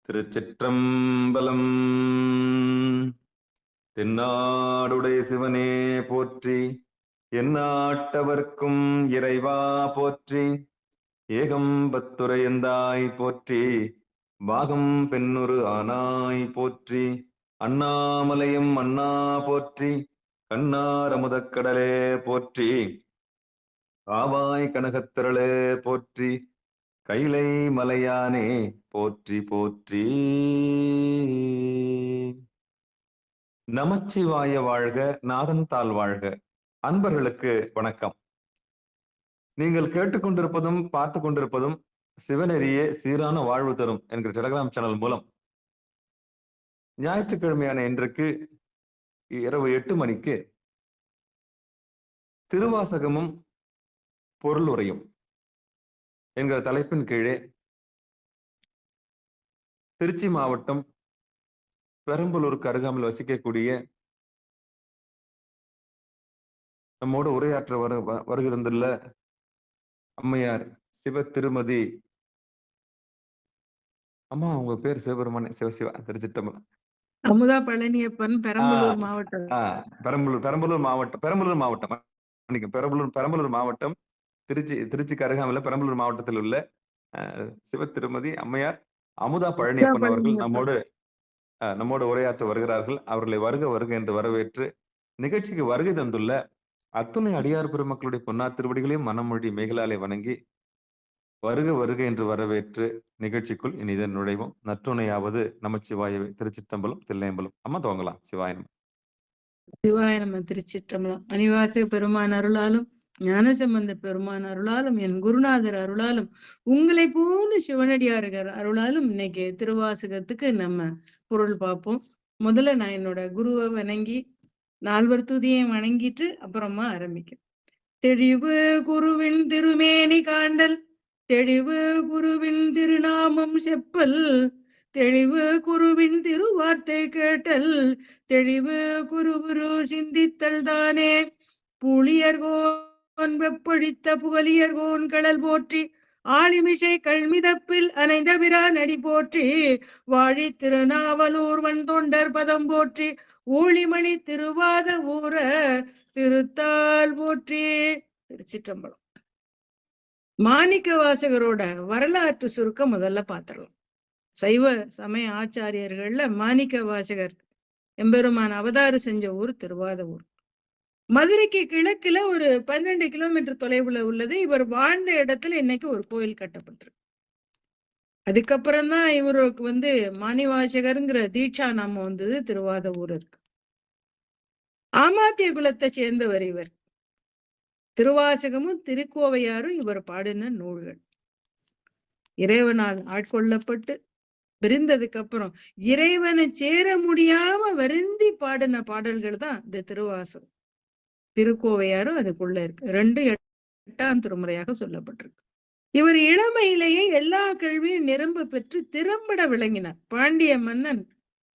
திருச்சிற்றம்பலம். தென்னாடுடைய சிவனே போற்றி, எந்நாட்டவர்க்கும் இறைவா போற்றி. ஏகம்பத்துரையந்தாய் போற்றி, பாகம் பெண்ணுரு ஆனாய் போற்றி. அண்ணாமலையும் அண்ணா போற்றி, கண்ணாரமுதக்கடலே போற்றி. ஆவாய் கனகத்திரளே போற்றி, கைலை மலையானே போற்றி போற்றி. நமச்சிவாய வாழ்க, நாதன் தாள் வாழ்க. அன்பர்களுக்கு வணக்கம். நீங்கள் கேட்டுக்கொண்டிருப்பதும் பார்த்து கொண்டிருப்பதும் சிவநெறியே சீரான வாழ்வு தரும் என்கிற டெலிகிராம் சேனல் மூலம் ஞாயிற்றுக்கிழமையான இன்றைக்கு இரவு 8 மணிக்கு திருவாசகமும் பொருள் உரையும் என்கிற தலைப்பின் கீழே திருச்சி மாவட்டம் பெரம்பலூருக்கு அருகாமையில் வசிக்கக்கூடிய நம்மோடு உரையாற்ற வருகிறந்துள்ள அம்மையார் சிவ திருமதி அம்மா, உங்க பேர் சிவபெருமான் சிவசிவா திருச்சிட்டம்பலம். அமுதா பழனியப்பன், பெரம்பலூர் மாவட்டம். பெரம்பலூர் மாவட்டம் பெரம்பலூர் மாவட்டம் திருச்சிக்கு அருகாமையில் பெரம்பலூர் மாவட்டத்தில் உள்ள சிவ திருமதி அம்மையார் அமுதா பழனியப்பன் அவர்கள் நம்மோடு உரையாற்ற வருகிறார்கள். அவர்களை வருக என்று வரவேற்று நிகழ்ச்சிக்கு வருகை தந்துள்ள அத்துணை அடியார் பெருமக்களுடைய பொன்னார் திருவடிகளையும் மனமொழி மேகலாலை வணங்கி வருக என்று வரவேற்று நிகழ்ச்சிக்குள் இனிதன் நுழைவோம். நற்றுணையாவது நமச்சிவாயவே. திருச்சிற்றம்பலம், தில்லையம்பலம். அம்மா துவங்கலாம். சிவாயனம். சிவாயனம். திருச்சிற்றம்பலம். மணிவாசக பெருமான் அருளாலும் ஞானசம்பந்த பெருமான் அருளாலும் என் குருநாதர் அருளாலும் உங்களை போல சிவனடியார்கள் அருளாலும் இன்னைக்கு திருவாசகத்துக்கு நம்ம பொருள் பார்ப்போம். முதல்ல நான் என்னோட குருவை வணங்கி 4 துதியை வணங்கிட்டு அப்புறமா ஆரம்பிக்கும். தெளிவு குருவின் திருமேனி காண்டல், தெளிவு குருவின் திருநாமம் செப்பல், தெளிவு குருவின் திருவார்த்தை கேட்டல், தெளிவு குருகுரு சிந்தித்தல் தானே. புலியர்கோன் வெப்பொழித்த புகலியர்கோன் கடல் போற்றி, ஆளிமிசை கல்மிதப்பில் அணைந்த பிரான் அடி போற்றி, வாழி திருநாவலூர் வன் தொண்டர் பதம் போற்றி, ஊழிமணி திருவாத ஊர திருத்தால் போற்றி. திருச்சிற்றம்பலம். மாணிக்க வாசகரோட வரலாற்று சுருக்கம் முதல்ல பார்த்துடலாம். சைவ சமய ஆச்சாரியர்கள்ல மாணிக்க வாசகர் எம்பெருமான் அவதாரம் செஞ்ச ஊர் திருவாத ஊர். மதுரைக்கு கிழக்குல ஒரு 12 கிலோமீட்டர் தொலைவுல உள்ளது. இவர் வாழ்ந்த இடத்துல இன்னைக்கு ஒரு கோயில் கட்டப்பட்டிருக்கு. அதுக்கப்புறம்தான் இவருக்கு மாணிவாசகருங்கிற தீட்சா நாமம் வந்தது. திருவாத ஊர் இருக்கு. ஆமாத்திய குலத்தை சேர்ந்தவர் இவர். திருவாசகமும் திருக்கோவையாரும் இவர் பாடின நூல்கள். இறைவனால் ஆட்கொள்ளப்பட்டு பிரிந்ததுக்கு அப்புறம் இறைவனை சேர முடியாம வருந்தி பாடின பாடல்கள் தான் இந்த திருவாசகம். திருக்கோவையாரும் அதுக்குள்ள இருக்கு. 8ஆம் திருமுறையாக சொல்லப்பட்டிருக்கு. இவர் இளமையிலேயே எல்லா கேள்வியும் நிரம்ப பெற்று திறம்பட விளங்கினார். பாண்டிய மன்னன்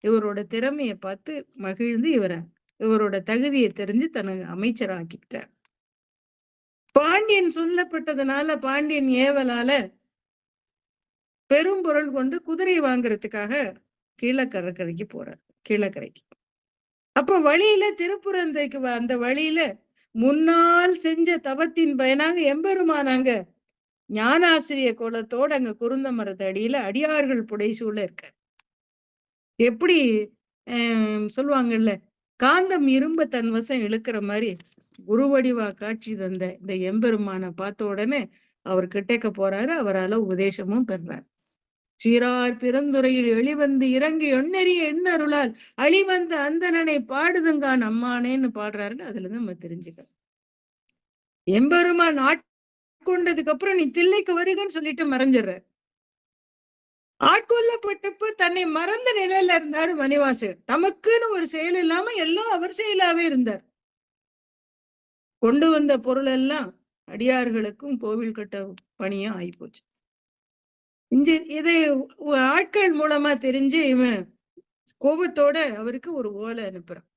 இவரோட திறமையை பார்த்து மகிழ்ந்து இவரோட தகுதியை தெரிஞ்சு தனக்கு அமைச்சராக்கிட்டார். பாண்டியன் சொல்லப்பட்டதுனால பாண்டியன் ஏவலால பெரும் பொருள் கொண்டு குதிரை வாங்குறதுக்காக கீழக்கரைக்கு போறார். கீழக்கரைக்கு அப்ப வழியில திருப்புறந்தைக்கு அந்த வழியில முன்னால் செஞ்ச தவத்தின் பயனாக எம்பெருமானாங்க ஞானாசிரிய கோலத்தோட அங்க குருந்த மரத்து அடியில அடியார்கள் புடைசூழ இருக்க. எப்படி சொல்லுவாங்கல்ல, காந்தம் இரும்ப தன் வசம் இழுக்கிற மாதிரி குருவடிவா காட்சி தந்த இந்த எம்பெருமான பார்த்த உடனே அவர் கிட்டக்க போறாரு. அவரால் உபதேசமும் பெறார். சீரார் பிறந்துரையில் எளிவந்து இறங்கி எண்ணெறிய எண்ணருளால் அழிவந்த அந்தனனை பாடுதுங்கான் அம்மானேன்னு பாடுறாருன்னு அதுல இருந்து நம்ம தெரிஞ்சுக்கலாம். எம்பெருமான் ஆட்கொண்டதுக்கு அப்புறம் நீ தில்லைக்கு வருகன்னு சொல்லிட்டு மறைஞ்சிடுற. ஆட்கொள்ளப்பட்டப்ப தன்னை மறந்த நிலையில இருந்தாரு மணிவாசகர். நமக்குன்னு ஒரு செயல் இல்லாம எல்லாம் அவர் செயலாவே இருந்தார். கொண்டு வந்த பொருள் எல்லாம் அடியார்களுக்கும் கோவில் கட்ட பணியும் ஆயிப்போச்சு. இதை ஆட்கள் மூலமா தெரிஞ்சு இவன் கோபத்தோட அவருக்கு ஒரு ஓலை அனுப்புறான்.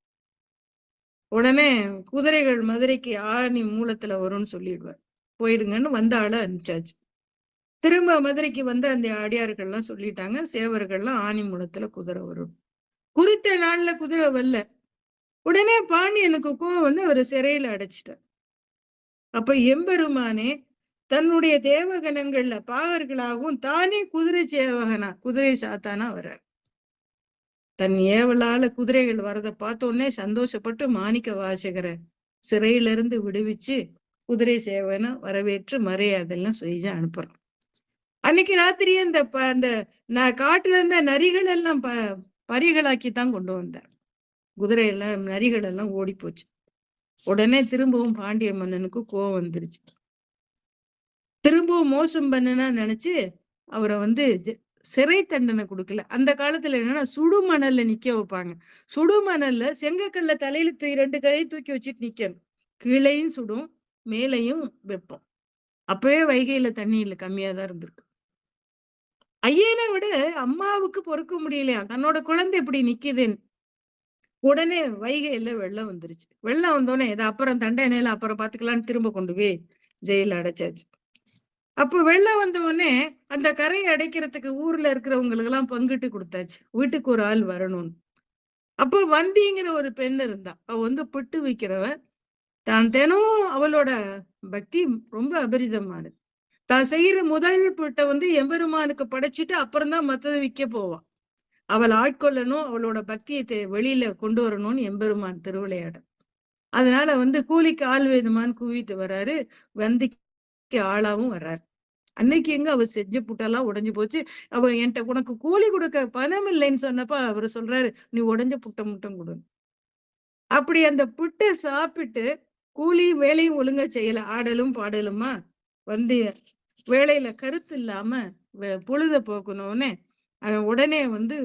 உடனே குதிரைகள் மதுரைக்கு ஆணி மூலத்துல வரும்னு சொல்லிடுவார். போயிடுங்கன்னு வந்த ஆளை அனுப்பிச்சாச்சு. திரும்ப மதுரைக்கு வந்து அந்த அடியார்கள்லாம் சொல்லிட்டாங்க, சேவர்கள்லாம் ஆனி மூலத்துல குதிரை வரும். குறித்த நாள்ல குதிரை வரல. உடனே பாண்டியனுக்கு கோவம் வந்து அவரை சிறையில அடைச்சிட்டார். அப்ப எம்பெருமானே தன்னுடைய தேவகணங்கள்ல பாகர்களாகவும் தானே குதிரை சேவகனா, குதிரை சாத்தானா வர்றார். தன் ஏவலால குதிரைகள் வரதை பார்த்த உடனே சந்தோஷப்பட்டு மாணிக்க வாசகரை சிறையிலிருந்து விடுவிச்சு குதிரை சேவனை வரவேற்று மரியாதைலாம் செஞ்சு அனுப்புறான். அன்னைக்கு ராத்திரியே அந்த காட்டுல இருந்த நரிகள் எல்லாம் பரிகளாக்கித்தான் கொண்டு வந்தார். குதிரை எல்லாம் நரிகள் எல்லாம் ஓடி போச்சு. உடனே திரும்பவும் பாண்டிய மன்னனுக்கு கோவம் வந்துருச்சு. திரும்பவும் மோசம் பண்ணுனா நினைச்சு அவரை வந்து சிறை தண்டனை கொடுக்கல. அந்த காலத்துல என்னன்னா சுடுமணல்ல நிக்க வைப்பாங்க. சுடுமணல்ல செங்கக்கல்ல தலையில 2 கையை தூக்கி வச்சுட்டு நிக்கணும். கீழையும் சுடும், மேலையும் வெப்பம். அப்பவே வைகையில தண்ணி இல்ல, கம்மியாதான் இருந்திருக்கு. ஐயனை விட அம்மாவுக்கு பொறுக்க முடியலையா, தன்னோட குழந்தை இப்படி நிக்குதுன்னு. உடனே வைகையில வெள்ளம் வந்துருச்சு. வெள்ளம் வந்தோடனே இதை அப்புறம் தண்டனையில அப்புறம் பாத்துக்கலான்னு திரும்ப கொண்டு போய் ஜெயில அடைச்சாச்சு. அப்ப வெள்ளம் வந்த உடனே அந்த கரையை அடைக்கிறதுக்கு ஊர்ல இருக்கிறவங்களுக்கு எல்லாம் பங்கிட்டு கொடுத்தாச்சு, வீட்டுக்கு ஒரு ஆள் வரணும்னு. அப்போ வந்திங்கிற ஒரு பெண் இருந்தா, அவ வந்து பிட்டு வைக்கிறவ. தான் தினம் அவளோட பக்தி ரொம்ப அபரிதமானது. தான் செய்யற முதல் பிட்டை வந்து எம்பெருமானுக்கு படைச்சிட்டு அப்புறம் தான் மத்ததை விற்க போவான். அவள் ஆட்கொள்ளணும், அவளோட பக்தியை வெளியில கொண்டு வரணும்னு எம்பெருமான் திருவிளையாட. அதனால வந்து கூலிக்கு ஆள் வேணுமான்னு கூவிட்டு வர்றாரு, வந்திக்கு ஆளாவும் வர்றாரு. அன்னைக்கு எங்க அவ செஞ்ச புட்டெல்லாம் உடைஞ்சு போச்சு. அவ என்கிட்ட உனக்கு கூலி கொடுக்க பணம் இல்லைன்னு சொன்னப்ப அவரு சொல்றாரு, நீ உடைஞ்ச புட்டை மட்டும் கொடு. அப்படி அந்த புட்டை சாப்பிட்டு கூலி வேலையும் ஒழுங்கா செய்யல, ஆடலும் பாடலுமா வந்து வேலையில கருத்து இல்லாம பொழுத போக்கணும்னு அவன் உடனே வந்து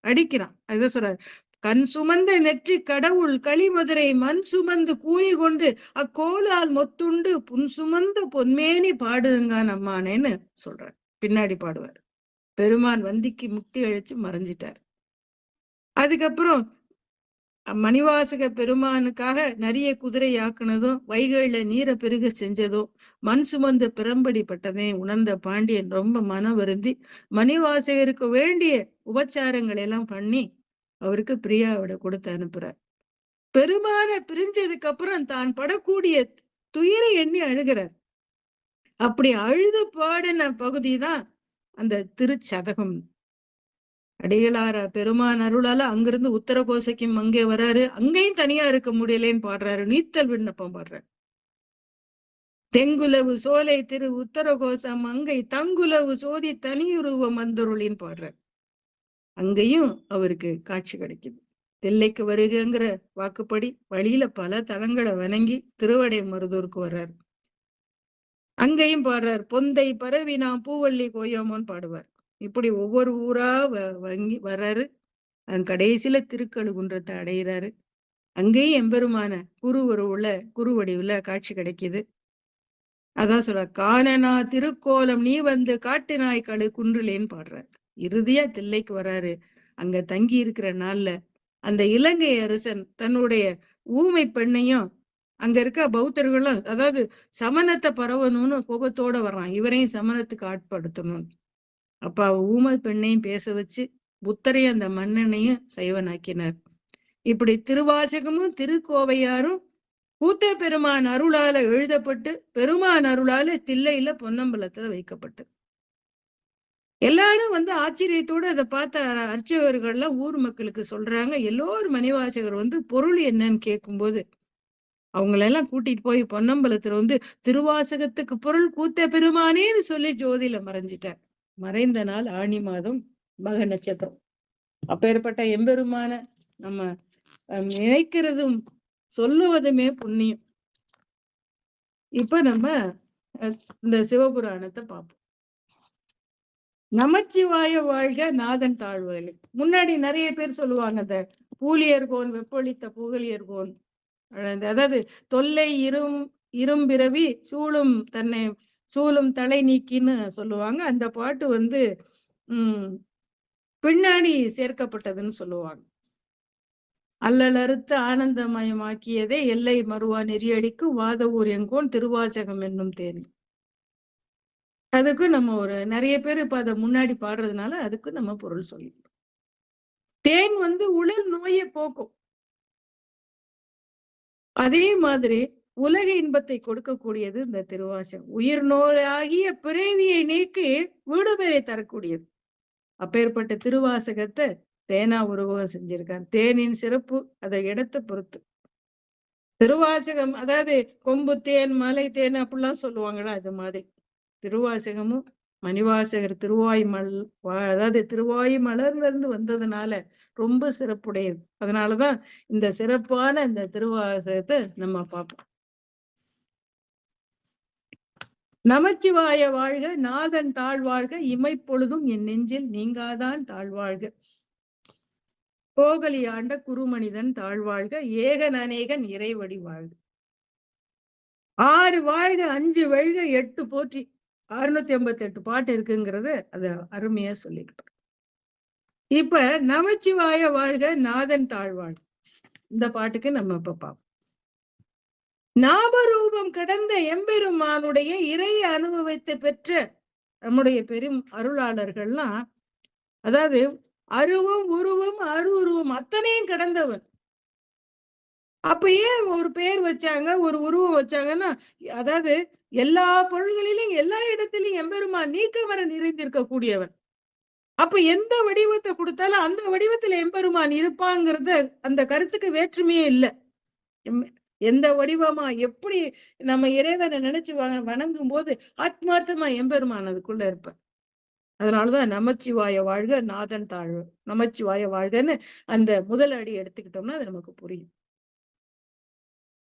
அடிக்கிறான். அதுதான் சொல்றாரு, கண் சுமந்த நெற்றி கடவுள் களிமதுரை மண் சுமந்து கூறி கொண்டு அக்கோலால் மொத்துண்டு புன் சுமந்த பொன்மேனி பாடுதுங்கான் அம்மானேன்னு சொல்றார். பின்னாடி பாடுவார். பெருமான் வந்திக்கு முக்தி அழிச்சு மறைஞ்சிட்டார். அதுக்கப்புறம் மணிவாசக பெருமானுக்காக நிறைய குதிரை ஆக்குனதும் வைகையில நீரை பெருக செஞ்சதும் மண் சுமந்த பிறம்படிப்பட்டதே உணர்ந்த பாண்டியன் ரொம்ப மனம் வருந்தி மணிவாசகருக்கு வேண்டிய உபச்சாரங்களை எல்லாம் பண்ணி அவருக்கு பிரியாவிட கொடுத்து அனுப்புறார். பெருமான பிரிஞ்சதுக்கு அப்புறம் தான் படக்கூடிய துயரை எண்ணி அழுகிறார். அப்படி அழுது பாடின பகுதிதான் அந்த திருச்சதகம். அடிகளார பெருமான் அருளால அங்கிருந்து உத்தரகோசைக்கும் அங்கே வர்றாரு. அங்கேயும் தனியா இருக்க முடியலேன்னு பாடுறாரு, நீத்தல் விண்ணப்பம் பாடுறாரு. தெங்குலவு சோலை திரு உத்தரகோசம் அங்கை தங்குலவு சோதி தனியுருவ மந்தருளின்னு பாடுறாரு. அங்கேயும் அவருக்கு காட்சி கிடைக்குது. தில்லைக்கு வருகிற வாக்குப்படி வழியில பல தலங்களை வணங்கி திருவடை மருதூருக்கு வர்றாரு. அங்கேயும் பாடுறார், பொந்தை பரவி நாம் பூவள்ளி கோயோமோன்னு பாடுவார். இப்படி ஒவ்வொரு ஊரா வங்கி வர்றாரு. அதன் கடைசியில திருக்கழுகுன்றத்தை அடைகிறாரு. அங்கேயும் எம்பெருமான உள்ள குருவடிவுல காட்சி கிடைக்குது. அதான் சொல்ற, காணனா திருக்கோலம் நீ வந்து காட்டினாய் கழு குன்றிலேன்னு பாடுறாரு. இறுதியா தில்லைக்கு வர்றாரு. அங்க தங்கி இருக்கிற நாள்ல அந்த இலங்கை அரசன் தன்னுடைய ஊமை பெண்ணையும் அங்க இருக்க பௌத்தர்களும், அதாவது சமணத்தை பரவணும்னு கோபத்தோட வர்றான், இவரையும் சமணத்துக்கு ஆட்படுத்தணும். அப்ப ஊமை பெண்ணையும் பேச வச்சு புத்தரையும் அந்த மன்னனையும் சைவனாக்கினார். இப்படி திருவாசகமும் திருக்கோவையாரும் கூத்த பெருமான் அருளால எழுதப்பட்டு பெருமான் அருளால தில்லையில பொன்னம்பலத்துல வைக்கப்பட்டு எல்லாரும் வந்து ஆச்சரியத்தோடு அதை பார்த்த அர்ச்சகர்கள்லாம் ஊர் மக்களுக்கு சொல்றாங்க. எல்லோரும் மணிவாசகர் வந்து பொருள் என்னன்னு கேட்கும்போது அவங்களெல்லாம் கூட்டிட்டு போய் பொன்னம்பலத்துல வந்து திருவாசகத்துக்கு பொருள் கூத்த பெருமானேன்னு சொல்லி ஜோதியில மறைஞ்சிட்டார். மறைந்த நாள் ஆணி மாதம் மக நட்சத்திரம். அப்பேற்பட்ட எம்பெருமான நம்ம நினைக்கிறதும் சொல்லுவதுமே புண்ணியம். இப்ப நம்ம இந்த சிவபுராணத்தை பார்ப்போம். நமச்சிவாய வாழ்க நாதன் தாழ்வலை. முன்னாடி நிறைய பேர் சொல்லுவாங்க, அந்த பூலியர்கோன் வெப்பொழித்த புகழியர்கோன், அதாவது தொல்லை இரும்பிறவி சூழும் தலை நீக்கின்னு சொல்லுவாங்க. அந்த பாட்டு வந்து பின்னாடி சேர்க்கப்பட்டதுன்னு சொல்லுவாங்க. அல்லல் அறுத்து ஆனந்தமயமாக்கியதே எல்லை மறுவா நெறியடிக்கும் வாத ஊர் எங்கோன் திருவாசகம் என்னும் தேனி. அதுக்கும் நம்ம ஒரு நிறைய பேர் இப்ப அதை முன்னாடி பாடுறதுனால அதுக்கும் நம்ம பொருள் சொல்லிக்கிறோம். தேன் உடல் நோயை போக்கும். அதே மாதிரி உலக இன்பத்தை கொடுக்கக்கூடியது இந்த திருவாசகம். உயிர் நோயாகிய பிறவியை நீக்கி விடுதலை தரக்கூடியது. அப்பேற்பட்ட திருவாசகத்தை தேனா உருவகம் செஞ்சிருக்காங்க. தேனின் சிறப்பு அதை இடத்தை பொறுத்து. திருவாசகம் அதாவது கொம்பு தேன், மலை தேன் அப்படிலாம் சொல்லுவாங்களா, அது மாதிரி திருவாசகமும் மணிவாசகர் அதாவது திருவாய் மலர்ல இருந்து வந்ததுனால ரொம்ப சிறப்புடையது. அதனாலதான் இந்த சிறப்பான இந்த திருவாசகத்தை நம்ம பார்ப்போம். நமச்சிவாய வாழ்க, நாதன் தாழ்வாழ்க, இமைப்பொழுதும் என் நெஞ்சில் நீங்காதான் தாழ்வாழ்க. கோகலி ஆண்ட குருமனிதன் தாழ்வாழ்க, ஏகன் அநேகன் இறைவடி வாழ்க. 6 வாழ்க, 5 வெல்க, 8 போற்றி 658 பாட்டு இருக்குங்கிறத அத அருமையா சொல்லியிருப்பார். இப்ப நமச்சிவாய வாழ்க, நாதன் தாழ்வாழ்க இந்த பாட்டுக்கு நம்ம இப்ப பார்ப்போம். நாபரூபம் கடந்த எம்பெருமானுடைய இறை அனுபவத்தை பெற்ற நம்முடைய பெரும் அருளாளர்கள்லாம், அதாவது அருவம் உருவம் அருவுருவம் அத்தனையும் கடந்தவன். அப்ப ஏன் ஒரு பேர் வச்சாங்க, ஒரு உருவம் வச்சாங்கன்னா, அதாவது எல்லா பொருள்களிலும் எல்லா இடத்திலும் எம்பெருமான் நீக்கமர நிறைந்திருக்க கூடியவன். அப்ப எந்த வடிவத்தை கொடுத்தாலும் அந்த வடிவத்துல எம்பெருமான் இருப்பாங்கிறத அந்த கருத்துக்கு வேற்றுமையே இல்லை. எந்த வடிவமா எப்படி நம்ம இறைவனை நினைச்சு வணங்கும் போது ஆத்மார்த்தமா எம்பெருமான் அதுக்குள்ள இருப்ப. அதனாலதான் நமச்சிவாய வாழ்க, நாதன் தாழ்வு. நமச்சிவாய வாழ்கன்னு அந்த முதல் அடி எடுத்துக்கிட்டோம்னா அது நமக்கு புரியும்.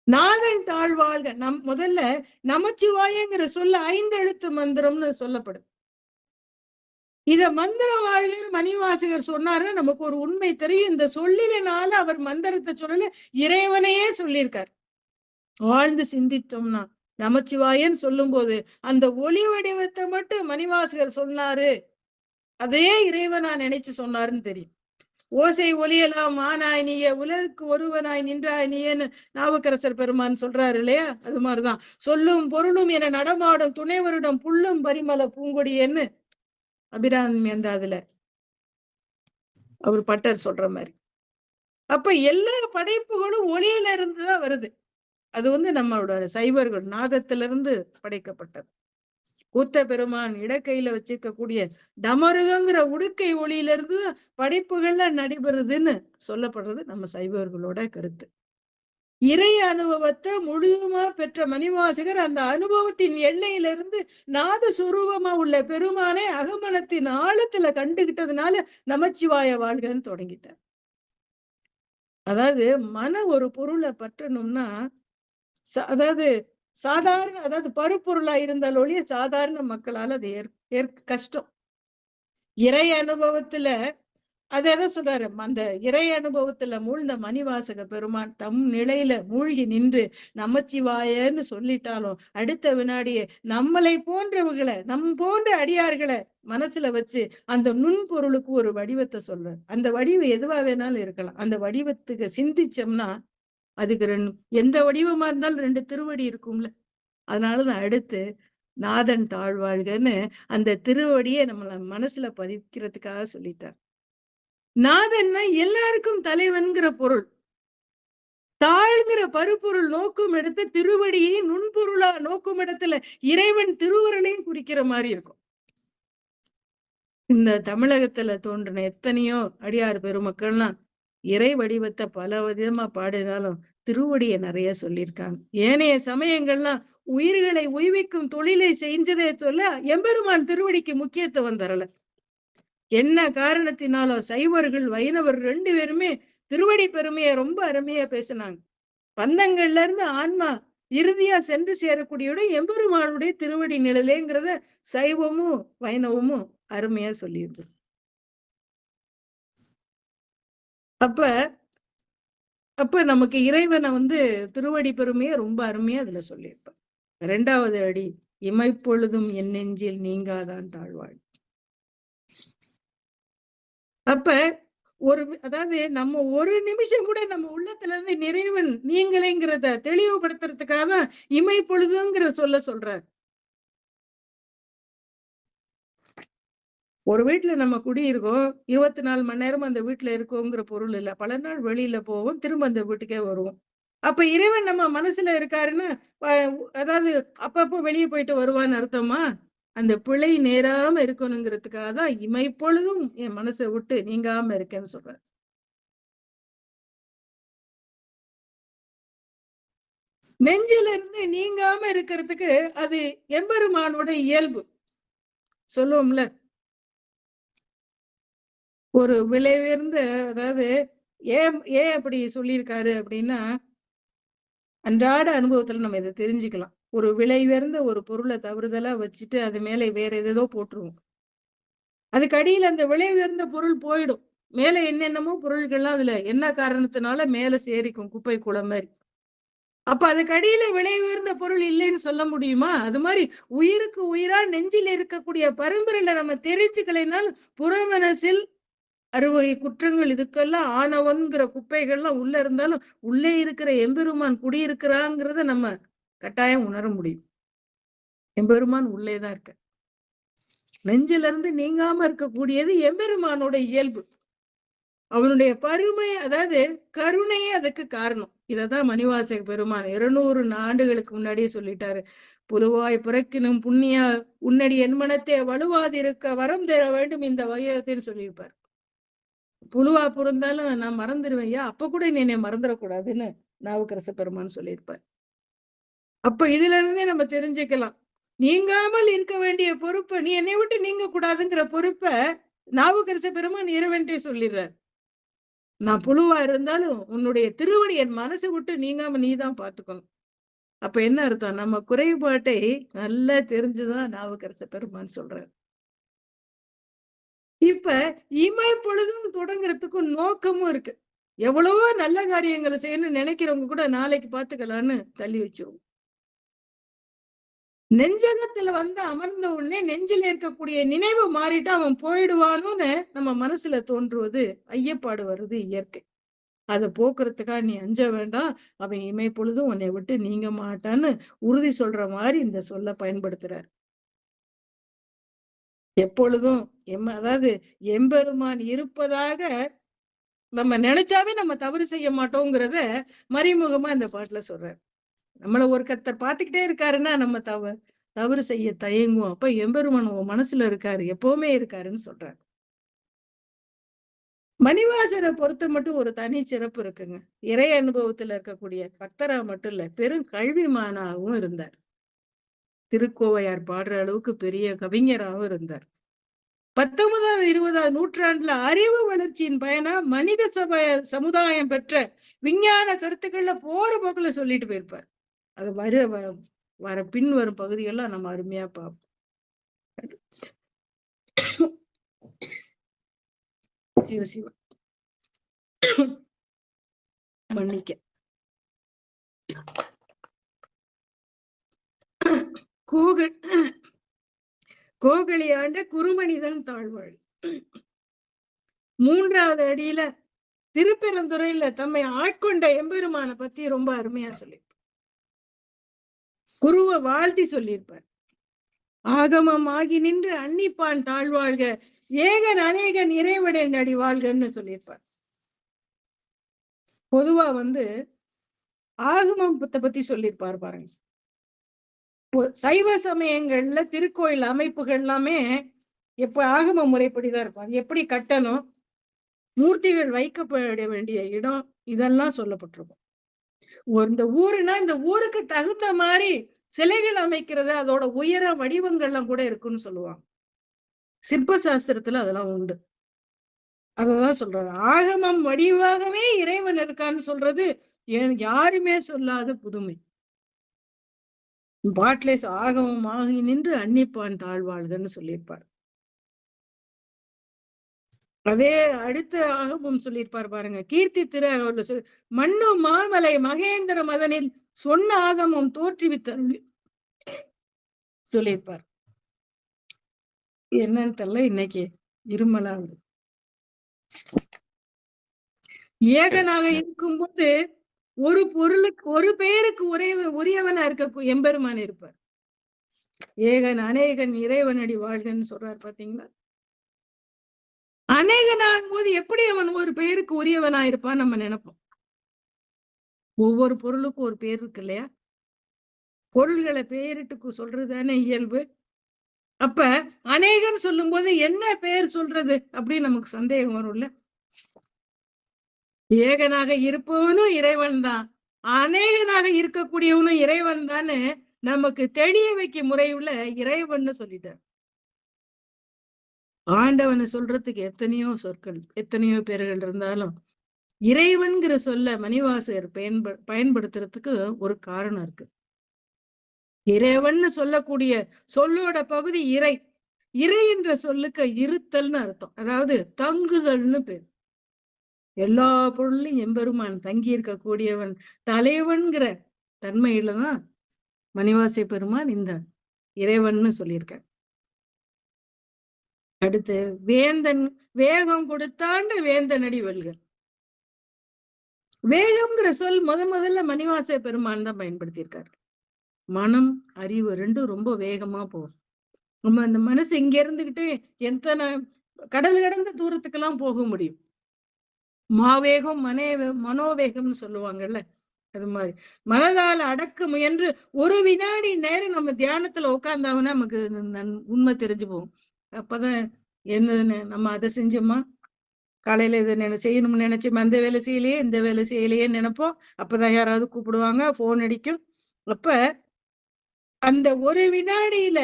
நாதன் தாழ்வாழ்க முதல்ல நமச்சிவாயங்கிற சொல்ல 5 எழுத்து மந்திரம்னு சொல்லப்படுது. இத மந்திர வாழ்கை மணிவாசகர் சொன்னாருன்னு நமக்கு ஒரு உண்மை தெரியும். இந்த சொல்லினால அவர் மந்திரத்தை சொல்லல, இறைவனையே சொல்லியிருக்கார். வாழ்ந்து சிந்தித்தோம்னா நமச்சிவாயன்னு சொல்லும் போது அந்த ஒளி வடிவத்தை மட்டும் மணிவாசகர் சொன்னாரு, அதே இறைவனா நினைச்சு சொன்னாருன்னு தெரியும். ஓசை ஒலியெல்லாம் ஆனாய் நீய, உலகுக்கு ஒருவனாய் நின்றாய் நீன்னு நாவுக்கரசர் பெருமான் சொல்றாரு இல்லையா? அது மாதிரிதான் சொல்லும் பொருளும் என நடமாடும் துணைவரிடம் புல்லும் பரிமள பூங்கொடியன்னு அபிராமி அந்த அதுல அவர் பட்டர் சொல்ற மாதிரி. அப்ப எல்லா படைப்புகளும் ஒளியில இருந்துதான் வருது. அது நம்மளோட சைவர்கள் நாதத்திலிருந்து படைக்கப்பட்டது. கூத்த பெருமான் இடக்கையில வச்சிருக்கக்கூடிய டமருகங்கிற உடுக்கை ஒளியிலிருந்து படைப்புகள்ல நடைபெறுதுன்னு சொல்லப்படுறது நம்ம சைவர்களோட கருத்து. இறை அனுபவத்தை முழுதுமா பெற்ற மணிவாசகர் அந்த அனுபவத்தின் எல்லையிலிருந்து நாத சுரூபமா உள்ள பெருமானை அகமனத்தின் ஆழத்துல கண்டுகிட்டதுனால நமச்சிவாய வாழ்கன்னு தொடங்கிட்டார். அதாவது ஒரு பொருளை பற்றணும்னா அதாவது சாதாரண அதாவது பருப்பொருளா இருந்தால் ஒழிய சாதாரண மக்களால் அது கஷ்டம். இறை அனுபவத்துல அது எதை சொல்றாரு, அந்த இறை அனுபவத்துல மூழ்ந்த மணிவாசக பெருமான் தம் நிலையில மூழ்கி நின்று நமச்சிவாயன்னு சொல்லிட்டாலும் அடுத்த வினாடியே நம்மளை போன்றவர்களை போன்ற அடியார்களை மனசுல வச்சு அந்த நுண்பொருளுக்கு ஒரு வடிவத்தை சொல்ற. அந்த வடிவம் எதுவா வேணாலும் இருக்கலாம். அந்த வடிவத்துக்கு சிந்திச்சோம்னா அதுக்கு எந்த வடிவமா இருந்தாலும் 2 திருவடி இருக்கும்ல. அதனாலதான் அடுத்து நாதன் தாழ்வாழ்கன்னு அந்த திருவடியை நம்மள மனசுல பதிக்கிறதுக்காக சொல்லிட்டார். நாதன்னா எல்லாருக்கும் தலைவன்கிற பொருள். தாழ்கிற பருப்பொருள் நோக்கும் இடத்த திருவடியை நுண்பொருளா நோக்கும் இடத்துல இறைவன் திருவுருளையும் குறிக்கிற மாதிரி இருக்கும். இந்த தமிழகத்துல தோன்றின எத்தனையோ அடியார் பெருமக்கள்லாம் இறை வடிவத்தை பல விதமா பாடினாலும் திருவடியை நிறைய சொல்லியிருக்காங்க. ஏனைய சமயங்கள்லாம் உயிர்களை உய்விக்கும் தொழிலை செஞ்சதே சொல்ல எம்பெருமான் திருவடிக்கு முக்கியத்துவம் தரல. என்ன காரணத்தினாலோ சைவர்கள் வைணவர் 2 பேருமே திருவடி பெருமையை ரொம்ப அருமையா பேசினாங்க. பந்தங்கள்ல இருந்து ஆன்மா இறுதியா சென்று சேரக்கூடியோட எம்பெருமானுடைய திருவடி நிழலேங்கிறத சைவமும் வைணவமும் அருமையா சொல்லியிருக்கு. அப்ப நமக்கு இறைவனை திருவடி பெருமையை ரொம்ப அருமையா அதுல சொல்லியிருப்பார். 2வது அடி இமைப்பொழுதும் என் நெஞ்சில் நீங்காதான் தாழ்வாள். அப்ப அதாவது நம்ம ஒரு நிமிஷம் கூட நம்ம உள்ளத்துல இருந்து நிறைவன் நீங்களேங்கிறத தெளிவுபடுத்துறதுக்காக இமைப்பொழுதுங்கிற சொல்றார். ஒரு வீட்டுல நம்ம குடியிருக்கோம், 24 மணி நேரம் அந்த வீட்டுல இருக்கோங்கிற பொருள் இல்ல. பல நாள் வெளியில போவோம், திரும்ப அந்த வீட்டுக்கே வருவோம். அப்ப இறைவன் நம்ம மனசுல இருக்காருன்னா, அதாவது அப்பப்போ வெளியே போயிட்டு வருவான்னு அர்த்தமா? அந்த பிழை நேராம இருக்கணுங்கிறதுக்காக தான் இமைப்பொழுதும் என் மனசை விட்டு நீங்காம இருக்கேன்னு சொல்றேன். நெஞ்சில இருந்து நீங்காம இருக்கிறதுக்கு அது எம்பெருமானோட இயல்பு. சொல்லுவோம்ல, ஒரு விலை உயர்ந்த, அதாவது ஏன் ஏன் அப்படி சொல்லியிருக்காரு அப்படின்னா, அன்றாட அனுபவத்துல நம்ம இதை தெரிஞ்சுக்கலாம். ஒரு விலை உயர்ந்த ஒரு பொருளை தவறுதலா வச்சுட்டு அது மேல வேற ஏதேதோ போட்டுருவோம். அதுக்கு அடியில அந்த விலை உயர்ந்த பொருள் போயிடும். மேல என்னென்னமோ பொருள்கள்லாம் அதுல என்ன காரணத்தினால மேல சேரிக்கும், குப்பை குளம் மாதிரி. அப்ப அதுக்கு அடியில விலை உயர்ந்த பொருள் இல்லைன்னு சொல்ல முடியுமா? அது மாதிரி உயிருக்கு உயிரா நெஞ்சில் இருக்கக்கூடிய பரம்பரையில நம்ம தெரிஞ்சுக்கலைனாலும் புறமனசில் 60 குற்றங்கள் இதுக்கெல்லாம் ஆணவன்கிற குப்பைகள்லாம் உள்ள இருந்தாலும் உள்ளே இருக்கிற எம்பெருமான் குடியிருக்கிறாங்கிறத நம்ம கட்டாயம் உணர முடியும். எம்பெருமான் உள்ளேதான் இருக்க. நெஞ்சில இருந்து நீங்காம இருக்கக்கூடியது எம்பெருமானோட இயல்பு. அவனுடைய பருமை, அதாவது கருணையே அதுக்கு காரணம். இததான் மணிவாசக பெருமான் 200 ஆண்டுகளுக்கு முன்னாடியே சொல்லிட்டாரு. புதுவாய் பிறக்கினும் புண்ணியா உன்னடி என் மனத்தை வலுவாதிருக்க வரம் தர வேண்டும் இந்த வையகத்தின்னு சொல்லியிருப்பார். புழுவா பிறந்தாலும் நான் மறந்துடுவேன், ஐயா அப்ப கூட நீ என்னை மறந்துடக்கூடாதுன்னு நாவுக்கரச பெருமான் சொல்லியிருப்பார். அப்ப இதுல இருந்தே நம்ம தெரிஞ்சுக்கலாம், நீங்காமல் இருக்க வேண்டிய பொறுப்பை, நீ என்னை விட்டு நீங்க கூடாதுங்கிற பொறுப்பை நாவுக்கரச பெருமான் இறைவன்ட்டே சொல்லிடுறார். நான் புழுவா இருந்தாலும் உன்னுடைய திருவடி என் மனசை விட்டு நீங்காம நீதான் பாத்துக்கணும். அப்ப என்ன அர்த்தம்? நம்ம குறைபாட்டை நல்லா தெரிஞ்சுதான் நாவுக்கரச பெருமான் சொல்றார். இப்ப இமை பொழுதும் தொடங்குறதுக்கு நோக்கமும் இருக்கு. எவ்வளவோ நல்ல காரியங்களை செய்யணும்னு நினைக்கிறவங்க கூட நாளைக்கு பாத்துக்கலான்னு தள்ளி வச்சிருவோம். நெஞ்சகத்துல வந்து அமர்ந்த உடனே நெஞ்சில் இருக்கக்கூடிய நினைவு மாறிட்டு அவன் போயிடுவானோன்னு நம்ம மனசுல தோன்றுவது, ஐயப்பாடு வருது இயற்கை. அதை போக்குறதுக்காக நீ அஞ்ச வேண்டாம், அவன் இமை பொழுதும் உன்னை விட்டு நீங்க மாட்டான்னு உறுதி சொல்ற மாதிரி இந்த சொல்ல பயன்படுத்துறார். எப்பொழுதும் அதாவது எம்பெருமான் இருப்பதாக நம்ம நினைச்சாவே நம்ம தவறு செய்ய மாட்டோங்கிறத மறைமுகமா இந்த பாட்டுல சொல்றாரு. நம்மள ஒரு கர்த்தர் பார்த்துக்கிட்டே இருக்காருன்னா நம்ம தவறு செய்ய தயங்குவோம். அப்ப எம்பெருமான் உன் மனசுல இருக்காரு, எப்பவுமே இருக்காருன்னு சொல்றாரு. மணிவாசரை பொறுத்த மட்டும் ஒரு தனி சிறப்பு இருக்குங்க. இறை அனுபவத்துல இருக்கக்கூடிய பக்தரா மட்டும் இல்ல, பெரும் கல்விமானாகவும் இருந்தார். திருக்கோவையார் பாடுற அளவுக்கு பெரிய கவிஞராகவும் இருந்தார். 19ஆம் 20ஆம் நூற்றாண்டுல அறிவு வளர்ச்சியின் பயனா மனித சமுதாயம் பெற்ற விஞ்ஞான கருத்துக்கள்ல போற போக்குல சொல்லிட்டு போயிருப்பார். அது வர பின் வரும் பகுதிகள்லாம் நம்ம அருமையா பார்ப்போம். சிவ சிவ மன்னிக்க. கோகலி ஆண்ட குறுமனிதன் தாழ்வாழி 3வது அடியில திருப்பெருந்துறையில தம்மை ஆட்கொண்ட எம்பெருமான பத்தி ரொம்ப அருமையா சொல்லியிருப்பார். குருவை வாழ்த்தி சொல்லியிருப்பார். ஆகமம் ஆகி நின்று அன்னிப்பான் தாழ்வாழ்க, ஏகன் அநேகன் இறைவனின் அடி வாழ்கன்னு சொல்லியிருப்பார். பொதுவா ஆகமத்தை பத்தி சொல்லியிருப்பார் பாருங்க. சைவ சமயங்கள்ல திருக்கோயில் அமைப்புகள் எல்லாமே எப்ப ஆகம முறைப்படிதான் இருப்பாங்க. எப்படி கட்டணும், மூர்த்திகள் வைக்கப்பட வேண்டிய இடம், இதெல்லாம் சொல்லப்பட்டிருக்கும். இந்த ஊருன்னா இந்த ஊருக்கு தகுந்த மாதிரி சிலைகள் அமைக்கிறது, அதோட உயர வடிவங்கள்லாம் கூட இருக்குன்னு சொல்லுவாங்க. சிற்ப சாஸ்திரத்துல அதெல்லாம் உண்டு. அததான் சொல்றாரு, ஆகமம் வடிவாகவே இறைவன் இருக்கான்னு சொல்றது யாருமே சொல்லாத புதுமை. பாட்டிலே ஆகமம் ஆகி நின்று அன்னிப்பான் தாழ்வாழ்கன்னு சொல்லியிருப்பார். அதே அடுத்த ஆகமம் சொல்லியிருப்பார் பாருங்க, கீர்த்தி திரு மண்ணு மாமலை மகேந்திர மதனில் சொன்ன ஆகமம் தோற்றுவித்த சொல்லியிருப்பார். என்னன்னு தெரியல, இன்னைக்கு இருமலா ஏகனாக இருக்கும்போது ஒரு பொருளுக்கு ஒரு பெயருக்கு உரியவனா இருக்க எம்பெருமான் இருப்பார். ஏகன் அநேகன் இறைவனடி வாழ்கன்னு சொல்றாரு பாத்தீங்களா. அநேகனாகும் போது எப்படி அவன் ஒரு பெயருக்கு உரியவனா இருப்பான் நம்ம நினைப்போம். ஒவ்வொரு பொருளுக்கும் ஒரு பேர் இருக்கு இல்லையா? பொருள்களை பெயரிட்டு சொல்றதுதானே இயல்பு. அப்ப அநேகன் சொல்லும் போது என்ன பெயர் சொல்றது அப்படின்னு நமக்கு சந்தேகம் வரும்ல. ஏகனாக இருப்பவனும் இறைவன் தான், அநேகனாக இருக்கக்கூடியவனும் இறைவன் தானே நமக்கு தெளிய வைக்கும் முறையுள்ள இறைவன் சொல்லிட்டார். ஆண்டவனை சொல்றதுக்கு எத்தனையோ சொற்கள், எத்தனையோ பேர்கள் இருந்தாலும் இறைவன்கிற சொல்ல மணிவாசகர் பயன்படுத்துறதுக்கு ஒரு காரணம் இருக்கு. இறைவன் சொல்லக்கூடிய சொல்லோட பகுதி இறை. இறை என்ற சொல்லுக்கு இருத்தல்னு அர்த்தம், அதாவது தங்குதல்னு பேர். எல்லா பொருளையும் எம்பெருமான் தங்கி இருக்கக்கூடியவன், தலைவன்கிற தன்மையில தான் மணிவாசை பெருமான் இந்த இறைவன் சொல்லியிருக்க. அடுத்து வேந்தன், வேகம் கொடுத்தாண்ட வேந்தனடி வெல்க. வேகம்ங்கிற சொல் முதல்ல மணிவாசை பெருமான் தான் பயன்படுத்தியிருக்காரு. மனம், அறிவு ரெண்டும் ரொம்ப வேகமா போகும். நம்ம அந்த மனசு இங்க இருந்துகிட்டு எத்தனை கடல் கடந்த தூரத்துக்கெல்லாம் போக முடியும். மாவேகம் மனோவேகம்னு சொல்லுவாங்கல்ல, அது மாதிரி மனதால் அடக்க முயன்று ஒரு வினாடி நேரம் நம்ம தியானத்துல உட்கார்ந்தாங்கன்னா நமக்கு உண்மை தெரிஞ்சு போகும். அப்பதான் என்னன்னு நம்ம அதை செஞ்சோமா, காலையில இதை செய்யணும்னு நினைச்சோம், அந்த வேலை செய்யலையே இந்த வேலை செய்யலையே நினைப்போம். அப்பதான் யாராவது கூப்பிடுவாங்க, போன் அடிக்கும். அப்ப அந்த ஒரு வினாடியில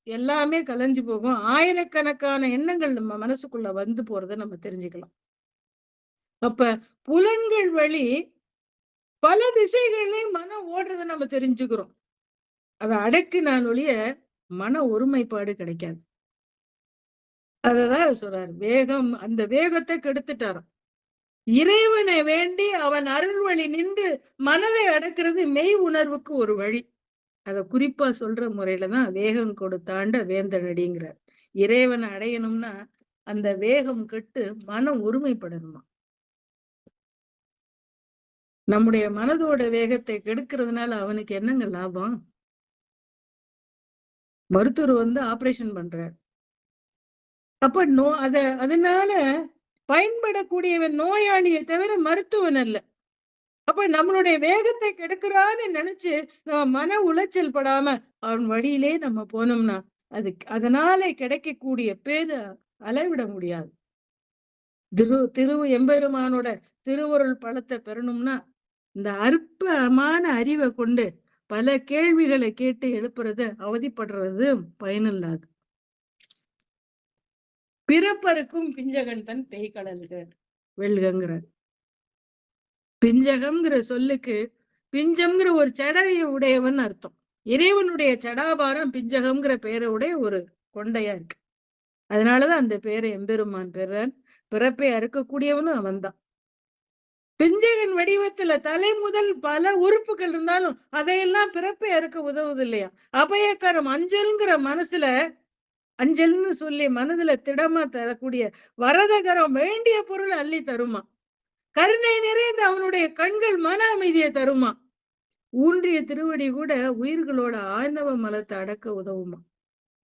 எல்லாமே கலைஞ்சு போகும். ஆயிரக்கணக்கான எண்ணங்கள் நம்ம மனசுக்குள்ள வந்து போறதை நம்ம தெரிஞ்சுக்கலாம். அப்ப புலன்கள் வழி பல திசைகள்லயும் மனம் ஓடுறத நம்ம தெரிஞ்சுக்கிறோம். அதை அடக்கினால் ஒழிய மன ஒருமைப்பாடு கிடைக்காது. அததான் சொல்றாரு, வேகம், அந்த வேகத்தை கெடுத்துட்டாராம். இறைவனை வேண்டி அவன் அருள் வழி நின்று மனதை அடக்கிறது மெய் உணர்வுக்கு ஒரு வழி. அத குறிப்பா சொல்ற முறையிலதான் வேகம் கொடுத்தாண்ட வேந்தனடிங்கிறார். இறைவனை அடையணும்னா அந்த வேகம் கெட்டு மனம் ஒருமைப்படணுமா. நம்முடைய மனதோட வேகத்தை கெடுக்கிறதுனால அவனுக்கு என்னங்க லாபம்? மருத்துவர் ஆபரேஷன் பண்றார். அப்ப அதனால பயன்படக்கூடியவன் நோயாளியை தவிர மருத்துவன் அல்ல. அப்ப நம்மளுடைய வேகத்தை கெடுக்கிறான்னு நினைச்சு நம்ம மன உளைச்சல் படாம அவன் வழியிலே நம்ம போனோம்னா அதனால கிடைக்கக்கூடிய பேரு அளவிட முடியாது. திரு எம்பெருமானோட திருவருள் பலத்தை பெறணும்னா இந்த அற்பமான அறிவை கொண்டு பல கேள்விகளை கேட்டு எழுப்புறது, அவதிப்படுறது பயனில்லாது. பிறப்பருக்கும் பிஞ்சகன் தன் பேய்கடல்க வெல்கங்கிற. பிஞ்சகம்ங்கிற சொல்லுக்கு பிஞ்சம்ங்கிற ஒரு சடையை உடையவன் அர்த்தம். இறைவனுடைய சடாபாரம் பிஞ்சகம்ங்கிற பெயருடைய ஒரு கொண்டையா இருக்கு. அதனாலதான் அந்த பேரை எம்பெருமான் பெறான். பிறப்பை அறுக்கக்கூடியவனும் அவன் தான். பிஞ்சகன் வடிவத்துல தலை முதல் பல உறுப்புகள் இருந்தாலும் அதையெல்லாம் பிறப்பை அறுக்க உதவுது இல்லையா? அபயக்கரம் அஞ்சல்ங்கிற மனசுல, அஞ்சல்னு சொல்லி மனதுல திடமா தரக்கூடிய வரதகரம் வேண்டிய பொருள் அள்ளி தருமா. கருணை நிறைந்த அவனுடைய கண்கள் மன அமைதியை தருமா. ஊன்றிய திருவடி கூட உயிர்களோட ஆணவ மலத்தை அடக்க உதவுமா.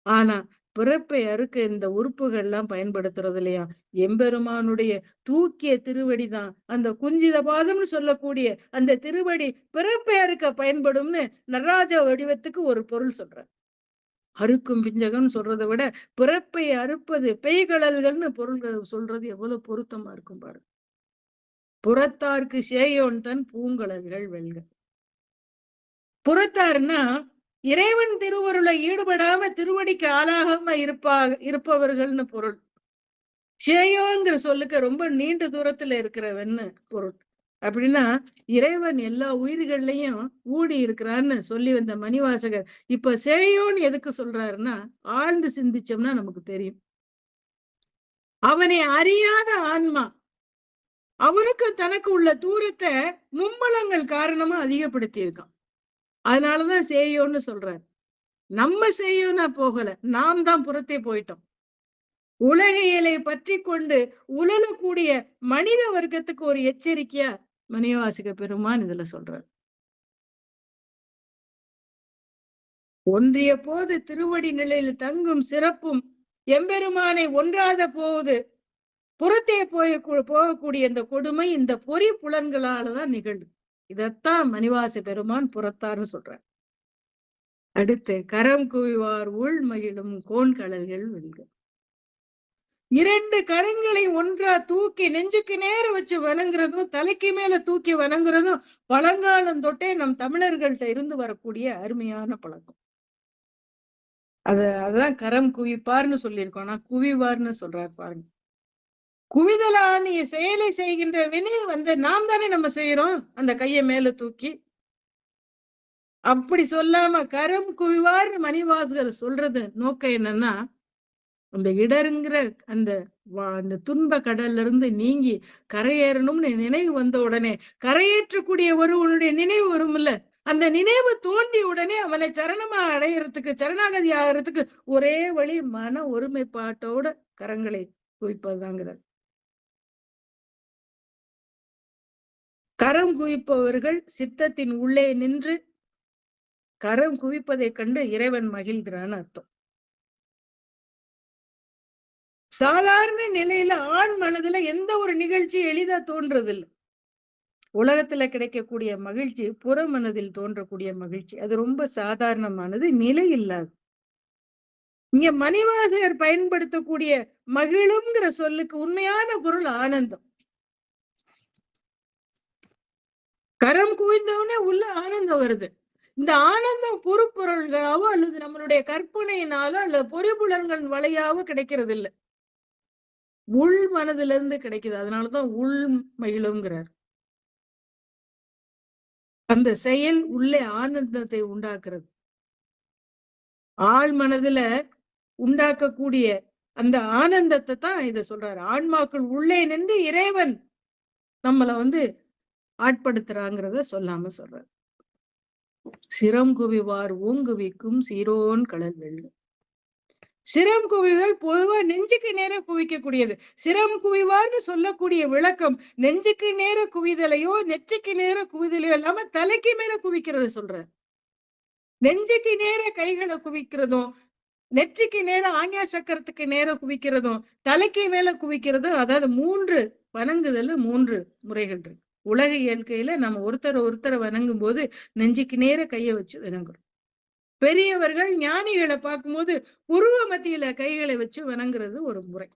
ஆனா பிறப்பை அறுக்க இந்த உறுப்புகள் எல்லாம் பயன்படுத்துறது இல்லையா? எம்பெருமானுடைய தூக்கிய திருவடிதான் அந்த குஞ்சித பாதம்னு சொல்லக்கூடிய அந்த திருவடி பிறப்பை அறுக்க பயன்படும்னு நடராஜ வடிவத்துக்கு ஒரு பொருள் சொல்ற. அறுக்கும் பிஞ்சகம் சொல்றதை விட பிறப்பை அறுப்பது பெய்கடல்கள்னு பொருள்கள் சொல்றது எவ்வளவு பொருத்தமா இருக்கும் பாரு. புறத்தார்க்கு சேயோன் தன் பூங்கடல்கள் வெல்க. புறத்தார்னா இறைவன் திருவருளை ஈடுபடாம திருவடிக்கு ஆளாகாம இருப்பவர்கள்னு பொருள். சேயோங்கிற சொல்லுக்கு ரொம்ப நீண்ட தூரத்துல இருக்கிறவன்னு பொருள். அப்படின்னா இறைவன் எல்லா உயிர்கள்லையும் ஊடி இருக்கிறான்னு சொல்லி வந்த மணிவாசகர் இப்ப சேயோன்னு எதுக்கு சொல்றாருன்னா, ஆழ்ந்து சிந்திச்சோம்னா நமக்கு தெரியும். அவனை அறியாத ஆன்மா அவனுக்கு தனக்கு உள்ள தூரத்தை மும்மலங்கள் காரணமா அதிகப்படுத்தி இருக்கான். அதனாலதான் சேயோன்னு சொல்றாரு. நம்ம செய்யோன்னா போகல, நாம் தான் புறத்தே போயிட்டோம். உலகையலை பற்றி கொண்டு உழலக்கூடிய மனித வர்க்கத்துக்கு ஒரு எச்சரிக்கையா மணிவாசக பெருமான் இதுல சொல்றார். ஒன்றிய போது திருவடி நிலையில் தங்கும் சிறப்பும் எம்பெருமானை ஒன்றாத போது புறத்தே போகக்கூடிய இந்த கொடுமை இந்த பொறி புலன்களாலதான் நிகழும். இதத்தான் மணிவாச பெருமான் புறத்தார்னு சொல்றார். அடுத்து கரம் குவிவார் உள் மகிழும் கோண்கடல்கள் வெல்க. 2 கரங்களை ஒன்றா தூக்கி நெஞ்சுக்கு நேர வச்சு வணங்குறதும் தலைக்கு மேல தூக்கி வணங்குறதும் பழங்காலம் தொட்டே நம் தமிழர்கள்ட்ட இருந்து வரக்கூடிய அருமையான பழக்கம். அதான் கரம் குவிப்பார்னு சொல்லியிருக்கோம். நான் குவிவார்னு சொல்றாரு பாருங்க. குவிதலானிய செயலை செய்கின்ற வினை நாம் தானே நம்ம செய்யறோம் அந்த கையை மேல தூக்கி. அப்படி சொல்லாம கரம் குவிவார்னு மணிவாசகர் சொல்றது நோக்கம் என்னன்னா, அந்த இடருங்கிற அந்த துன்ப கடல்ல இருந்து நீங்கி கரையேறணும்னு நினைவு வந்த உடனே கரையேற்றக்கூடிய ஒருவனுடைய நினைவு வரும் இல்ல, அந்த நினைவு தோன்றிய உடனே அவனை சரணமா அடையறதுக்கு சரணாகதி ஆகிறதுக்கு ஒரே வழி மன ஒருமைப்பாட்டோட கரங்களை குவிப்பதுதாங்கிறார். கரம் குவிப்பவர்கள் சித்தத்தின் உள்ளே நின்று கரம் குவிப்பதை கண்டு இறைவன் மகிழ்கிறான்னு அர்த்தம். சாதாரண நிலையில ஆண் மனதுல எந்த ஒரு நிகழ்ச்சி எளிதா தோன்றதில்லை. உலகத்துல கிடைக்கக்கூடிய மகிழ்ச்சி புற மனதில் தோன்றக்கூடிய மகிழ்ச்சி, அது ரொம்ப சாதாரணமானது, நிலை இல்லாது. இங்க மணிவாசகர் பயன்படுத்தக்கூடிய மகிழுங்கிற சொல்லுக்கு உண்மையான பொருள் ஆனந்தம். கரம் குவிந்தவுடனே உள்ள ஆனந்தம் வருது. இந்த ஆனந்தம் பொறுப்பொருள்களாவோ அல்லது நம்மளுடைய கற்பனையினாலோ அல்லது பொறிப்புலன்கள் வழியாவோ கிடைக்கிறது இல்லை, உள் மனதுல இருந்து கிடைக்குது. அதனாலதான் உள் மகிழுங்கிறார். அந்த செயல் உள்ளே ஆனந்தத்தை உண்டாக்குறது. ஆழ் மனதுல உண்டாக்கக்கூடிய அந்த ஆனந்தத்தை தான் இத சொல்றாரு. ஆன்மாக்கள் உள்ளே நின்று இறைவன் நம்மளை ஆட்படுத்துறாங்கிறத சொல்லாம சொல்றாரு. சிரம் குவிவார் ஓங்குவிக்கும் சீரோன் கடல் வெள்ளம். சிரம் குவிதல் பொதுவா நெஞ்சுக்கு நேர குவிக்கக்கூடியது. சிரம் குவிவார்னு சொல்லக்கூடிய விளக்கம் நெஞ்சுக்கு நேர குவிதலையோ நெற்றிக்கு நேர குவிதலையோ இல்லாம தலைக்கு மேல குவிக்கிறது சொல்ற. நெஞ்சுக்கு நேர கைகளை குவிக்கிறதும் நெற்றிக்கு நேர ஆஞ்ஞா சக்கரத்துக்கு நேர குவிக்கிறதும் தலைக்கு மேல குவிக்கிறதும், அதாவது 3 வணங்குதல் 3 முறைகள் இருக்கு. உலக இயற்கையில நம்ம ஒருத்தரை வணங்கும் போது நெஞ்சுக்கு நேர கையை வச்சு வணங்குறோம். பெரியவர்கள் ஞானிகளை பார்க்கும்போது புருவ மத்தியில கைகளை வச்சு வணங்குறது ஒரு முறை.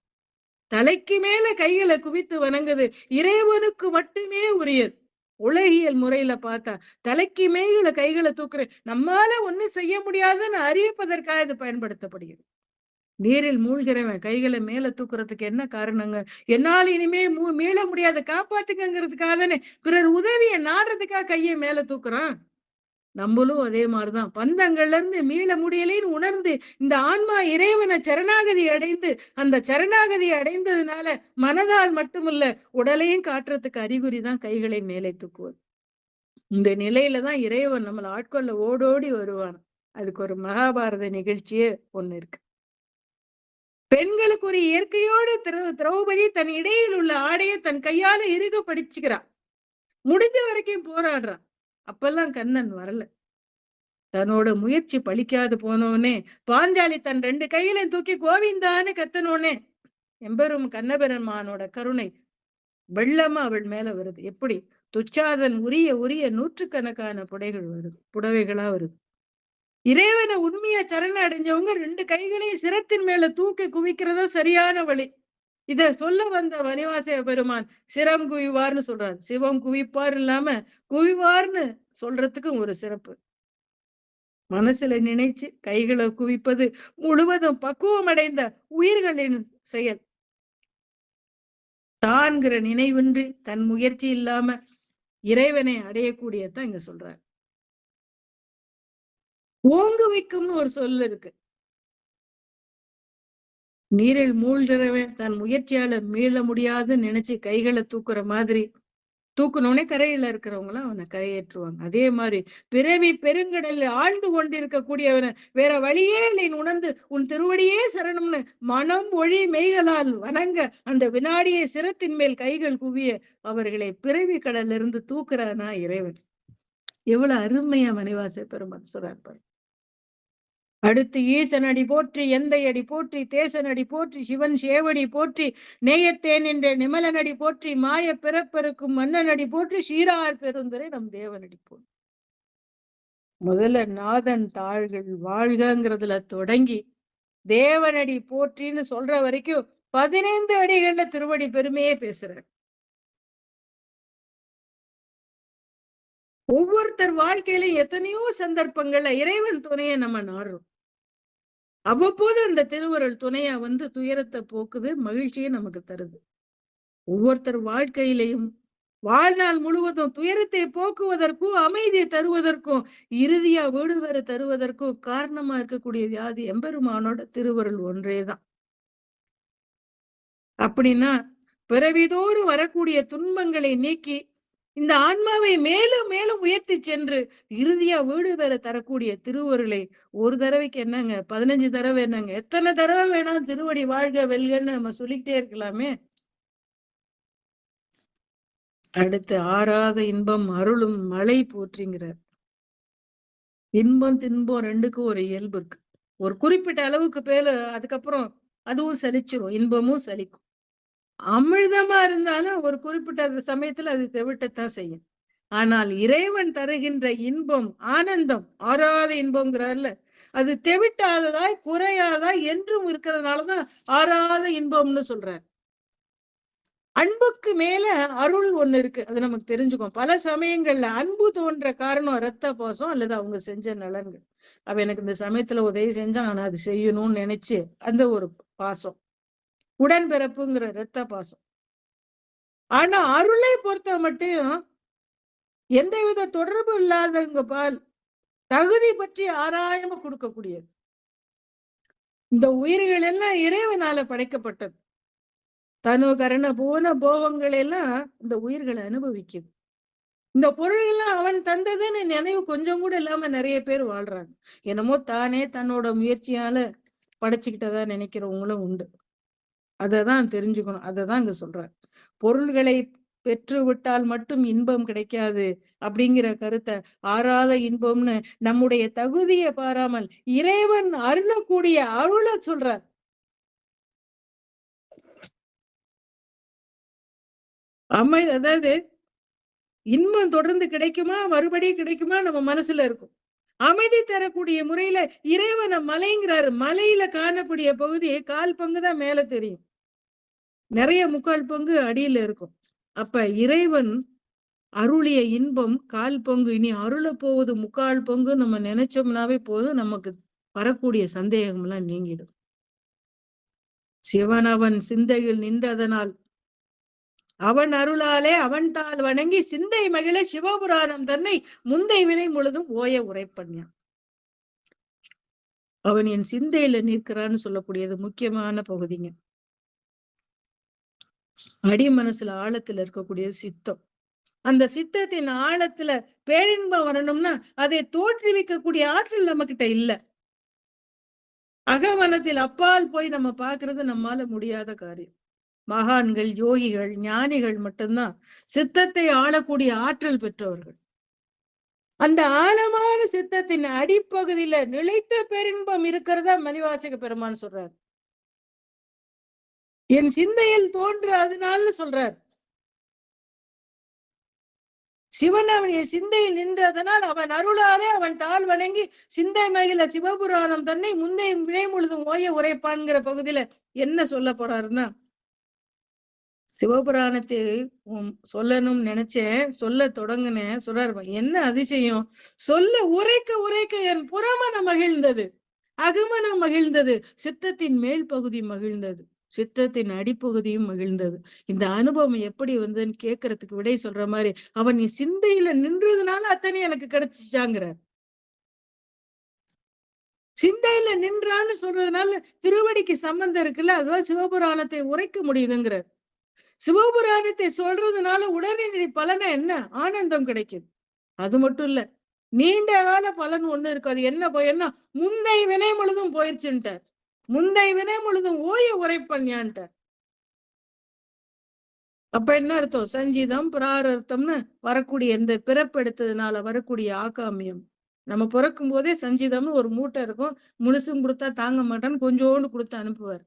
தலைக்கு மேல கைகளை குவித்து வணங்குது இறைவனுக்கு மட்டுமே உரியது. உலகியல் முறையில பார்த்தா தலைக்கு மேல கைகளை தூக்குற நம்மால ஒண்ணும் செய்ய முடியாதுன்னு அறிவிப்பதற்காக இது பயன்படுத்தப்படுகிறது. நீரில் மூழ்கிறவன் கைகளை மேல தூக்குறதுக்கு என்ன காரணங்க? என்னால் இனிமே மீள முடியாத காப்பாத்துங்கிறதுக்காக தானே பிறர் உதவியை நாடுறதுக்காக கையை மேல தூக்குறான். நம்மளும் அதே மாதிரிதான் பந்தங்கள்ல இருந்து மீள முடியலைன்னு உணர்ந்து இந்த ஆன்மா இறைவனை சரணாகதி அடைந்து அந்த சரணாகதி அடைந்ததுனால மனதால் மட்டுமல்ல உடலையும் காட்டுறதுக்கு அறிகுறி தான் கைகளை மேலே தூக்குவது. இந்த நிலையில தான் இறைவன் நம்மளை ஆட்கொள்ள ஓடோடி வருவான். அதுக்கு ஒரு மகாபாரத நிகழ்ச்சியே ஒண்ணு இருக்கு. பெண்களுக்கு ஒரு இயற்கையோடு திரௌபதி தன் இடையில் உள்ள ஆடையை தன் கையால இறுக படிச்சுக்கிறான். முடிஞ்ச வரைக்கும் போராடுறான். அப்பெல்லாம் கண்ணன் வரல. தன்னோட முயற்சி பலிக்காது போனோடனே பாஞ்சாலி தன் 2 கையிலையும் தூக்கி கோவிந்தான்னு கத்தனோடனே எம்பெரும் கண்ணபெருமானோட கருணை வெள்ளமா அவள் மேல வருது. எப்படி? துச்சாதன் உரிய நூற்றுக்கணக்கான புடவைகளா வருது. இறைவனை உண்மையா சரண அடைஞ்சவங்க 2 கைகளையும் சிரத்தின் மேல தூக்கி குவிக்கிறதா சரியான வழி. இத சொல்ல வந்த மணிவாச பெருமான் சிரம் குவிவார்னு சொல்றாரு. சிவம் குவிப்பார் இல்லாம குவிவார்னு சொல்றதுக்கு ஒரு சிறப்பு. மனசுல நினைச்சு கைகளை குவிப்பது முழுவதும் பக்குவம் அடைந்த உயிர்களின் செயல். தான்கிற நினைவின்றி தன் முயற்சி இல்லாம இறைவனை அடையக்கூடியதான் இங்க சொல்றாரு. ஓங்குவிக்கும்னு ஒரு சொல் இருக்கு. நீரில் மூழ்கிறவன் தன் முயற்சியால மீள முடியாதுன்னு நினைச்சு கைகளை தூக்குற மாதிரி தூக்கணும்னே கரையில இருக்கிறவங்களும் அவனை கரையேற்றுவாங்க. அதே மாதிரி பிறவி பெருங்கடல்ல ஆழ்ந்து கொண்டிருக்கக்கூடியவனை வேற வழியே நீ உணர்ந்து உன் திருவடியே சரணம்னு மனம் ஒளி மெய்களால் வணங்க அந்த வினாடியை சிரத்தின் மேல் கைகள் குவிய அவர்களை பிறவி கடல்ல இருந்து தூக்குறானா இறைவன். எவ்வளவு அருமையா மணிவாச பெருமான் சொல்றார். அடுத்து ஈசனடி போற்றி, எந்தை அடி போற்றி, தேசனடி போற்றி, சிவன் சேவடி போற்றி, நேயத்தேன் என்ற நிமலனடி போற்றி, மாய பிறப்பெருக்கும் மன்னனடி போற்றி, சீரார் பெருந்துரை நம் தேவனடி போற்றி. முதல்ல நாதன் தாள்கள் வாழ்கங்கிறதுல தொடங்கி தேவனடி போற்றின்னு சொல்ற வரைக்கும் 15 அடிகள்ல திருவடி பெருமையே பேசுறார். ஒவ்வொருத்தர் வாழ்க்கையிலும் எத்தனையோ சந்தர்ப்பங்கள்ல இறைவன் துணையை நம்ம நாடுறோம். அவ்வப்போது அந்த திருவருள் துணையா வந்து துயரத்தை போக்குது, மகிழ்ச்சியை நமக்கு தருது. ஒவ்வொருத்தர் வாழ்க்கையிலையும் வாழ்நாள் முழுவதும் துயரத்தை போக்குவதற்கும் அமைதியை தருவதற்கும் இறுதியா வீடுவரை தருவதற்கும் காரணமா இருக்கக்கூடிய வியாதி எம்பெருமானோட திருவருள் ஒன்றேதான். அப்படின்னா பிறவிதோறும் வரக்கூடிய துன்பங்களை நீக்கி இந்த ஆன்மாவை மேலும் மேலும் உயர்த்தி சென்று இறுதியா வீடு பெற தரக்கூடிய திருவருளை ஒரு தடவைக்கு என்னங்க 15 தடவை என்னங்க, எத்தனை தடவை வேணாம் திருவடி வாழ்க வெல்கன்னு நம்ம சொல்லிக்கிட்டே இருக்கலாமே. அடுத்து ஆறாத இன்பம் அருளும் மழை போற்றிங்கிறார். இன்பம் தின்பம் ரெண்டுக்கும் ஒரு இயல்பு இருக்கு. ஒரு குறிப்பிட்ட அளவுக்கு பேரு அதுக்கப்புறம் அதுவும் சலிச்சிரும், இன்பமும் சலிக்கும். அமிழ்தமா இருந்தாலும் ஒரு குறிப்பிட்ட சமயத்துல அது தெவிட்டத்தான் செய்யும். ஆனால் இறைவன் தருகின்ற இன்பம் ஆனந்தம் ஆறாத இன்பம்ங்கிறார்ல, அது தெவிட்டாததாய் குறையாதாய் என்றும் இருக்கிறதுனாலதான் ஆறாத இன்பம்னு சொல்றார். அன்புக்கு மேல அருள் ஒண்ணு இருக்கு, அது நமக்கு தெரிஞ்சுக்கும். பல சமயங்கள்ல அன்பு தோன்ற காரணம் இரத்த பாசம் அல்லது அவங்க செஞ்ச நலன்கள். அவ எனக்கு இந்த சமயத்துல உதவி செஞ்சான், ஆனா அது செய்யணும்னு நினைச்சு அந்த ஒரு பாசம், உடன்பிறப்புங்கிற இரத்த பாசம். ஆனா அருளை பொறுத்த மட்டும் எந்தவித தொடர்பு இல்லாதவங்க பால் தகுதி பற்றி ஆராயாம கொடுக்கக்கூடியது. இந்த உயிர்கள் எல்லாம் இறைவனால படைக்கப்பட்டது. தனு கரண போன போகங்கள் எல்லாம் இந்த உயிர்களை அனுபவிக்குது. இந்த பொருள்கள்லாம் அவன் தந்ததுன்னு நினைவு கொஞ்சம் கூட இல்லாம நிறைய பேர் வாழ்றாங்க. என்னமோ தானே தன்னோட முயற்சியால படைச்சுக்கிட்டதா நினைக்கிறவங்களும் உண்டு. அததான் தெரிஞ்சுக்கணும். அததான் இங்க சொல்றார். பொருள்களை பெற்று விட்டால் மட்டும் இன்பம் கிடைக்காது அப்படிங்கிற கருத்தை ஆறாத இன்பம்னு நம்முடைய தகுதியை பாராமல் இறைவன் அருளக்கூடிய அருளை சொல்றார். அதாவது இன்பம் தொடர்ந்து கிடைக்குமா, மறுபடியும் கிடைக்குமா நம்ம மனசுல இருக்கும். அமைதி தரக்கூடிய முறையில இறைவனை மலைங்கிறாரு. மலையில காணக்கூடிய பகுதி 1/4 பங்குதான் மேல தெரியும், நிறைய 3/4 பங்கு அடியில இருக்கும். அப்ப இறைவன் அருளிய இன்பம் 1/4 பங்கு, இனி அருள போவது 3/4 பங்கு நம்ம நினைச்சோம்னாவே போதும், நமக்கு வரக்கூடிய சந்தேகம் எல்லாம் நீங்கிடும். சிவன் அவன் சிந்தையில் நின்றதனால் அவன் அருளாலே அவன் தாள் வணங்கி சிந்தை மகிழ சிவபுராணம் தன்னை முந்தை வினை முழுதும் ஓய உரைப்பண்யான். அவன் என் சிந்தையில நிற்கிறான்னு சொல்லக்கூடியது முக்கியமான பகுதிங்க. அடி மனசுல ஆழத்துல இருக்கக்கூடிய சித்தம். அந்த சித்தத்தின் ஆழத்துல பேரின்பம் வரணும்னா அதை தோற்றுவிக்கக்கூடிய ஆற்றல் நம்ம கிட்ட இல்ல. அகமனத்தில் அப்பால் போய் நம்ம பாக்குறது நம்மால முடியாத காரியம். மகான்கள், யோகிகள், ஞானிகள் மட்டும்தான் சித்தத்தை ஆளக்கூடிய ஆற்றல் பெற்றவர்கள். அந்த ஆழமான சித்தத்தின் அடிப்பகுதியில நிலைத்த பேரின்பம் இருக்கிறதா மணிவாசக பெருமான் சொல்றார். என் சிந்தையில் தோன்று அதனால சொல்றார். சிவன் அவன் என் சிந்தையில் நின்றதனால் அவன் அருளாலே அவன் தாழ் வணங்கி சிந்தை மகிழ சிவபுராணம் தன்னை முந்தைய வினை முழுதும் ஓய உரைப்பான்கிற பகுதியில என்ன சொல்ல போறாருன்னா, சிவபுராணத்தை சொல்லணும்னு நினைச்சேன், சொல்ல தொடங்கினேன். சொல்றாரு, என்ன அதிசயம், சொல்ல உரைக்க உரைக்க என் புறமனம் மகிழ்ந்தது, அகமனம் மகிழ்ந்தது, சித்தத்தின் மேல் பகுதி மகிழ்ந்தது, சித்தத்தின் அடிப்பகுதியும் மகிழ்ந்தது. இந்த அனுபவம் எப்படி வந்ததுன்னு கேட்கறதுக்கு விடை சொல்ற மாதிரி அவன் நீ சிந்தையில நின்றதுனால அத்தனை எனக்கு கிடைச்சிச்சாங்கிறார். சிந்தையில நின்றான்னு சொல்றதுனால திருவடிக்கு சம்பந்தம் இருக்குல்ல, அதுதான் சிவபுராணத்தை உரைக்க முடியுதுங்கிறார். சிவபுராணத்தை சொல்றதுனால உடனடி பலனை என்ன, ஆனந்தம் கிடைக்குது. அது மட்டும் இல்ல, நீண்ட கால பலன் ஒண்ணு இருக்கு. அது என்ன பயன்னா, முந்தை வினை முழுதும் போயிடுச்சுட்டார். முந்தை வினை முழுதும் ஓய உரைப்பண்யான்ட்டார். அப்ப என்ன அர்த்தம், சஞ்சீதம் பிராரர்த்தம்னு வரக்கூடிய இந்த பிறப்பெடுத்ததுனால வரக்கூடிய ஆகாமியம் நம்ம பிறக்கும் போதே சஞ்சிதம்னு ஒரு மூட்டை இருக்கும். முழுசும் கொடுத்தா தாங்க மாட்டான்னு கொஞ்சோண்டு கொடுத்து அனுப்புவார்.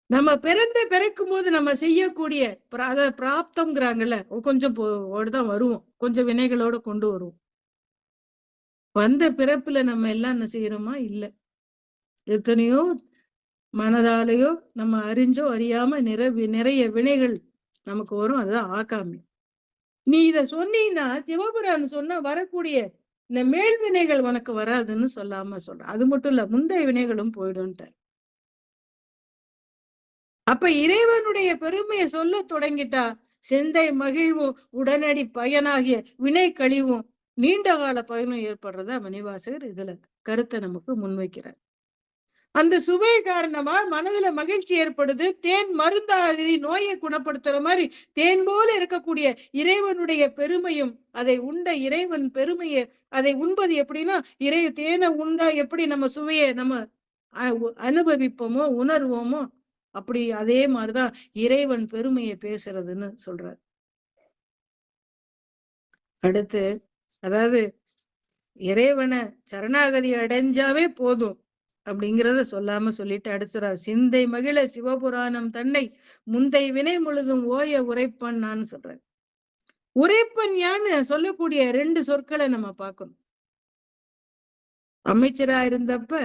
நம்ம பிறக்கும் போது நம்ம செய்யக்கூடிய பிராப்தம்ங்கிறாங்கல்ல, கொஞ்சம் தான் வருவோம். கொஞ்சம் வினைகளோட கொண்டு வருவோம். வந்த பிறப்புல நம்ம எல்லாம் என்ன செய்யறோமா? இல்ல. எத்தனையோ மனதாலேயோ நம்ம அறிஞ்சோ அறியாம நிறைய வினைகள் நமக்கு வரும். அதுதான் ஆகாமி. நீ இத சொன்னீங்கன்னா சிவபுராணம் சொன்னா வரக்கூடிய இந்த மேல் வினைகள் உனக்கு வராதுன்னு சொல்லாம சொல்ற. அது மட்டும் இல்ல, முந்தைய வினைகளும் போயிடும்ட்ட. அப்ப இறைவனுடைய பெருமையை சொல்ல தொடங்கிட்டா சிந்தை மகிழ்வும் உடனடி பயனாகிய வினை கழிவும் நீண்ட கால பயனும் ஏற்படுறதா மணிவாசகர் இதுல கருத்தை நமக்கு முன்வைக்கிறார். அந்த சுவை காரணமா மனதுல மகிழ்ச்சி ஏற்படுது. தேன் மருந்தாகி நோயை குணப்படுத்துற மாதிரி தேன் போல இருக்கக்கூடிய இறைவனுடைய பெருமையும், அதை உண்ட இறைவன் பெருமையை அதை உண்பது எப்படின்னா, தேனை உண்டா எப்படி நம்ம சுவையை நம்ம அனுபவிப்போமோ உணர்வோமோ அப்படி அதே மாதிரிதான் இறைவன் பெருமையை பேசுறதுன்னு சொல்றார். அடுத்து அதாவது இறைவனை சரணாகதி அடைஞ்சாவே போதும் அப்படிங்கிறத சொல்லாம சொல்லிட்டு அடுத்துறார். சிந்தை மகிழ சிவபுராணம் தன்னை முந்தை வினை முழுதும் ஓய உரைப்பன் நான் சொல்றேன். உரைப்பன் யான்னு சொல்லக்கூடிய 2 சொற்களை நம்ம பார்க்கணும். அமைச்சரா இருந்தப்ப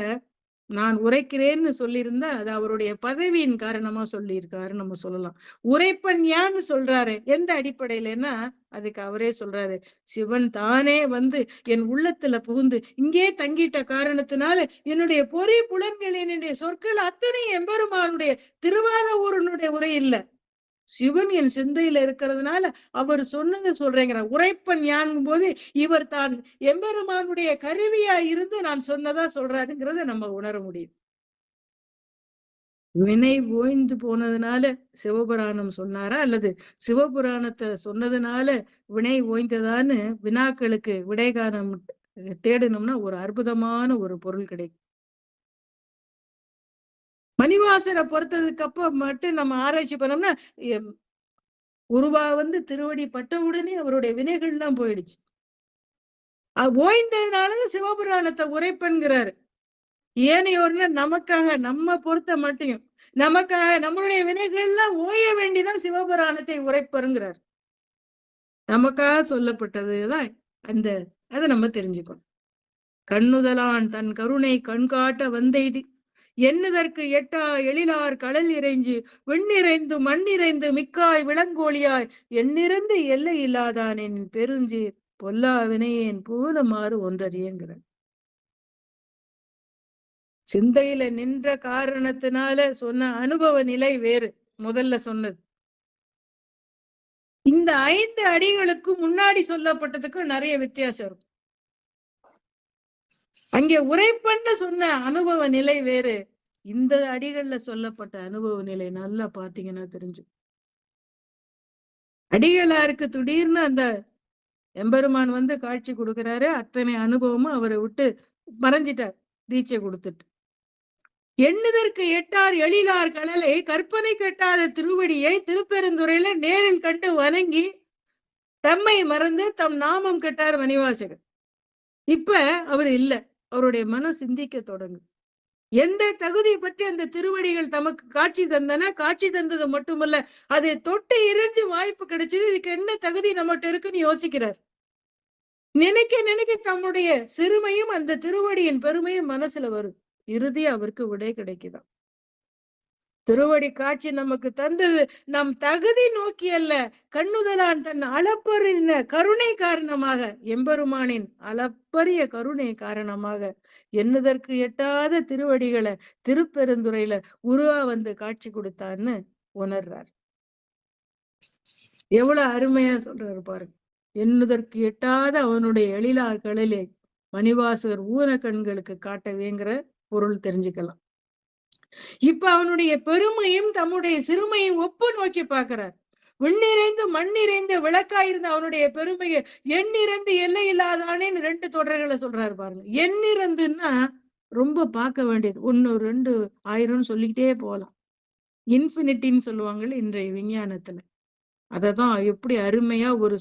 நான் உரைக்கிறேன்னு சொல்லியிருந்தா அது அவருடைய பதவியின் காரணமா சொல்லியிருக்காரு நம்ம சொல்லலாம். உரைப்பன் யான்னு சொல்றாரு எந்த அடிப்படையிலன்னா, அதுக்கு அவரே சொல்றாரு, சிவன் தானே வந்து என் உள்ளத்துல புகுந்து இங்கே தங்கிட்ட காரணத்தினால என்னுடைய பொறி புலன்கள் என்னுடைய சொற்கள் அத்தனை எம்பெருமானுடைய திருவாத ஊரனுடைய உரை இல்ல, சிவன் என் சிந்தையில இருக்கிறதுனால அவர் சொன்னதை சொல்றேங்கிற. உரைப்பன் யான்கும் போது இவர் தான் எம்பெருமானுடைய கருவியா இருந்து நான் சொன்னதா சொல்றாருங்கிறத நம்ம உணர முடியும். வினை ஓய்ந்து போனதுனால சிவபுராணம் சொன்னாரா அல்லது சிவபுராணத்தை சொன்னதுனால வினை ஓய்ந்ததான்னு வினாக்களுக்கு விடை காணம் தேடணும்னா ஒரு அற்புதமான ஒரு பொருள் கிடைக்கும். மணிவாசரை பொறுத்ததுக்கு அப்புறம் மட்டும் நம்ம ஆராய்ச்சி பண்ணோம்னா, உருவா வந்து திருவடி பட்ட உடனே அவருடைய வினைகள் எல்லாம் போயிடுச்சு. ஓய்ந்ததுனாலதான் சிவபுராணத்தை உரைப்பன்கிறாரு. ஏனையோர்ல நமக்காக நம்ம பொறுத்த மட்டும் நமக்காக நம்மளுடைய வினைகள் எல்லாம் ஓய வேண்டிதான் சிவபுராணத்தை உரைப்பருங்கிறார். நமக்காக சொல்லப்பட்டதுதான் அதை நம்ம தெரிஞ்சுக்கணும். கண்ணுதலான் தன் கருணை கண்காட்ட வந்தெய்தி எண்ணுதற்கு எட்டா எழிலார் கடல் இறைஞ்சு விண்ணிறைந்து மண்ணிறைந்து மிக்காய் விளங்கோழியாய் எண்ணிறந்து எல்லை இல்லாதான் என் பெருஞ்சீர் பொல்லா வினையேன் பூதமாறு ஒன்றறியங்கிறார். சிந்தையில நின்ற காரணத்தினால சொன்ன அனுபவ நிலை வேறு. முதல்ல சொன்னது இந்த 5 அடிகளுக்கு முன்னாடி சொல்லப்பட்டதுக்கு நிறைய வித்தியாசம் இருக்கும். அங்கே உரைப்பண்ண சொன்ன அனுபவ நிலை வேறு, இந்த அடிகள்ல சொல்லப்பட்ட அனுபவ நிலை நல்லா பாத்தீங்கன்னா தெரிஞ்சு. அடிகளாருக்கு திடீர்னு அந்த எம்பெருமான் வந்து காட்சி கொடுக்கிறாரு. அத்தனை அனுபவமும் அவரை விட்டு மறைஞ்சிட்டார் தீட்சை கொடுத்துட்டு. எண்ணுதற்கு எட்டார் எழிலார் கடலை கற்பனை கட்டாத திருவடியை திருப்பெருந்துறையில நேரில் கண்டு வணங்கி தம்மை மறந்து தம் நாமம் கெட்டார் மணிவாசகர். இப்ப அவர் இல்ல, அவருடைய மனம் சிந்திக்க தொடங்கு. எந்த தகுதி பற்றி அந்த திருவடிகள் தமக்கு காட்சி தந்தன, காட்சி தந்தது மட்டுமல்ல அதை தொட்டு இறைஞ்சு வாய்ப்பு கிடைச்சது, இதுக்கு என்ன தகுதி நம்மகிட்ட இருக்குன்னு யோசிக்கிறார். நினைக்க தம்முடைய சிறுமையும் அந்த திருவடியின் பெருமையும் மனசுல வருது. இறுதி அவருக்கு விடை கிடைக்குதான். திருவடி காட்சி நமக்கு தந்தது நம் தகுதி நோக்கி அல்ல, கண்ணுதலான் தன் அளப்பரிய கருணை காரணமாக, எம்பெருமானின் அளப்பரிய கருணை காரணமாக எண்ணுதற்கு எட்டாத திருவடிகளை திருப்பெருந்துறையில உருவா வந்து காட்சி கொடுத்தான்னு உணர்றார். எவ்வளவு அருமையா சொல்றாரு பாருங்க. எண்ணுதற்கு எட்டாத அவனுடைய எழிலார் கடலே மணிவாசகர் ஊன கண்களுக்கு காட்டவேங்கிற பொருள் தெரிஞ்சுக்கலாம். இப்ப அவனுடைய பெருமையும் தம்முடைய சிறுமையும் ஒப்பு நோக்கி பார்க்கிறார். விண்ணிறைந்து மண்ணிறைந்து விளக்காயிருந்த அவனுடைய பெருமையை எண்ணிறந்து எல்லை இல்லாதானேன்னு 2 தொடர்களை சொல்றாரு பாருங்க. எண்ணிறந்துன்னா ரொம்ப பார்க்க வேண்டியது. 1 2 1000 சொல்லிக்கிட்டே போகலாம். இன்ஃபினிட்டின்னு சொல்லுவாங்கல்ல இன்றைய விஞ்ஞானத்துல. அததான் எப்படி அருமையா ஒரு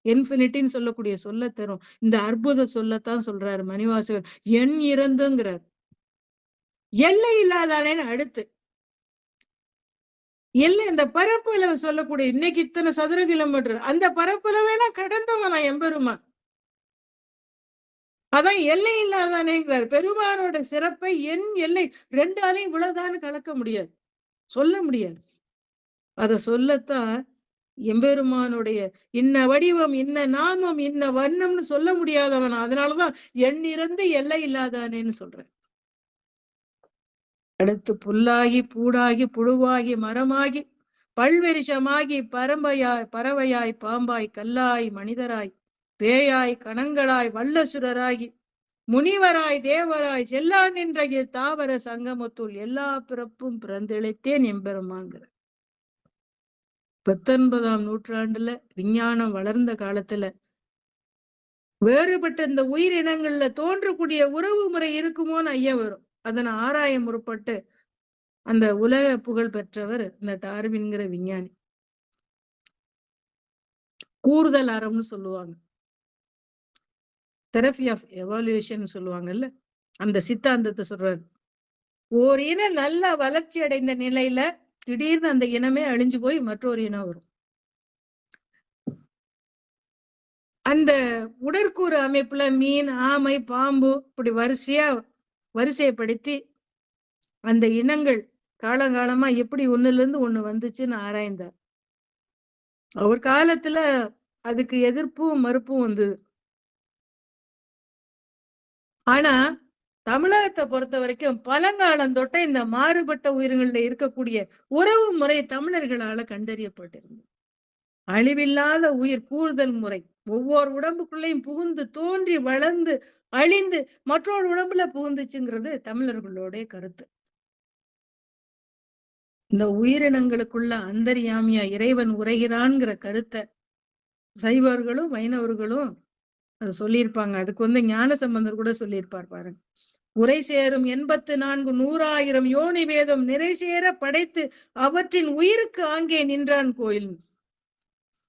இன்ஃபினிட்டின்னு சொல்லக்கூடிய சொல்ல தரும். இந்த அற்புத சொல்லத்தான் சொல்றாரு மணிவாசகர். என் இறந்துங்கிறார். எல்லை இல்லாதானேன்னு அடுத்து எல்லை இந்த பரப்பளவு சொல்லக்கூடிய இன்னைக்கு இத்தனை சதுர கிலோமீட்டர் அந்த பரப்பளவேனா கடந்தவனா எம்பெருமான். அதான் எல்லை இல்லாதானேங்கிறார். பெருமானோட சிறப்பை என் எல்லை ரெண்டாலையும் இவ்வளவுதான்னு கலக்க முடியாது, சொல்ல முடியாது. அத சொல்லத்தான் எம்பெருமானுடைய இன்ன வடிவம் இன்ன நாமம் இன்ன வண்ணம்னு சொல்ல முடியாதவன். அதனாலதான் என் இறந்து எல்லை இல்லாதானேன்னு சொல்றேன். அடுத்து புல்லாகி பூடாகி புழுவாகி மரமாகி பல்வெரிஷமாகி பறவையாய் பாம்பாய் கல்லாய் மனிதராய் பேயாய் கணங்களாய் வல்லசுரராகி முனிவராய் தேவராய் செல்லா நின்ற தாவர சங்கமத்துள் எல்லா பிறப்பும் பிறந்திழைத்தேன் எம்பெருமாங்கிற. 19ஆம் நூற்றாண்டுல விஞ்ஞானம் வளர்ந்த காலத்துல வேறுபட்ட இந்த உயிரினங்கள்ல தோன்றக்கூடிய உறவு முறை இருக்குமோன்னு ஐயா வரும். அதனை ஆராய முற்பட்டு அந்த உலக புகழ் பெற்றவர் இந்த டார்வின்கிற விஞ்ஞானி. கூறுதல் அறம்னு சொல்லுவாங்க, தெரபி ஆஃப் எவாலுவேஷன் சொல்லுவாங்கல்ல, அந்த சித்தாந்தத்தை சொல்றாரு. ஒரு இனம் நல்லா வளர்ச்சி அடைந்த நிலையில திடீர்னு அந்த இனமே அழிஞ்சு போய் மற்றொரு இனம் வரும். அந்த உடற்கூறு அமைப்புல மீன், ஆமை, பாம்பு இப்படி வரிசைப்படுத்தி அந்த இனங்கள் காலங்காலமா எப்படி ஒண்ணுல இருந்து ஒண்ணு வந்துச்சுன்னு ஆராய்ந்தார். அவர் காலத்துல அதுக்கு எதிர்ப்பும் மறுப்பும் வந்தது. ஆனா தமிழகத்தை பொறுத்த வரைக்கும் பழங்காலம் தொட்ட இந்த மாறுபட்ட உயிர்கள்ல இருக்கக்கூடிய உறவு முறை தமிழர்களால கண்டறியப்பட்டிருந்தது. அழிவில்லாத உயிர் கூறுதல் முறை ஒவ்வொரு உடம்புக்குள்ளேயும் புகுந்து தோன்றி வளர்ந்து அழிந்து மற்றொரு உடம்புல புகுந்துச்சுங்கிறது தமிழர்களுடைய கருத்து. இந்த உயிரினங்களுக்குள்ள அந்தர்யாமியா இறைவன் உரைகிறான்ங்கிற கருத்தை சைவர்களும் வைணவர்களும் அது சொல்லியிருப்பாங்க. அதுக்கு ஞான சம்பந்தர் கூட சொல்லியிருப்பார் பாருங்க. உரை சேரும் 84 100,000 யோனி வேதம் நிறை சேர படைத்து அவற்றின் உயிருக்கு ஆங்கே நின்றான் கோயில்.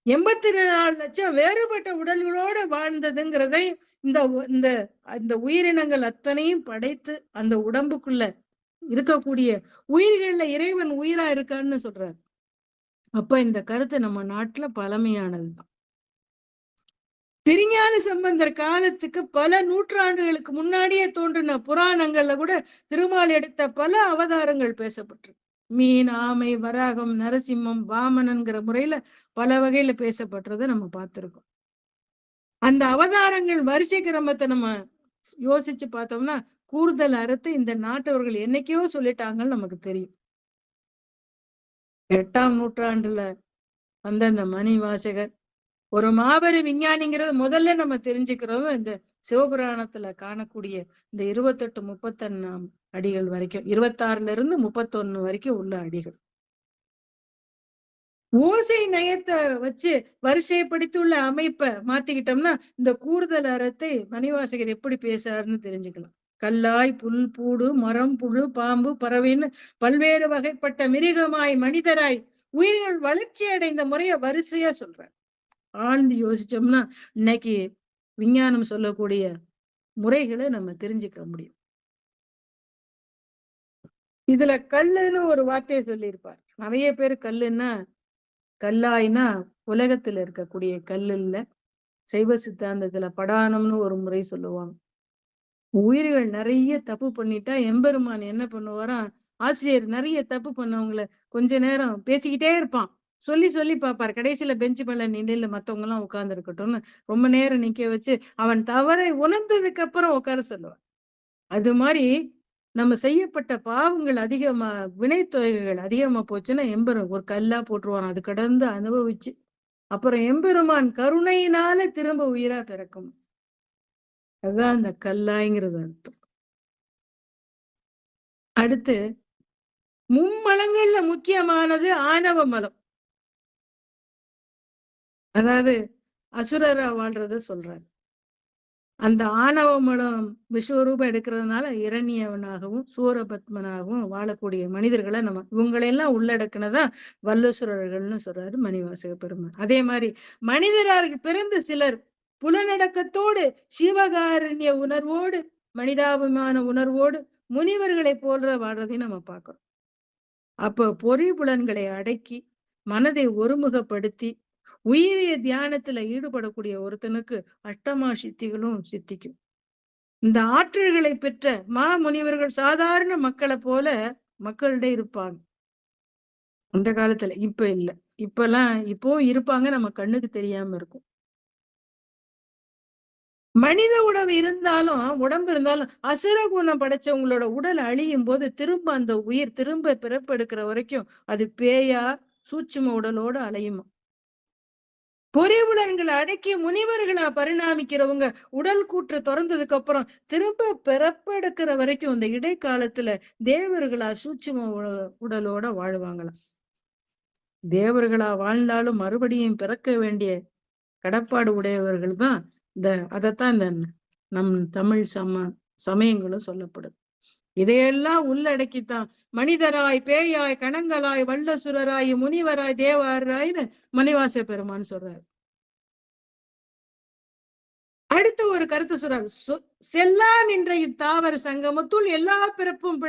84 லட்சம் வேறுபட்ட உடல்களோட வாழ்ந்ததுங்கிறதை இந்த உயிரினங்கள் அத்தனையும் படைத்து அந்த உடம்புக்குள்ள இருக்கக்கூடிய உயிர்கள்ல இறைவன் உயிரா இருக்கான்னு சொல்றாரு. அப்ப இந்த கருத்து நம்ம நாட்டுல பழமையானதுதான். திருஞான சம்பந்தர் காலத்துக்கு பல நூற்றாண்டுகளுக்கு முன்னாடியே தோன்றின புராணங்கள்ல கூட திருமால் எடுத்த பல அவதாரங்கள் பேசப்பட்டிருக்கு. மீன், ஆமை, வராகம், நரசிம்மம், வாமனன்கிற முறையில பல வகையில பேசப்பட்டதை நம்ம பார்த்திருக்கோம். அந்த அவதாரங்கள் வரிசை கிரமத்தை நம்ம யோசிச்சு பார்த்தோம்னா கூறுதல் அறுத்து இந்த நாட்டவர்கள் என்னைக்கோ சொல்லிட்டாங்கன்னு நமக்கு தெரியும். 8ஆம் நூற்றாண்டுல வந்த இந்த மணிவாசகர் ஒரு மாபெரும் விஞ்ஞானிங்கிறத முதல்ல நம்ம தெரிஞ்சுக்கிறோம். இந்த சிவபுராணத்துல காணக்கூடிய இந்த 28 31 அடிகள் வரைக்கும் 26ல இருந்து 31 வரைக்கும் உள்ள அடிகள் ஓசை நயத்தை வச்சு வரிசைப்படுத்தியுள்ள அமைப்பை மாத்திக்கிட்டோம்னா இந்த கூடுதல் அறத்தை மணிவாசகர் எப்படி பேசுறாருன்னு தெரிஞ்சுக்கலாம். கல்லாய் புல் பூடு மரம் புழு பாம்பு பறவைன்னு பல்வேறு வகைப்பட்ட மிருகமாய் மனிதராய் உயிர்கள் வளர்ச்சி அடைந்த முறைய வரிசையா சொல்றார். ஆழ்ந்து யோசிச்சோம்னா இன்னைக்கு விஞ்ஞானம் சொல்லக்கூடிய முறைகளை நம்ம தெரிஞ்சுக்க முடியும். இதுல கல்லுன்னு ஒரு வார்த்தையை சொல்லியிருப்பார். நிறைய பேர் கல்லுன்னா கல்லாய்னா உலகத்துல இருக்கக்கூடிய கல்லு இல்ல, சைவ சித்தாந்தத்துல படானம்னு ஒரு முறை சொல்லுவாங்க. உயிர்கள் நிறைய தப்பு பண்ணிட்டா எம்பெருமான் என்ன பண்ணுவாராம், ஆசிரியர் நிறைய தப்பு பண்ணவங்களை கொஞ்ச நேரம் பேசிக்கிட்டே இருப்பான், சொல்லி சொல்லி பார்ப்பார். கடைசியில பெஞ்சு மேல நிலையில மத்தவங்க எல்லாம் உட்கார்ந்து இருக்கட்டும்னு ரொம்ப நேரம் நிக்க வச்சு அவன் தவறை உணர்ந்ததுக்கு அப்புறம் உட்கார சொல்லுவான். அது மாதிரி நம்ம செய்யப்பட்ட பாவங்கள் அதிகமா வினைத்தொகைகள் அதிகமா போச்சுன்னா ஒரு கல்லா போட்டுருவான். அது கடந்து அனுபவிச்சு அப்புறம் எம்பெருமான் கருணையினால திரும்ப உயிரா பிறக்கும். அதுதான் அந்த கல்லாய்ங்கிறது அர்த்தம். அடுத்து மும்மலங்கள்ல முக்கியமானது ஆணவ மலம். அதாவது அசுரரா வாழ்றத சொல்றாரு. அந்த ஆணவ மலம் விஸ்வரூபம் எடுக்கிறதுனால இரணியவனாகவும் சூரபத்மனாகவும் வாழக்கூடிய மனிதர்களை நம்ம இவங்களெல்லாம் உள்ளடக்குனதா வல்லசுரர்கள்னு சொல்றாரு மணிவாசக பெருமான். அதே மாதிரி மனிதராக பிறந்த சிலர் புலனடக்கத்தோடு சிவகாருண்ய உணர்வோடு மனிதாபிமான உணர்வோடு முனிவர்களை போன்ற வாழ்றதையும் நம்ம பார்க்கிறோம். அப்போ பொறி புலன்களை அடக்கி மனதை ஒருமுகப்படுத்தி உயிரிய தியானத்துல ஈடுபடக்கூடிய ஒருத்தனுக்கு அஷ்டமா சித்திகளும் சித்திக்கும். இந்த ஆற்றல்களை பெற்ற முனிவர்கள் சாதாரண மக்களை போல மக்களிடையே இருப்பாங்க அந்த காலத்துல. இப்ப இல்ல, இப்பெல்லாம் இப்பவும் இருப்பாங்க, நம்ம கண்ணுக்கு தெரியாம இருக்கும். மனித உடம்பு இருந்தாலும் அசுர குணம் படைச்சவங்களோட உடல் அழியும் போது திரும்ப அந்த உயிர் திரும்ப பிறப்பெடுக்கிற வரைக்கும் அது பேயா சூட்சும உடலோடு அலையுமா. பொறிவுலன்களை அடக்கி முனிவர்களா பரிணாமிக்கிறவங்க உடல் கூற்று திறந்ததுக்கு அப்புறம் திரும்ப பிறப்பெடுக்கிற வரைக்கும் இந்த இடைக்காலத்துல தேவர்களா சூட்சும உடலோட வாழ்வாங்களாம். தேவர்களா வாழ்ந்தாலும் மறுபடியும் பிறக்க வேண்டிய கடப்பாடு உடையவர்கள் தான் அதைத்தான் இந்த நம் தமிழ் சமயங்களும் சொல்லப்படுது. இதையெல்லாம் உள்ளடக்கித்தான் மனிதராய் பேயாய் கணங்களாய் வல்லசுரராய் முனிவராய் தேவராய்னு மணிவாச பெருமான் சொல்றாரு. அடுத்த ஒரு கருத்து சொல்றாரு, செல்லா நின்ற இத்தாவர சங்கமத்துள் எல்லா பிறப்பும்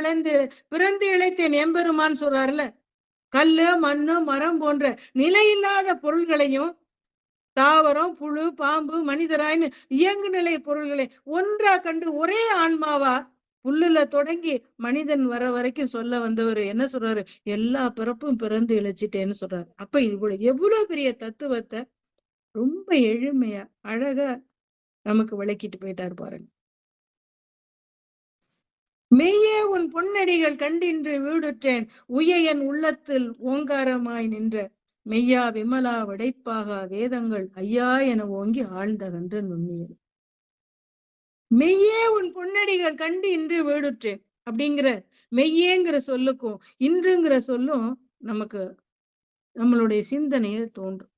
பிறந்து இழைத்தேன் எம்பெருமான் சொல்றாருல. கல்லு மண்ணு மரம் போன்ற நிலையில்லாத பொருள்களையும் தாவரம் புழு பாம்பு மனிதராயின்னு இயங்கு நிலை பொருள்களை ஒன்றா கண்டு ஒரே ஆன்மாவா புல்லுல தொடங்கி மனிதன் வர வரைக்கும் சொல்ல வந்தவர் என்ன சொல்றாரு, எல்லா பிறப்பும் பிறந்து இழைச்சிட்டேன்னு சொல்றாரு. அப்ப இவ்வளவு எவ்வளவு பெரிய தத்துவத்தை ரொம்ப எளிமையா அழகா நமக்கு விளக்கிட்டு போயிட்டாரு பாருங்க. மெய்யே உன் பொன்னடிகள் கண்டின்று வீடுற்றேன் உயன் உள்ளத்தில் ஓங்காரமாய் நின்ற மெய்யா விமலா விடைப்பாக வேதங்கள் ஐயா என ஓங்கி ஆழ்ந்தகன்று நுண்ணியது. மெய்யே உன் பொன்னடிகள் கண்டு இன்று வீடுற்றேன் அப்படிங்கிற மெய்யேங்கிற சொல்லுக்கும் இன்றுங்கிற சொல்லும் நமக்கு நம்மளுடைய சிந்தனையில் தோன்றும்.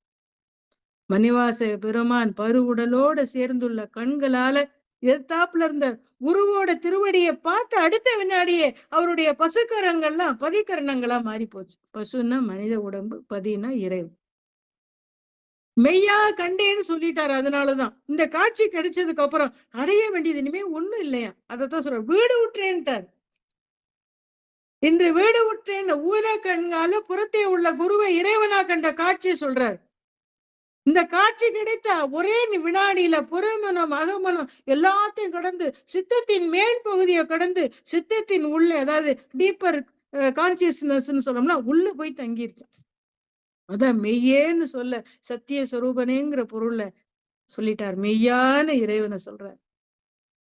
மணிவாச பெருமான் பருவுடலோட சேர்ந்துள்ள கண்களால எதிர்த்தாப்புல இருந்த குருவோட திருவடியை பார்த்து அடுத்த வினாடியே அவருடைய பசுக்கரங்கள்லாம் பதிகரணங்களா மாறி போச்சு. பசுன்னா மனித உடம்பு, பதினா இறைவு. மெய்யா கண்டேன்னு சொல்லிட்டாரு. அதனாலதான் இந்த காட்சி கிடைச்சதுக்கு அப்புறம் அடைய வேண்டியது இனிமே ஒண்ணும் இல்லையா, அதைத்தான் சொல்ற வீடு விட்டுறேன்ட்டார். இன்று வீடு விட்டுறேன் ஊர கண்கால புறத்தே உள்ள குருவை இறைவனா கண்ட காட்சி சொல்றார். இந்த காட்சி கிடைத்த ஒரே வினாடியில புறமனம் அகமனம் எல்லாத்தையும் கடந்து சித்தத்தின் மேல் பகுதியை கடந்து சித்தத்தின் உள்ள, அதாவது டீப்பர் கான்சியஸ்னஸ் சொல்லணும்னா உள்ள போய் தங்கிருச்சான். அதான் மெய்யேன்னு சொல்ல சத்திய சொரூபனேங்கிற பொருள்ல சொல்லிட்டார். மெய்யான இறைவனை சொல்றார்.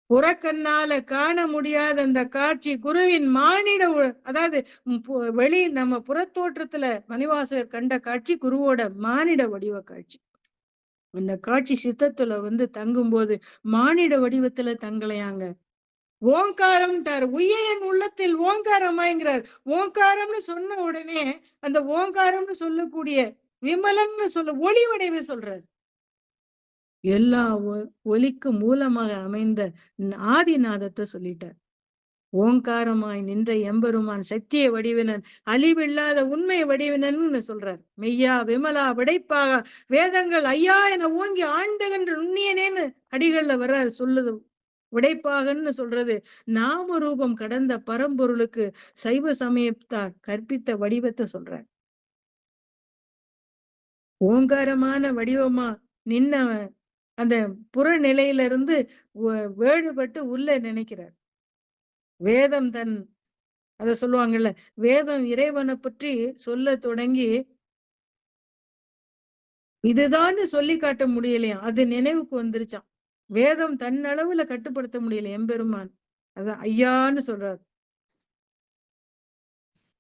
புறக்கண்ணால காண முடியாத அந்த காட்சி குருவின் மானிட, அதாவது நம்ம புறத்தோற்றத்துல மணிவாசகர் கண்ட காட்சி குருவோட மானிட வடிவ காட்சி. அந்த காட்சி சித்தத்துல தங்கும் போது மானிட வடிவத்துல தங்கலையாங்க. ஓங்காரம்ட்டார். உயன் உள்ளத்தில் ஓங்காரமாய்ங்கிறார். ஓங்காரம்னு சொன்ன உடனே அந்த ஓங்காரம்னு சொல்லக்கூடிய விமலன்னு ஒளி வடிவை சொல்றாரு. எல்லா ஒலிக்கு மூலமாக அமைந்த ஆதிநாதத்தை சொல்லிட்டார். ஓங்காரமாய் நின்ற எம்பெருமான் சத்திய வடிவினன் அழிவில்லாத உண்மை வடிவினன்னு சொல்றார். மெய்யா விமலா விடைப்பாக வேதங்கள் ஐயா என ஓங்கி ஆழ்ந்தகன்று நுண்ணியனேன்னு அடிகள்ல வர சொல்லுது. விடைப்பாகன்னு சொல்றது நாம ரூபம் கடந்த பரம்பொருளுக்கு சைவ சமயத்தார் கற்பித்த வடிவத்தை சொல்றார். ஓங்காரமான வடிவமா நின்னவன் அந்த புறநிலையிலிருந்து வேறுபட்டு உள்ள நினைக்கிறார். வேதம் அத சொல்லுவாங்கல்ல, வேதம் இறைவனை பற்றி சொல்ல தொடங்கி இதுதான் சொல்லி காட்ட முடியலையா, அது நினைவுக்கு வந்துருச்சான். வேதம் தன் அளவுல கட்டுப்படுத்த முடியல எம்பெருமான். அதான் ஐயான்னு சொல்றாரு.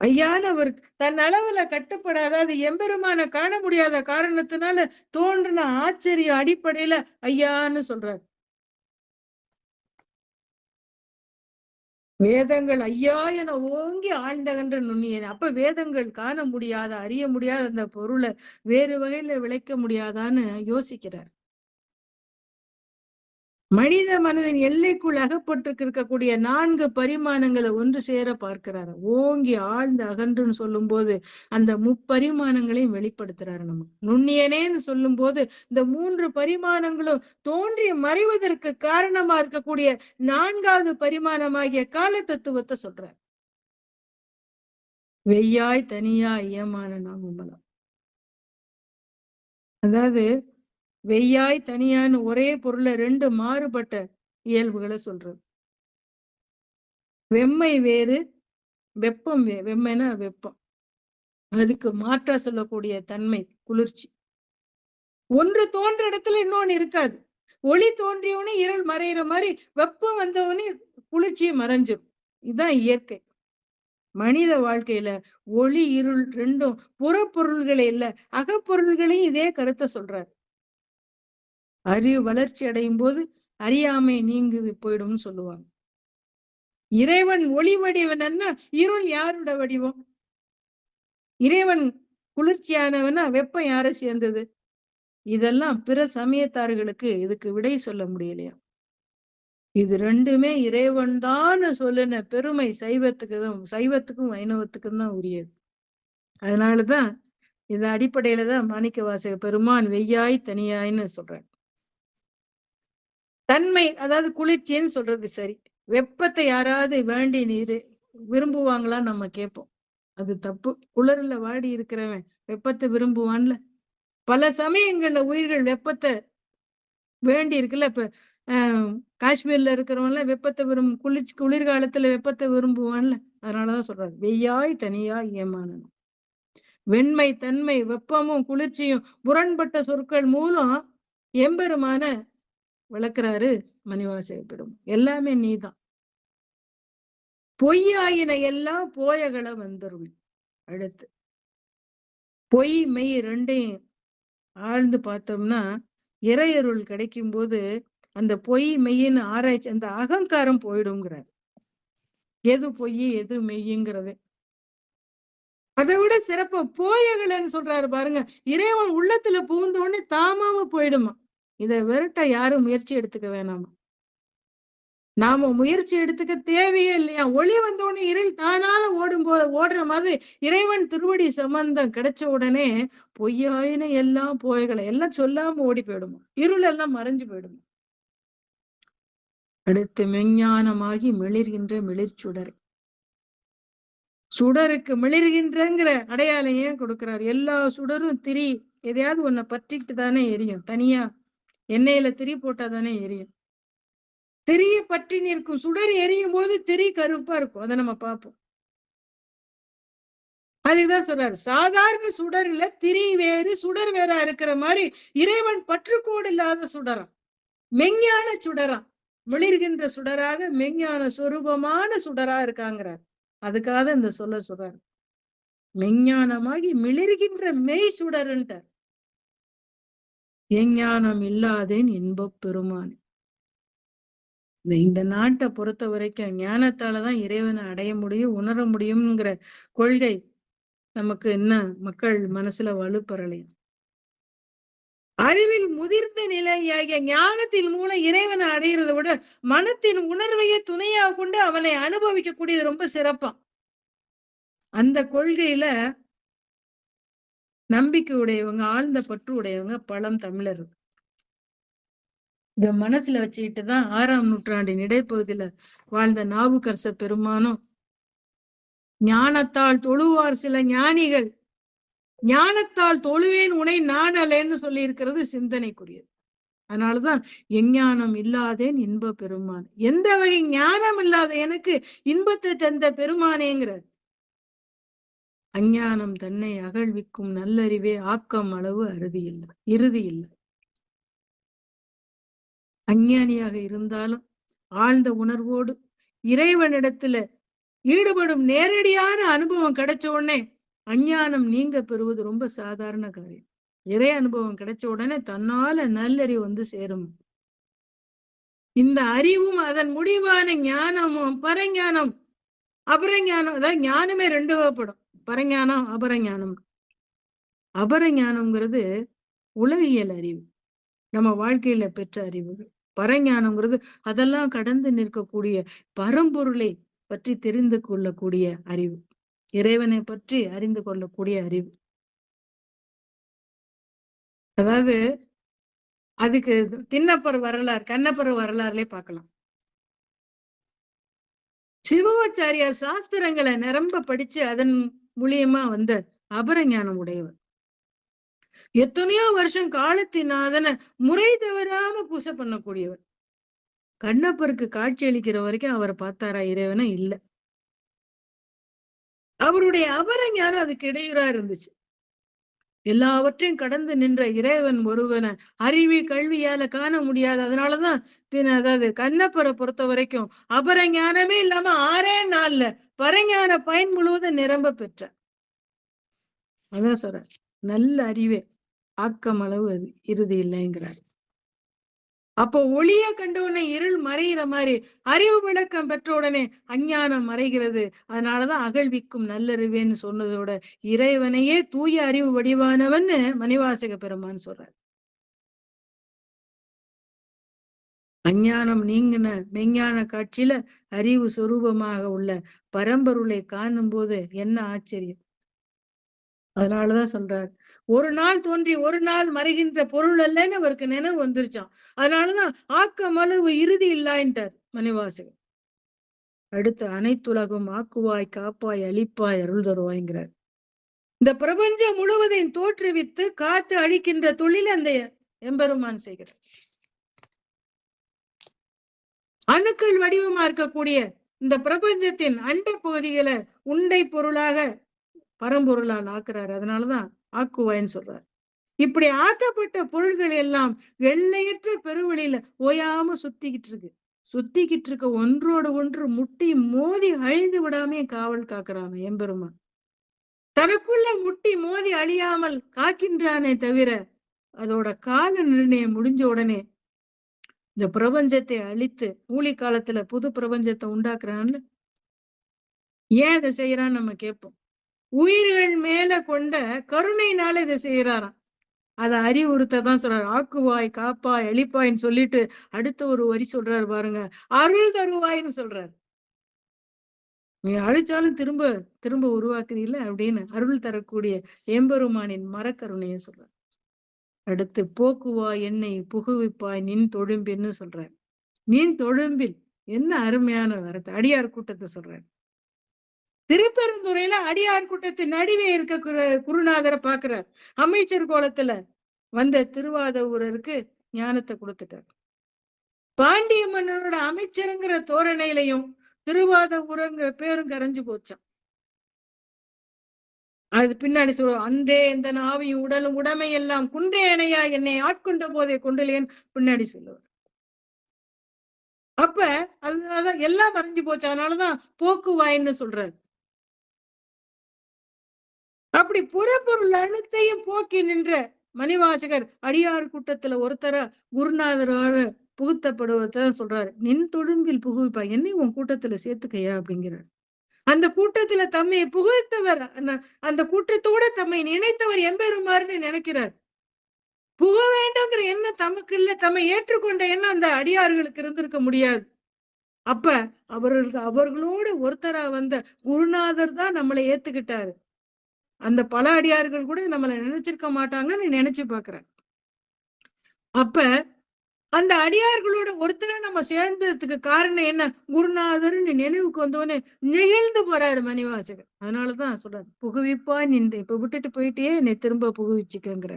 ஐயானவர் தன் அளவுல கட்டுப்படாத, அது எம்பெருமான காண முடியாத காரணத்தினால தோன்றின ஆச்சரிய அடிப்படையில ஐயான்னு சொல்றாரு. வேதங்கள் ஐயா என ஓங்கி ஆழ்ந்தகன்ற நுண்ணியன். அப்ப வேதங்கள் காண முடியாத அறிய முடியாத அந்த பொருளை வேறு வகையில விளைக்க முடியாதான்னு யோசிக்கிறார். மனித மனதின் எல்லைக்குள் அகப்பட்டிருக்கக்கூடிய 4 பரிமாணங்களை ஒன்று சேர பார்க்கிறாரு. ஓங்கி ஆழ்ந்து அகன்றுன்னு சொல்லும் போது அந்த முப்பரிமாணங்களையும் வெளிப்படுத்துறாரு. நம்ம நுண்ணியனேன்னு சொல்லும் போது இந்த 3 பரிமாணங்களும் தோன்றி மறைவதற்கு காரணமா இருக்கக்கூடிய 4வது பரிமாணமாகிய கால தத்துவத்தை சொல்றார். வெய்யாய் தனியாய் இயமான நாம் உம்மலம். அதாவது வெய்யாய் தனியான்னு ஒரே பொருளை 2 மாறுபட்ட இயல்புகளை சொல்றது. வெம்மை வேறு, வெப்பம் வெம்மைனா வெப்பம், அதுக்கு மாற்றா சொல்லக்கூடிய தன்மை குளிர்ச்சி. ஒன்று தோன்ற இடத்துல இன்னொன்னு இருக்காது. ஒளி தோன்றியவனே இருள் மறைகிற மாதிரி வெப்பம் வந்தவனே குளிர்ச்சி மறைஞ்சிடும். இதுதான் இயற்கை. மனித வாழ்க்கையில ஒளி இருள் ரெண்டும் புறப்பொருள்களே இல்ல, அகப்பொருள்களையும் இதே கருத்தை சொல்றாரு. அறிவு வளர்ச்சி அடையும் போது அறியாமை நீங்குது போயிடும்னு சொல்லுவாங்க. இறைவன் ஒளி வடிவனா இருள் யாரோட வடிவம்? இறைவன் குளிர்ச்சியானவனா வெப்பம் யாரை சேர்ந்தது? இதெல்லாம் பிற சமயத்தார்களுக்கு இதுக்கு விடை சொல்ல முடியலையா? இது ரெண்டுமே இறைவன் தான் சொல்லுன பெருமை சைவத்துக்கும் வைணவத்துக்கும் தான் உரியது. அதனாலதான் இந்த அடிப்படையில தான் மாணிக்கவாசக பெருமான் வெய்யாய் தனியாய்ன்னு சொல்றாரு. தன்மை, அதாவது குளிர்ச்சின்னு சொல்றது சரி. வெப்பத்தை யாராவது வேண்டி நீர் விரும்புவாங்களா நம்ம கேட்போம். அது தப்பு. குளிர்ல வாடி இருக்கிறவன் வெப்பத்தை விரும்புவான்ல. பல சமயங்கள்ல உயிர்கள் வெப்பத்தை வேண்டி இருக்குல்ல. இப்ப காஷ்மீர்ல இருக்கிறவன்லாம் வெப்பத்தை குளிர்காலத்துல வெப்பத்தை விரும்புவான்ல. அதனாலதான் சொல்றாரு வெய்யாய் தனியாய் ஏமானன். வெண்மை தன்மை வெப்பமும் குளிர்ச்சியும் முரண்பட்ட சொற்கள் மூலம் எம்பெருமான விளக்குறாரு மணிவாசக பெருமான். எல்லாமே நீதான். பொய்யாயின எல்லாம் போயகளை வந்துருள். அடுத்து பொய் மெய் ரெண்டையும் ஆழ்ந்து பார்த்தோம்னா இறையருள் கிடைக்கும் போது அந்த பொய் மெய்யின்னு ஆராய்ச்சி, அந்த அகங்காரம் போயிடுங்கிறார். எது பொய் எது மெய்யுங்கிறது அதை விட சிறப்பா போயகலன்னு சொல்றாரு பாருங்க. இறைவன் உள்ளத்துல புகுந்தோடனே தாமாம போயிடுமா. இதை விரட்ட யாரும் முயற்சி எடுத்துக்க வேணாமா. நாம முயற்சி எடுத்துக்க தேவையே இல்லையா. ஒளி வந்தோடனே இருள் தானால ஓடுற மாதிரி இறைவன் திருவடி சம்பந்தம் கிடைச்ச உடனே பொய்யாயின எல்லாம் போயகளை எல்லாம் சொல்லாம ஓடி போயிடுமா. இருள் எல்லாம் மறைஞ்சு போயிடுமா. அடுத்து மெஞ்ஞானமாகி மிளிர்கின்ற மிளிர்ச்சுடர். சுடருக்கு மிளிர்கின்றங்கிற அடையாளம் ஏன் கொடுக்கிறார்? எல்லா சுடரும் திரி எதையாவது ஒன்ன பற்றிட்டு தானே எரியும். தனியா எண்ணெயில திரி போட்டா தானே எரியும். திரிய பற்றி நிற்கும் சுடர் எரியும் போது திரி கருப்பா இருக்கும். அதை நம்ம பார்ப்போம். அதுக்குதான் சொல்றாரு சாதாரண சுடர்ல திரி வேறு சுடர் வேற இருக்கிற மாதிரி இறைவன் பற்றுக்கோடு இல்லாத சுடரா, மெஞ்ஞான சுடரா, மிளிர்கின்ற சுடராக மெஞ்ஞான சொரூபமான சுடரா இருக்காங்கிறார். அதுக்காக இந்த சொல்றாரு மெஞ்ஞானமாகி மிளிர்கின்ற மெய் சுடருன்ட்டார். எஞ்ஞானம் இல்லாதேன் இன்பப் பெருமான். இந்த நாட்டை பொறுத்த வரைக்கும் ஞானத்தாலதான் இறைவனை அடைய முடியும், உணர முடியும்ங்கிற கொள்கை நமக்கு என்ன மக்கள் மனசுல வலுப்பெறலையும். அறிவில் முதிர்ந்த நிலையாகிய ஞானத்தின் மூலம் இறைவனை அடைகிறத விட மனத்தின் உணர்வையே துணையாக கொண்டு அவனை அனுபவிக்கக்கூடியது ரொம்ப சிறப்பா. அந்த கொள்கையில நம்பிக்கை உடையவங்க, ஆழ்ந்த பற்று உடையவங்க பழம் தமிழர். இத மனசுல வச்சுக்கிட்டுதான் 6ஆம் நூற்றாண்டின் இடைப்பகுதியில வாழ்ந்த நாவுக்கரச பெருமானும் ஞானத்தால் தொழுவார் சில ஞானிகள், ஞானத்தால் தொழுவேன் உனை நாடலேன்னு சொல்லி இருக்கிறது சிந்தனைக்குரியது. அதனாலதான் எஞ்ஞானம் இல்லாதேன் இன்ப பெருமான். எந்த வகை ஞானம் இல்லாத எனக்கு இன்பத்தை தந்த பெருமானேங்கிறது. அஞ்ஞானம் தன்னை அகழ்விக்கும் நல்லறிவே ஆக்கம் அளவு அறுதி இல்லை, இறுதி இல்லை. அஞ்ஞானியாக இருந்தாலும் ஆழ்ந்த உணர்வோடு இறைவனிடத்துல ஈடுபடும் நேரடியான அனுபவம் கிடைச்ச உடனே அஞ்ஞானம் நீங்க பெறுவது ரொம்ப சாதாரண காரியம். இறை அனுபவம் கிடைச்ச உடனே தன்னால நல்லறிவு வந்து சேரும். இந்த அறிவும் அதன் முடிவான ஞானமும் பரஞானம் அபரஞானம், அதாவது ஞானமே 2 வகைப்படும், பரஞானம் அபரஞானம். அபரஞானம்ங்கிறது உலகியல் அறிவு, நம்ம வாழ்க்கையில பெற்ற அறிவுகள். பரஞானம்ங்கிறது அதெல்லாம் கடந்து நிற்கக்கூடிய பரம்பொருளை பற்றி தெரிந்து கொள்ளக்கூடிய அறிவு, இறைவனை பற்றி அறிந்து கொள்ளக்கூடிய அறிவு. அதாவது அதுக்கு திண்ணப்பர் வரலாறு, கண்ணப்பர் வரலாறுலே பார்க்கலாம். சிவாச்சாரியார் சாஸ்திரங்களை நிரம்ப படிச்சு அதன் மூலியமா வந்த அபரஞானம் உடையவர். எத்தனையோ வருஷம் காலத்தினாதன முறை தவறாம பூசை பண்ணக்கூடியவர். கண்ணப்பருக்கு காட்சி அளிக்கிற வரைக்கும் அவரை பார்த்தாரா இறைவனை? இல்ல. அவருடைய அபரஞானம் அதுக்கு இடையூறா இருந்துச்சு. எல்லாவற்றையும் கடந்து நின்ற இறைவன் ஒருவனை அறிவி கல்வியால காண முடியாது. அதனாலதான் அதாவது கண்ணப்பரை பொறுத்த வரைக்கும் அபரஞானமே இல்லாம 6 நாள்ல பரஞான பயன் முழுவதும் நிரம்ப பெற்ற. அதான் சொல்ற, நல்ல அறிவே ஆக்கம் அளவு அது இறுதி இல்லைங்கிறார். அப்போ ஒளிய கண்ட உடனே இருள் மறைகிற மாதிரி அறிவு விளக்கம் பெற்ற உடனே அஞ்ஞானம் மறைகிறது. அதனாலதான் அகழ்விக்கும் நல்லறிவேன்னு சொன்னதோட இறைவனையே தூய அறிவு வடிவானவன்னு மணிவாசக பெருமான் சொல்றார். அஞ்ஞானம் நீங்கின மெஞ்ஞான காட்சியில அறிவு சொரூபமாக உள்ள பரம்பொருளை காணும் போது என்ன ஆச்சரியம். அதனாலதான் சொல்றார், ஒரு நாள் தோன்றி ஒரு நாள் மறைகின்ற பொருள் அல்லன்னு அவருக்கு நினைவு வந்துருச்சான். அதனாலதான் ஆக்கம் அளவு இறுதி இல்லாயின்ட்டார் மணிவாசகர். அடுத்து அனைத்துலகும் ஆக்குவாய் காப்பாய் அழிப்பாய் அருள் தருவாய்ங்கிறார். இந்த பிரபஞ்சம் முழுவதையும் தோற்றுவித்து காத்து அழிக்கின்ற தொழில் அந்த எம்பெருமான் செய்கிறார். அணுக்கள் வடிவமா இருக்கக்கூடிய இந்த பிரபஞ்சத்தின் அண்ட பகுதிகளை உண்டை பொருளாக பரம்பொருளால் ஆக்குறாரு. அதனாலதான் ஆக்குவாய்ன்னு சொல்றாரு. இப்படி ஆக்கப்பட்ட பொருள்கள் எல்லாம் எல்லையற்ற பெருவெளியில ஓயாம சுத்திக்கிட்டு இருக்க ஒன்றோட ஒன்று முட்டி மோதி அழிந்து விடாம காவல் காக்குறான் எம்பெருமான். தனக்குள்ள முட்டி மோதி அழியாமல் காக்கின்றானே தவிர அதோட கால நிர்ணயம் முடிஞ்ச உடனே இந்த பிரபஞ்சத்தை அழித்து ஊழி காலத்துல புது பிரபஞ்சத்தை உண்டாக்குறான்னு ஏன் இதை செய்யறான்னு நம்ம கேட்போம். உயிர்கள் மேல கொண்ட கருணையினால இதை செய்யறாராம். அதை அறிவுறுத்ததான் சொல்றாரு. ஆக்குவாய் காப்பாய் அழிப்பாய்ன்னு சொல்லிட்டு அடுத்த ஒரு வரி சொல்றாரு பாருங்க, அருள் தருவாய்ன்னு சொல்றாரு. நீ அழிச்சாலும் திரும்ப திரும்ப உருவாக்குறீல்ல அப்படின்னு அருள் தரக்கூடிய எம்பெருமானின் மரக்கருணைய சொல்றார். அடுத்து போக்குவாய் என்னை புகுவிப்பாய் நின் தொழும்பின்னு சொல்றார். நின் தொழும்பில் என்ன அருமையான வார்த்தை. அடியார் கூட்டத்தை சொல்றாரு. திருப்பெருந்துறையில அடியார் கூட்டத்தின் நடுவே இருக்க குருநாதரை பாக்குறார். அமைச்சர் கோலத்துல வந்த திருவாதூரருக்கு ஞானத்தை கொடுத்துட்டார். பாண்டிய மன்னனோட அமைச்சருங்கிற தோரணையிலையும் திருவாதூரங்கிற பேரும் கரைஞ்சு போச்சான். அது பின்னாடி சொல்லுவோம், அன்றே இந்த நாவியும் உடலும் உடமை எல்லாம் குன்றே அணையா என்னை ஆட்கொண்ட போதே கொண்டுலேன்னு பின்னாடி சொல்லுவார். அப்ப அதனாலதான் எல்லாம் மறைஞ்சு போச்சு. அதனாலதான் போக்குவாயின்னு சொல்றாரு. அப்படி புறப்பொருள் அனைத்தையும் போக்கி நின்ற மணிவாசகர் அடியார் கூட்டத்துல ஒருத்தர குருநாதராக புகுத்தப்படுவதான் சொல்றாரு. நின் தொழும்பில் புகுவிப்பா, என்னை உன் கூட்டத்துல சேர்த்துக்கையா அப்படிங்கிறார். அந்த கூட்டத்துல தம்மை புகுத்தவர், அந்த கூட்டத்தோட தம்மை நினைத்தவர் எம்பெருமாறுன்னு நினைக்கிறார். புக வேண்டுங்கிற எண்ணம் தமக்கு இல்ல. தம்மை ஏற்றுக்கொண்ட எண்ணம் அந்த அடியார்களுக்கு இருந்திருக்க முடியாது. அப்ப அவர்களோடு ஒருத்தரா வந்த குருநாதர் தான் நம்மளை ஏத்துக்கிட்டாரு. அந்த பல அடியார்கள் கூட நம்மளை நினைச்சிருக்க மாட்டாங்கன்னு நினைச்சு பாக்குறேன். அப்ப அந்த அடியார்களோட ஒருத்தர நம்ம சேர்ந்ததுக்கு காரணம் என்ன? குருநாதர்னு நினைவுக்கு வந்தவனே நெகிழ்ந்து போறாரு மணிவாசகர். அதனாலதான் சொல்றாரு, புகுவிப்பா நின்று இப்ப விட்டுட்டு போயிட்டே என்னை திரும்ப புகுவிச்சுக்கங்கிற.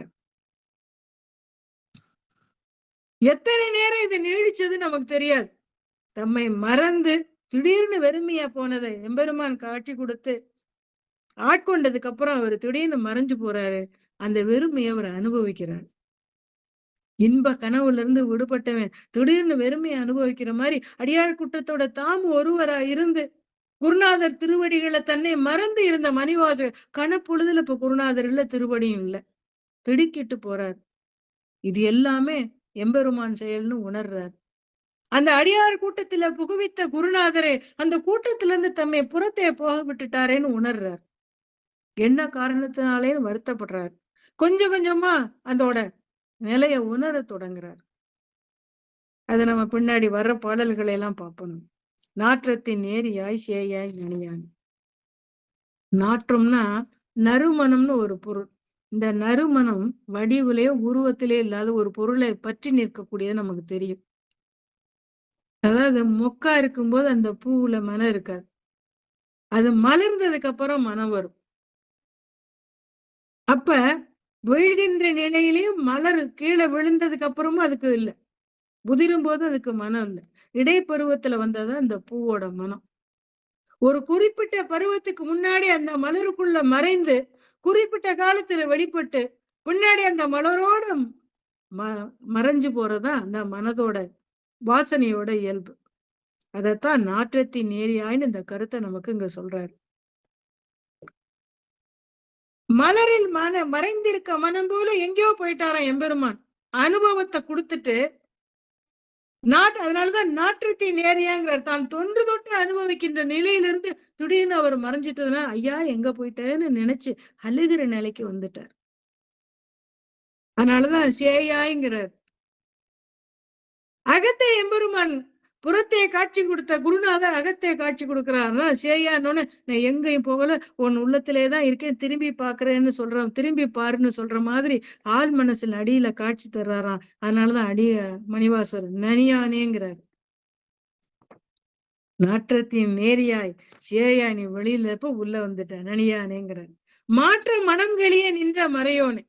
எத்தனை நேரம் இது நீடிச்சது நமக்கு தெரியாது. தம்மை மறந்து திடீர்னு வெறுமையா போனதை எம்பெருமான் காட்சி கொடுத்து ஆட்கொண்டதுக்கு அப்புறம் அவர் திடீர்னு மறைஞ்சு போறாரு. அந்த வெறுமையை அவர் அனுபவிக்கிறார். இன்ப கனவுல இருந்து விடுபட்டவன் திடீர்னு வெறுமையை அனுபவிக்கிற மாதிரி அடியார் கூட்டத்தோட தாம் ஒருவரா இருந்து குருநாதர் திருவடிகளை தன்னை மறந்து இருந்த மணிவாசகர் கணப்பொழுதுல இப்ப குருநாதர் இல்ல, திருவடியும் இல்ல, திடுக்கிட்டு போறார். இது எல்லாமே எம்பெருமான் செயல்னு உணர்றார். அந்த அடியார் கூட்டத்துல புகுவித்த குருநாதரே அந்த கூட்டத்துல இருந்து தம்மை புறத்தைய போக விட்டுட்டாரேன்னு உணர்றார். என்ன காரணத்தினாலே வருத்தப்படுறார். கொஞ்சம் கொஞ்சமா அதோட நிலைய உணர தொடங்குறார். அதை நம்ம பின்னாடி வர்ற பாடல்களை எல்லாம் பார்ப்போம். நாற்றத்தின் நேரியாய் சேயாய் நனியான். நாற்றம்னா நறுமணம்னு ஒரு பொருள். இந்த நறுமணம் வடிவிலே உருவத்திலே இல்லாத ஒரு பொருளை பற்றி நிற்கக்கூடியது நமக்கு தெரியும். அதாவது மொக்கா இருக்கும்போது அந்த பூவுல மனம் இருக்காது, அது மலர்ந்ததுக்கு அப்புறம் மனம் வரும். அப்ப விழுகின்ற நிலையிலையும் மலர் கீழே விழுந்ததுக்கு அப்புறமும் அதுக்கு இல்லை, உதிரும் போது அதுக்கு மனம் இல்லை. இடைப்பருவத்துல வந்ததான் அந்த பூவோட மனம். ஒரு குறிப்பிட்ட பருவத்துக்கு முன்னாடி அந்த மலருக்குள்ள மறைந்து குறிப்பிட்ட காலத்துல வெளிப்பட்டு பின்னாடி அந்த மலரோட மறைஞ்சு போறதா அந்த மனதோட வாசனையோட இயல்பு. அதத்தான் நாற்றத்தின் நேரியாயின்னு இந்த கருத்தை நமக்கு இங்க சொல்றாரு. மலரில் மறைந்திருக்க மனம் போல எங்கேயோ போயிட்டாராம் எம்பெருமான், அனுபவத்தை கொடுத்துட்டு. அதனாலதான் நாற்றத்தின் நேரியாங்கிறார். தான் தொன்று தொட்டு அனுபவிக்கின்ற நிலையிலிருந்து திடீர்னு அவர் மறைஞ்சிட்டதுன்னா ஐயா எங்க போயிட்டேன்னு நினைச்சு அழுகிற நிலைக்கு வந்துட்டார். அதனாலதான் சேயாய்ங்கிறார். அகத்தே எம்பெருமான் புறத்தே காட்சி கொடுத்த குருநாதர் அகத்தே காட்சி கொடுக்கிறாருன்னா சேயான்னு நான் எங்கேயும் போகல, உன் உள்ளத்திலேதான் இருக்கேன், திரும்பி பாக்குறேன்னு சொல்றான். திரும்பி பாருன்னு சொல்ற மாதிரி ஆள் மனசுல அடியில காட்சி தர்றாராம். அதனாலதான் மணிவாசர் நனியானேங்கிறார். நாற்றத்தின் நேரியாய் சேயாய் நீ வெளியில இப்ப உள்ள வந்துட்ட நனியானேங்கிறார். மாற்ற மனம்களியே நின்ற மறையோனே.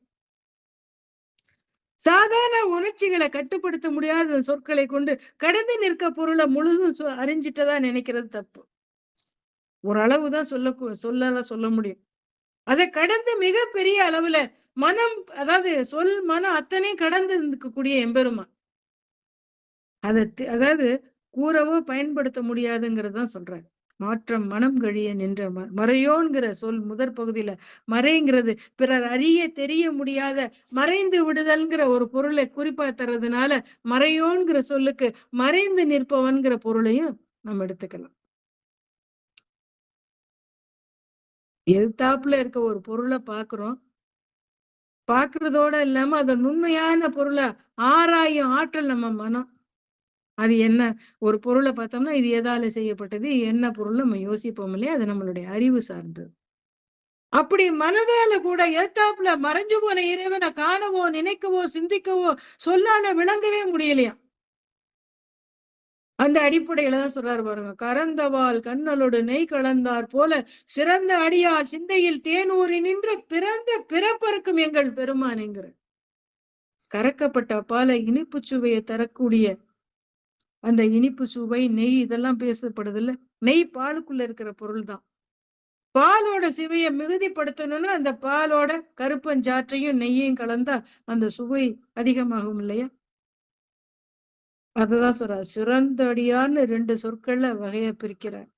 சாதாரண உணர்ச்சிகளை கட்டுப்படுத்த முடியாத சொற்களை கொண்டு கடந்து நிற்க பொருளை முழுதும் அறிஞ்சிட்டதா நினைக்கிறது தப்பு. ஓரளவுதான் சொல்ல முடியும். அதை கடந்து மிக பெரிய அளவுல மனம், அதாவது மனம் அத்தனையும் கடந்து இருக்கக்கூடிய எம்பெருமான் அதாவது கூறவோ பயன்படுத்த முடியாதுங்கிறதான் சொல்றாரு. மாற்றம் மனம் கழிய நின்ற மறையோன்கிற சொல் முதற் பகுதியில மறைங்கிறது பிறர் அறிய தெரிய முடியாத மறைந்து விடுதல்ங்கிற ஒரு பொருளை குறிப்பா தர்றதுனால மறையோன்கிற சொல்லுக்கு மறைந்து நிற்பவன்கிற பொருளையும் நம்ம எடுத்துக்கலாம். எதிர்த்தாப்புல இருக்க ஒரு பொருளை பாக்குறோம், பாக்குறதோட இல்லாம அதை நுண்மையான பொருளை ஆராயும் ஆற்றல் நம்ம மனம். அது என்ன ஒரு பொருளை பார்த்தோம்னா இது எதால செய்யப்பட்டது, என்ன பொருள் நம்ம யோசிப்போம் இல்லையா, அது நம்மளுடைய அறிவு சார்ந்தது. அப்படி மனதால கூட ஏத்தாப்புல மறைஞ்சு போன இறைவனை காணவோ நினைக்கவோ சிந்திக்கவோ சொல்லான விளங்கவே முடியலையா. அந்த அடிப்படையில தான் சொல்றாரு பாருங்க. கறந்தவாள் கண்ணலோடு நெய் கலந்தார் போல சிறந்த அடியார் சிந்தையில் தேனூறி நின்று பிறந்த பிறப்பறுக்கும் எங்கள் பெருமானேங்கிற. கறக்கப்பட்ட பாலை இனிப்பு சுவையை தரக்கூடிய அந்த இனிப்பு சுவை நெய் இதெல்லாம் பேசப்படுது இல்ல. நெய் பாலுக்குள்ள இருக்கிற பொருள் தான். பாலோட சுவையை மிகுதிப்படுத்தணும்னா அந்த பாலோட கருப்பஞ்சாற்றையும் நெய்யையும் கலந்தா அந்த சுவை அதிகமாகும் இல்லையா. அததான் சொல்ற சிறந்தடியான்னு 2 சொற்கள்ல வகைய பிரிக்கிறார்.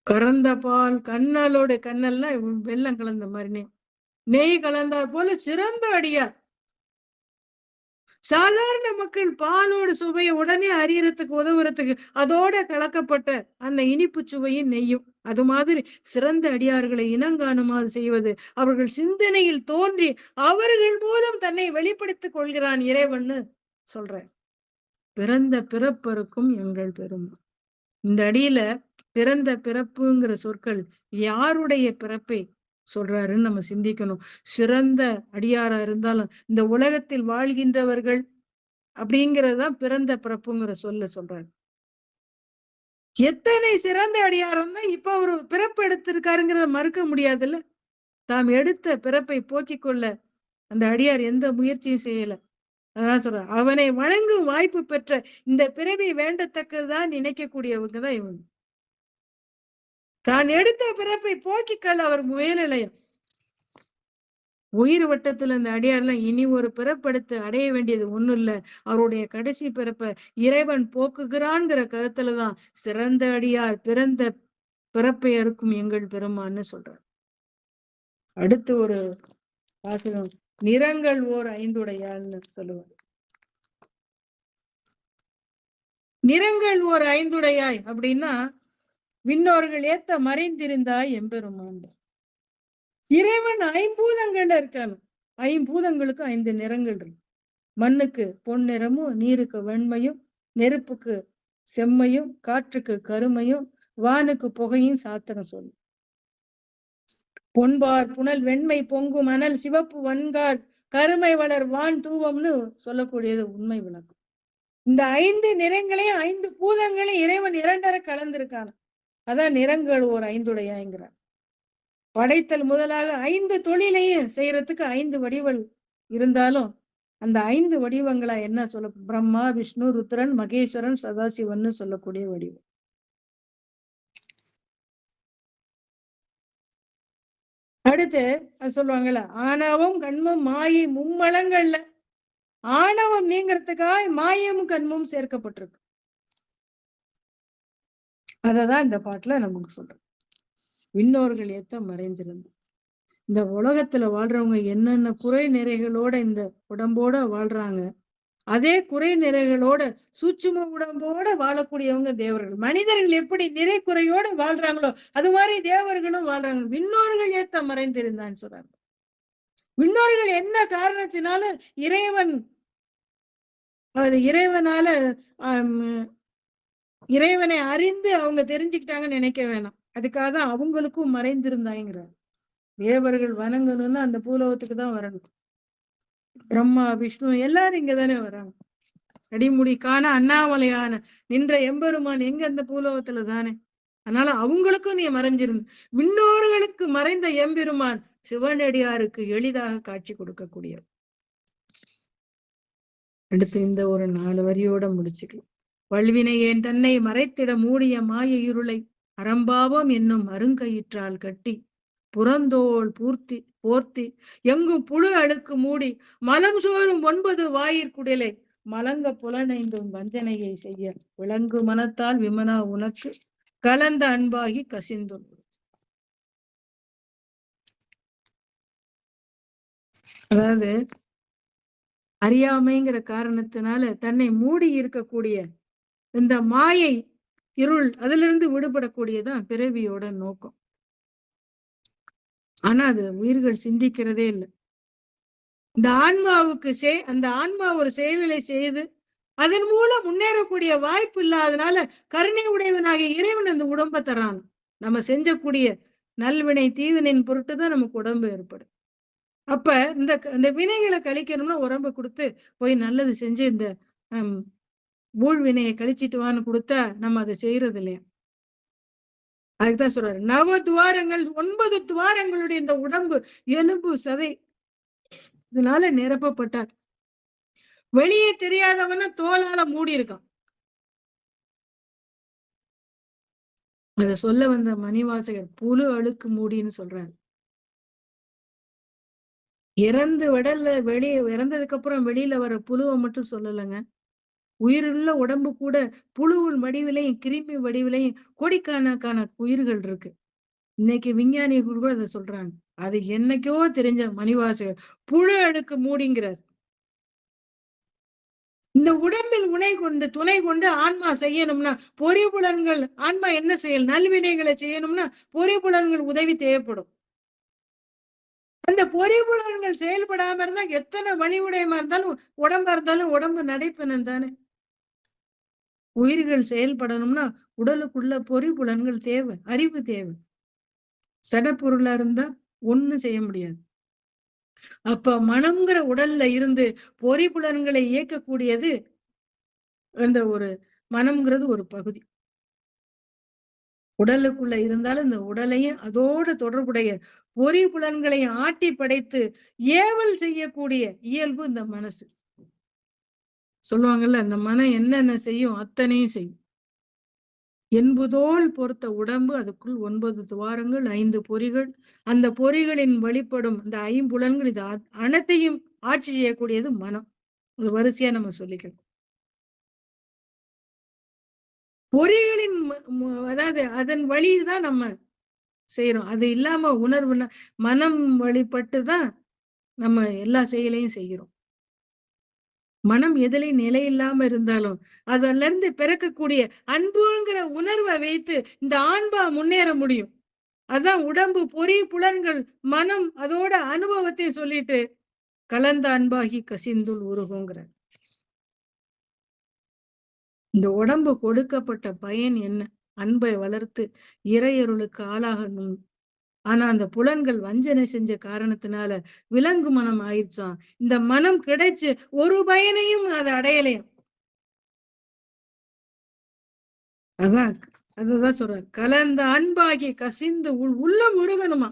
கறந்த பால் கண்ணலோட கண்ணல்னா வெள்ளம் கலந்த மாதிரி நெய் கலந்தார் போல சிறந்த அடியார். சாதாரண மக்கள் பாலோட சுவையை உடனே அறியறதுக்கு உதவுறதுக்கு அதோட கலக்கப்பட்ட அந்த இனிப்பு சுவையும் நெய்யும், அது மாதிரி சிறந்த அடியார்களை இனங்காணுமாறு செய்வது அவர்கள் சிந்தனையில் தோன்றி அவர்கள் மூலம் தன்னை வெளிப்படுத்திக் கொள்கிறான் இறைவன்னு சொல்ற. பிறந்த பிறப்பருக்கும் எங்கள் பெரும். இந்த அடியில பிறந்த பிறப்புங்கிற சொற்கள் யாருடைய பிறப்பை சொல்றாருன்னு நம்ம சிந்திக்கணும். சிறந்த அடியாரா இருந்தாலும் இந்த உலகத்தில் வாழ்கின்றவர்கள் அப்படிங்கறதுதான் பிறந்த பிறப்புங்கிற சொல்றாரு. எத்தனை சிறந்த அடியாரம் தான் இப்ப ஒரு பிறப்பு எடுத்திருக்காருங்கிறத மறுக்க முடியாதுல்ல. தாம் எடுத்த பிறப்பை போக்கிக் கொள்ள அந்த அடியார் எந்த முயற்சியும் செய்யல. அதான் சொல்ற அவனை வணங்கும் வாய்ப்பு பெற்ற இந்த பிறவி வேண்டத்தக்கதுதான் நினைக்கக்கூடியவங்க தான் இவங்க. தான் எடுத்த பிறப்பை போக்கிக்கொள்ள அவர் முயலலையும். உயிர் வட்டத்துல இந்த அடியார்லாம் இனி ஒரு பிறப்பெடுத்து அடைய வேண்டியது ஒண்ணும் இல்ல, அவருடைய கடைசி பிறப்பை இறைவன் போக்குகிறான்ங்கிற கருத்துலதான் சிறந்த அடியார் பிறந்த பிறப்பை அறுக்கும் எங்கள் பெருமான்னு சொல்றார். அடுத்து ஒரு வாசகம், நிறங்கள் ஓர் 5உடையாள்னு சொல்லுவார். நிறங்கள் ஓர் 5உடையாய் அப்படின்னா விண்ணோர்கள் ஏத்த மறைந்திருந்தாய் எம்பெருமான். இறைவன் 5 பூதங்கள்ல இருக்காங்க. 5 பூதங்களுக்கு 5 நிறங்கள் இருக்கு. மண்ணுக்கு பொன்னிறமும், நீருக்கு வெண்மையும், நெருப்புக்கு செம்மையும், காற்றுக்கு கருமையும், வானுக்கு புகையும் சாத்திரம் சொல்லும். பொன்பார் புனல் வெண்மை பொங்கும் அனல் சிவப்பு வன்கால் கருமை வளர் வான் தூவம்னு சொல்லக்கூடியது உண்மை விளக்கம். இந்த 5 நிறங்களையும் 5 பூதங்களையும் இறைவன் இரண்டர கலந்திருக்கான. அதான் நிறங்கள் ஓர் ஐந்துடையாங்கிறார். படைத்தல் முதலாக 5 தொழிலையும் செய்யறதுக்கு 5 வடிவல் இருந்தாலும் அந்த 5 வடிவங்களா என்ன சொல்ல, பிரம்மா, விஷ்ணு, ருத்ரன், மகேஸ்வரன், சதாசிவன் சொல்லக்கூடிய வடிவம். அடுத்து அது சொல்லுவாங்கல்ல, ஆணவம் கண்மம் மாயை மும்மலங்கள்ல ஆணவம் நீங்கிறதுக்காக மாயமும் கண்மும் சேர்க்கப்பட்டிருக்கு. அததான் இந்த பாட்டுல நமக்கு சொல்றோம். விண்ணோர்கள் ஏத்த மறைந்திருந்து இந்த உலகத்துல வாழ்றவங்க என்னென்ன குறை நிறைகளோட இந்த உடம்போட வாழ்றாங்க, அதே குறை நிறைகளோட சூட்சும உடம்போட வாழக்கூடியவங்க தேவர்கள். மனிதர்கள் எப்படி நிறை குறையோட வாழ்றாங்களோ அது மாதிரி தேவர்களும் வாழ்றாங்க. விண்ணோர்கள் ஏத்த மறைந்திருந்தான்னு சொல்றாங்க. விண்ணோர்கள் என்ன காரணத்தினால இறைவனால இறைவனை அறிந்து அவங்க தெரிஞ்சுக்கிட்டாங்கன்னு நினைக்க வேணாம். அதுக்காக தான் அவங்களுக்கும் மறைந்திருந்தாங்கிறார். தேவர்கள் வணங்கணும்னா அந்த பூலோகத்துக்கு தான் வரணும். பிரம்மா, விஷ்ணு எல்லாரும் இங்கதானே வராங்க. அடிமுடி காண அண்ணாமலையான நின்ற எம்பெருமான் எங்க அந்த பூலோகத்துல தானே. அதனால அவங்களுக்கும் நீ மறைஞ்சிருந்து விண்ணோர்களுக்கு மறைந்த எம்பெருமான் சிவனடியாருக்கு எளிதாக காட்சி கொடுக்கக்கூடிய. அடுத்து இந்த ஒரு 4 வரியோட முடிச்சுக்கலாம். வல்வினை ஏன் தன்னை மறைத்திட மூடிய மாய இருளை அறம்பாவம் என்னும் அருங்கயிற்றால் கட்டி புறந்தோள் போர்த்தி எங்கும் புழு அழுக்கு மூடி மலம் சோறும் 9 வாயிற்குடலை மலங்க புலனைந்தும் வஞ்சனையை செய்ய விளங்கு மனத்தால் விமனா உனக்கு கலந்த அன்பாகி கசிந்தும். அதாவது அறியாமைங்கிற காரணத்தினால தன்னை மூடி இருக்கக்கூடிய இந்த மாயை இருள் அதிலிருந்து விடுபடக்கூடியதான் பிறவியோட நோக்கம். ஆனா அது உயிர்கள் சிந்திக்கிறதே இல்லை. இந்த ஆன்மாவுக்கு அந்த ஆன்மா ஒரு செயல்களை செய்து அதன் மூலம் முன்னேறக்கூடிய வாய்ப்பு இல்லாதனால கருணை உடையவனாகிய இறைவன் அந்த உடம்பை தரான். நம்ம செஞ்சக்கூடிய நல்வினை தீவினையின் பொருட்டுதான் நமக்கு உடம்பு ஏற்படும். அப்ப இந்த வினைகளை கழிக்கணும்னா உடம்பை கொடுத்து போய் நல்லது செஞ்சு இந்த ஊழ்வினையை கழிச்சிட்டு வான்னு கொடுத்தா நம்ம அதை செய்யறது இல்லையா. அதுக்குதான் சொல்றாரு, 9 துவாரங்கள் 9 துவாரங்களுடைய இந்த உடம்பு எலும்பு சதை இதனால நிரப்பப்பட்டார். வெளியே தெரியாதவன தோலால மூடி இருக்கான். அத சொல்ல வந்த மணிவாசகர் புழு அழுக்கு மூடின்னு சொல்றாரு. இறந்ததுக்கு அப்புறம் வெளியில வர புழுவை மட்டும் சொல்லலைங்க. உயிருள்ள உடம்பு கூட புழுவின் வடிவிலையும் கிருமி வடிவிலையும் கோடிக்கணக்கான உயிர்கள் இருக்கு. இன்னைக்கு விஞ்ஞானிகள் கூட அதை சொல்றாங்க. அது என்னைக்கோ தெரிஞ்ச மணிவாசகர் புழு அழுக்கு மூடிங்கிறார். இந்த உடம்பில் துணை கொண்டு ஆன்மா செய்யணும்னா பொறிபுலன்கள் ஆன்மா என்ன செய்யணும், நல்வினைகளை செய்யணும்னா பொறிபுலன்கள் உதவி தேவைப்படும். அந்த பொறிபுலன்கள் செயல்படாம இருந்தா எத்தனை வலிவுடையமா இருந்தாலும் உடம்பா இருந்தாலும் உடம்பு நடைப்பெணும் தானே. உயிர்கள் செயல்படணும்னா உடலுக்குள்ள பொறிபுலன்கள் தேவை, அறிவு தேவை. சடப்பொருளா இருந்தா ஒண்ணும் செய்ய முடியாது. அப்ப மனம்ங்கிற உடல்ல இருந்து பொறிபுலன்களை இயக்கக்கூடியது அந்த ஒரு மனம்ங்கிறது ஒரு பகுதி. உடலுக்குள்ள இருந்தாலும் இந்த உடலையும் அதோடு தொடர்புடைய பொறிபுலன்களையும் ஆட்டி படைத்து ஏவல் செய்யக்கூடிய இயல்பு இந்த மனசு. சொல்லுவாங்கல்ல, அந்த மனம் என்னென்ன செய்யும் அத்தனையும் செய்யும். என்பதோல் பொறுத்த உடம்பு, அதுக்குள் 9 துவாரங்கள் 5 பொறிகள், அந்த பொறிகளின் வழிபடும் இந்த 5 புலன்கள், இது அனைத்தையும் ஆட்சி செய்யக்கூடியது மனம். ஒரு வரிசையா நம்ம சொல்லிக்கலாம். பொறிகளின் அதாவது அதன் வழிதான் நம்ம செய்யறோம். அது இல்லாம உணர்வு மனம் வழிபட்டுதான் நம்ம எல்லா செயலையும் செய்கிறோம். மனம் எதிலையும் நிலை இல்லாம இருந்தாலும் அதுல இருந்து பிறக்கக்கூடிய அன்புங்கிற உணர்வை வைத்து இந்த ஆன்மா முன்னேற முடியும். அதான் உடம்பு பொறி புலன்கள் மனம் அதோட அனுபவத்தை சொல்லிட்டு கலந்த அன்பாகி கசிந்துள் உருகுங்கிற. இந்த உடம்பு கொடுக்கப்பட்ட பயன் என்ன? அன்பை வளர்த்து இறையருளுக்கு ஆளாகணும். ஆனா அந்த புலன்கள் வஞ்சனை செஞ்ச காரணத்தினால விலங்கு மனம் ஆயிடுச்சான். இந்த மனம் கிடைச்சு ஒரு பயனையும் அதை அடையலையும். அதுதான் சொல்றாரு, கலந்த அன்பாகி கசிந்து உள்ளம் உருகணுமா.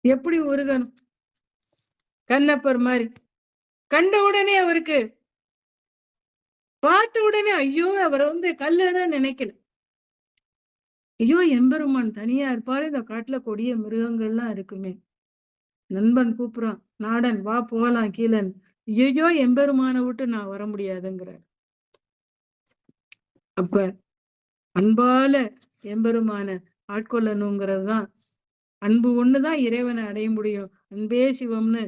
எப்படி உருகணும்? கண்ணப்பர் மாதிரி கண்ட உடனே அவருக்கு பார்த்த உடனே ஐயோ அவரை கல்லுன்னு நினைக்கல. ஐயோ எம்பெருமான் தனியா இருப்பாரு, இந்த காட்டுல கொடிய மிருகங்கள்லாம் இருக்குமே. நண்பன் கூப்பிடுறான், நாடன் வா போகலாம் கீழன். ஐயோ எம்பெருமான விட்டு நான் வர முடியாதுங்கிறார். அப்ப அன்பால எம்பெருமான ஆட்கொள்ளணுங்கிறதுதான். அன்பு ஒண்ணுதான் இறைவனை அடைய முடியும். அன்பே சிவம்னு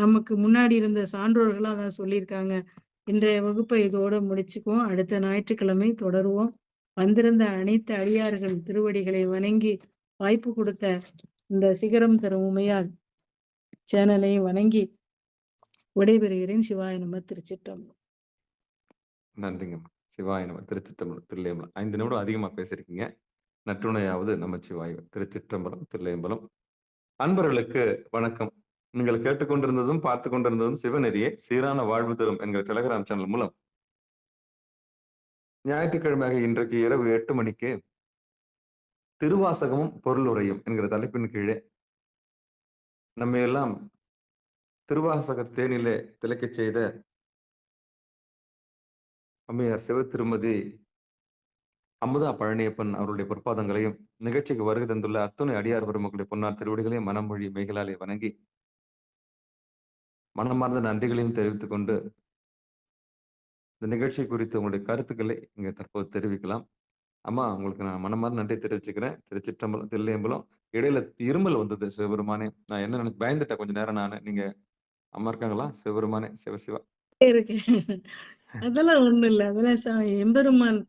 நமக்கு முன்னாடி இருந்த சான்றோர்களா தான் சொல்லியிருக்காங்க. இன்றைய வகுப்பை இதோட முடிச்சுக்குவோம். அடுத்த ஞாயிற்றுக்கிழமை தொடருவோம். வந்திருந்த அனைத்து அடியார்கள் திருவடிகளை வணங்கி, வாய்ப்பு கொடுத்த இந்த சிகரம் தரும் உமையால் சேனலை வணங்கி விடைபெறுகிறேன். சிவாய நம. திருச்சிற்றம்பலம். நன்றிங்க. சிவாய நம. திருச்சிற்றம்பலம். தில்லையம்பலம். 5 நிமிடம் அதிகமா பேசியிருக்கீங்க. நற்றுணையாவது நமச்சிவாய. திருச்சிற்றம்பலம். தில்லையம்பலம். அன்பர்களுக்கு வணக்கம். நீங்கள் கேட்டுக்கொண்டிருந்ததும் பார்த்து கொண்டிருந்ததும் சிவநெறியே சீரான வாழ்வு தரும் என்கிற டெலிகிராம் சேனல் மூலம் ஞாயிற்றுக்கிழமையாக இன்றைக்கு இரவு 8 மணிக்கு திருவாசகமும் பொருளுரையும் என்கிற தலைப்பின் கீழே நம்ம எல்லாம் திருவாசக தேனிலே திளைக்க செய்த அம்மையார் சிவத்திருமதி அமுதா பழனியப்பன் அவருடைய பொற்பாதங்களையும் நிகழ்ச்சிக்கு வருகை தந்துள்ள அத்துணை அடியார் பெருமக்களுடைய பொன்னார் திருவடிகளையும் மனமொழி மெய்களாலே வணங்கி மனமார்ந்த நன்றிகளையும் தெரிவித்துக் கொண்டு இந்த நிகழ்ச்சி குறித்து உங்களுடைய கருத்துக்களை இங்க தற்போது தெரிவிக்கலாம். அம்மா, உங்களுக்கு நான் மனமார்ந்த நன்றி தெரிவிச்சுக்கிறேன். திருச்சிற்றம்பலம். தில்லையம்பலம். இடையில இருமல் வந்தது. சிவபெருமானே, நான் என்ன நினைச்சு பயந்துட்டேன் கொஞ்ச நேரம். நீங்க அம்மா இருக்காங்களா? சிவபெருமானே, சிவசிவா. இருக்கு. அதெல்லாம் ஒண்ணும் இல்ல. அதெல்லாம் எம்பெருமான்